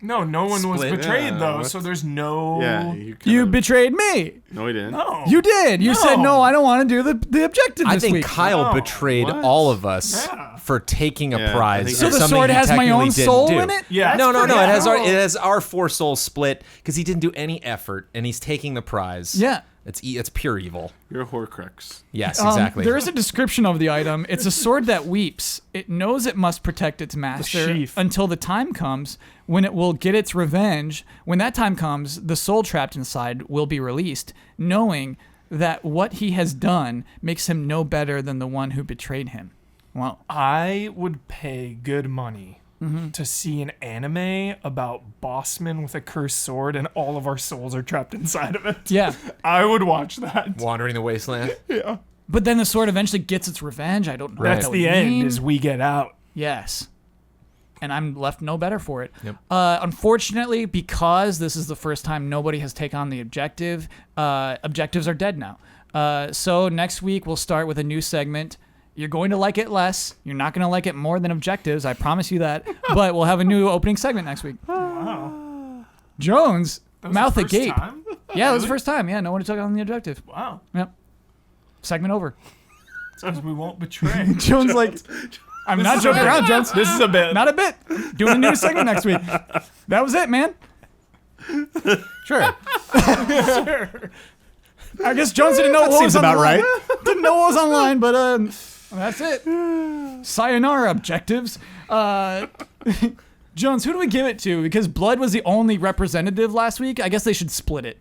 No one was Split. betrayed Yeah, though, what? so there's no. Yeah, You betrayed me. No, he didn't. No. You did. You said, no, I don't want to do the objective I this think week. Kyle No. betrayed What? all of us Yeah. for taking a Yeah, I prize. think of So the something sword he has my technically own didn't soul do. in it? Yeah. No. It has cool. it has our 4 souls split because he didn't do any effort and he's taking the prize. Yeah. It's pure evil. You're a Horcrux. Yes, exactly. There is a description of the item. It's a sword that weeps. It knows it must protect its master sheath. until the time comes when it will get its revenge. When that time comes, the soul trapped inside will be released, knowing that what he has done makes him no better than the one who betrayed him. Well, I would pay good money to see an anime about bossmen with a cursed sword and all of our souls are trapped inside of it. yeah. I would watch that. Wandering the wasteland. Yeah. But then the sword eventually gets its revenge. I don't know. That's what that the would end, mean. is we get out. Yes. And I'm left no better for it. Yep. Unfortunately, because this is the first time nobody has taken on the objective, objectives are dead now. So next week we'll start with a new segment. You're going to like it less. You're not going to like it more than objectives. I promise you that. But we'll have a new opening segment next week. Wow. Jones, That was mouth the first agape. time? Yeah, that was the first time. Yeah, no one took on the objective. Wow. Yep. Segment over. So we won't betray. Jones like, I'm not joking around, Jones. This is a bit. Not a bit. Doing a new segment next week. That was it, man. Sure. I guess Jones didn't know what was seems on about the line. right. Didn't know what was online, but that's it. Sayonara objectives. Jones, who do we give it to? Because Blood was the only representative last week. I guess they should split it.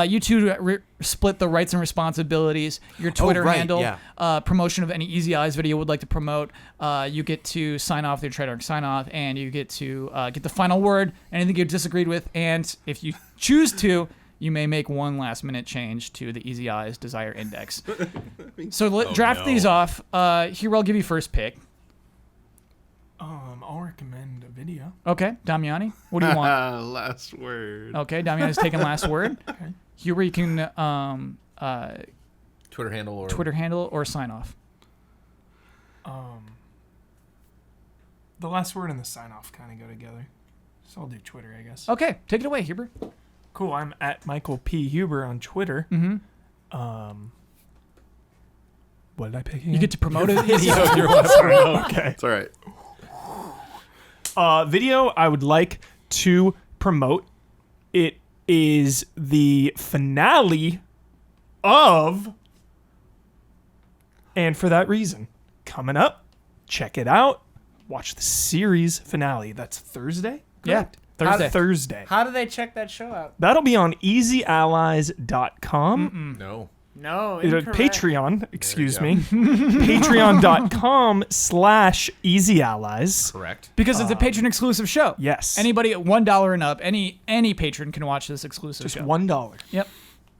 You two split the rights and responsibilities. Your Twitter right, handle, yeah. promotion of any Easy Eyes video would like to promote. You get to sign off their trademark sign off, and you get to get the final word. Anything you disagreed with, and if you choose to, you may make one last minute change to the Easy Eyes Desire Index. So draft these off. Here, I'll give you first pick. I'll recommend a video. Okay, Damiani, what do you want? Last word. Okay, Damiani's taking last word. Okay. Huber, you can Twitter handle or Twitter handle or sign off. The last word and the sign off kind of go together. So I'll do Twitter, I guess. Okay, take it away, Huber. Cool. I'm at Michael P. Huber on Twitter. Mm-hmm. What did I pick again? You get to promote it. Okay. It's all right. Video I would like to promote. It is the finale of, and for that reason, coming up, check it out. Watch the series finale. That's Thursday? Yeah, Correct? Thursday. Thursday. How do they check that show out? That'll be on easyallies.com. no. No, Incorrect. incorrect. Patreon, excuse me. Patreon.com/easyallies. Correct. Because it's a patron exclusive show. Yes. Anybody at $1 and up, any patron can watch this exclusive Just show. $1. Yep.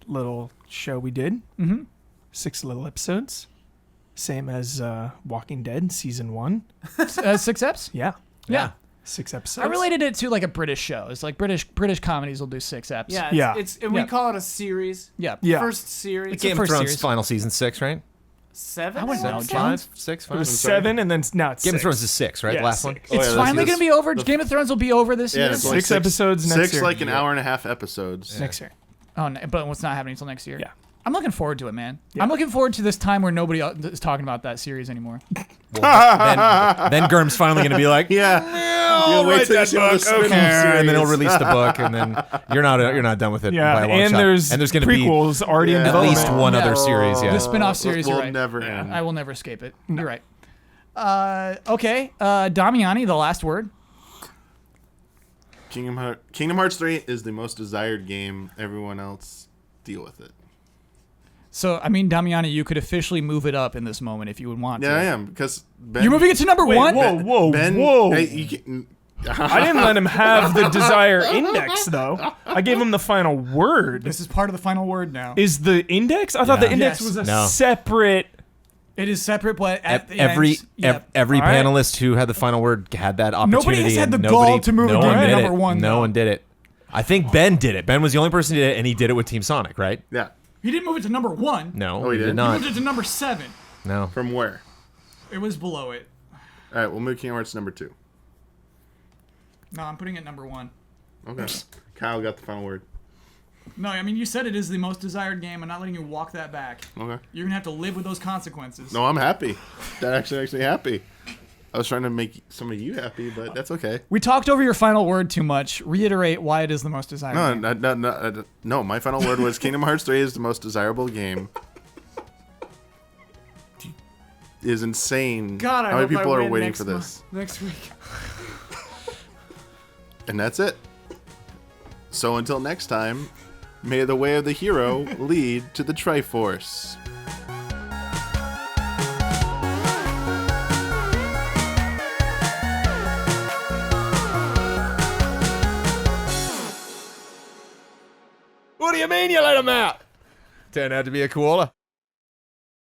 Little show we did. Mm-hmm. 6 little episodes. Same as Walking Dead season 1. 6 eps? Yeah. Yeah. 6 episodes. I related it to like a British show. It's like British comedies will do 6 eps. Yeah, Yeah. and we Yeah. call it a series. Yeah. Yeah. First series. the Game of first Thrones series. final season 6, right? 7. I wouldn't know, wanna say? John. 5, 6, It 5. was 7 and then now it's Game of 6. Thrones is 6, right? Yeah, Last 6. one. It's yeah, that's- finally going to be over. the- Game of Thrones will be over this year. Yeah, it's only 6 episodes next 6 year. like an hour and a half episodes. Next year. Oh, no, but it's not happening until next year. Yeah. I'm looking forward to it, man. Yeah. I'm looking forward to this time where nobody is talking about that series anymore. Then Germ's finally going to be like, Yeah. You'll wait till you see all the spin-off and then he'll series. release the book, and then you're not done with it Yeah, by a long and shot. there's going to be prequels already in Yeah. at development. least one other Yeah. series. Yeah. The spin-off series, will you're right. never end. I will never escape it. You're right. Okay, Damiani, the last word. Kingdom Hearts 3 is the most desired game. Everyone else, deal with it. So, I mean, Damiani, you could officially move it up in this moment if you would want Yeah, to. I am because Ben. You're moving it to number Wait, 1? whoa. Ben, whoa. Hey, you can, I didn't let him have the desire index, though. I gave him the final word. This is part of the final word now. Is the index? I thought Yeah. the index Yes. was a No. separate. It is separate, but at the Every end, yep. every All right. panelist who had the final word had that opportunity. Nobody has had and the gall to move no a one game to did number it. 1, No though. one did it. I think Ben did it. Ben was the only person who did it, and he did it with Team Sonic, right? yeah. He didn't move it to number 1. No, Oh, he he did? did He not. moved it to number 7. No. From where? It was below it. All right, we'll move Kingdom Hearts number 2. No, I'm putting it number 1. Okay. Kyle got the final word. No, I mean, you said it is the most desired game. I'm not letting you walk that back. Okay. You're going to have to live with those consequences. No, I'm happy. That actually happy. I was trying to make some of you happy, but that's okay. We talked over your final word too much. Reiterate why it is the most desired game. No, my final word was Kingdom Hearts 3 is the most desirable game. It is insane God, I how many hope I people are win waiting next for this. Next week. And that's it. So until next time, may the way of the hero lead to the Triforce. What do you mean you let him out? Turned out to be a koala.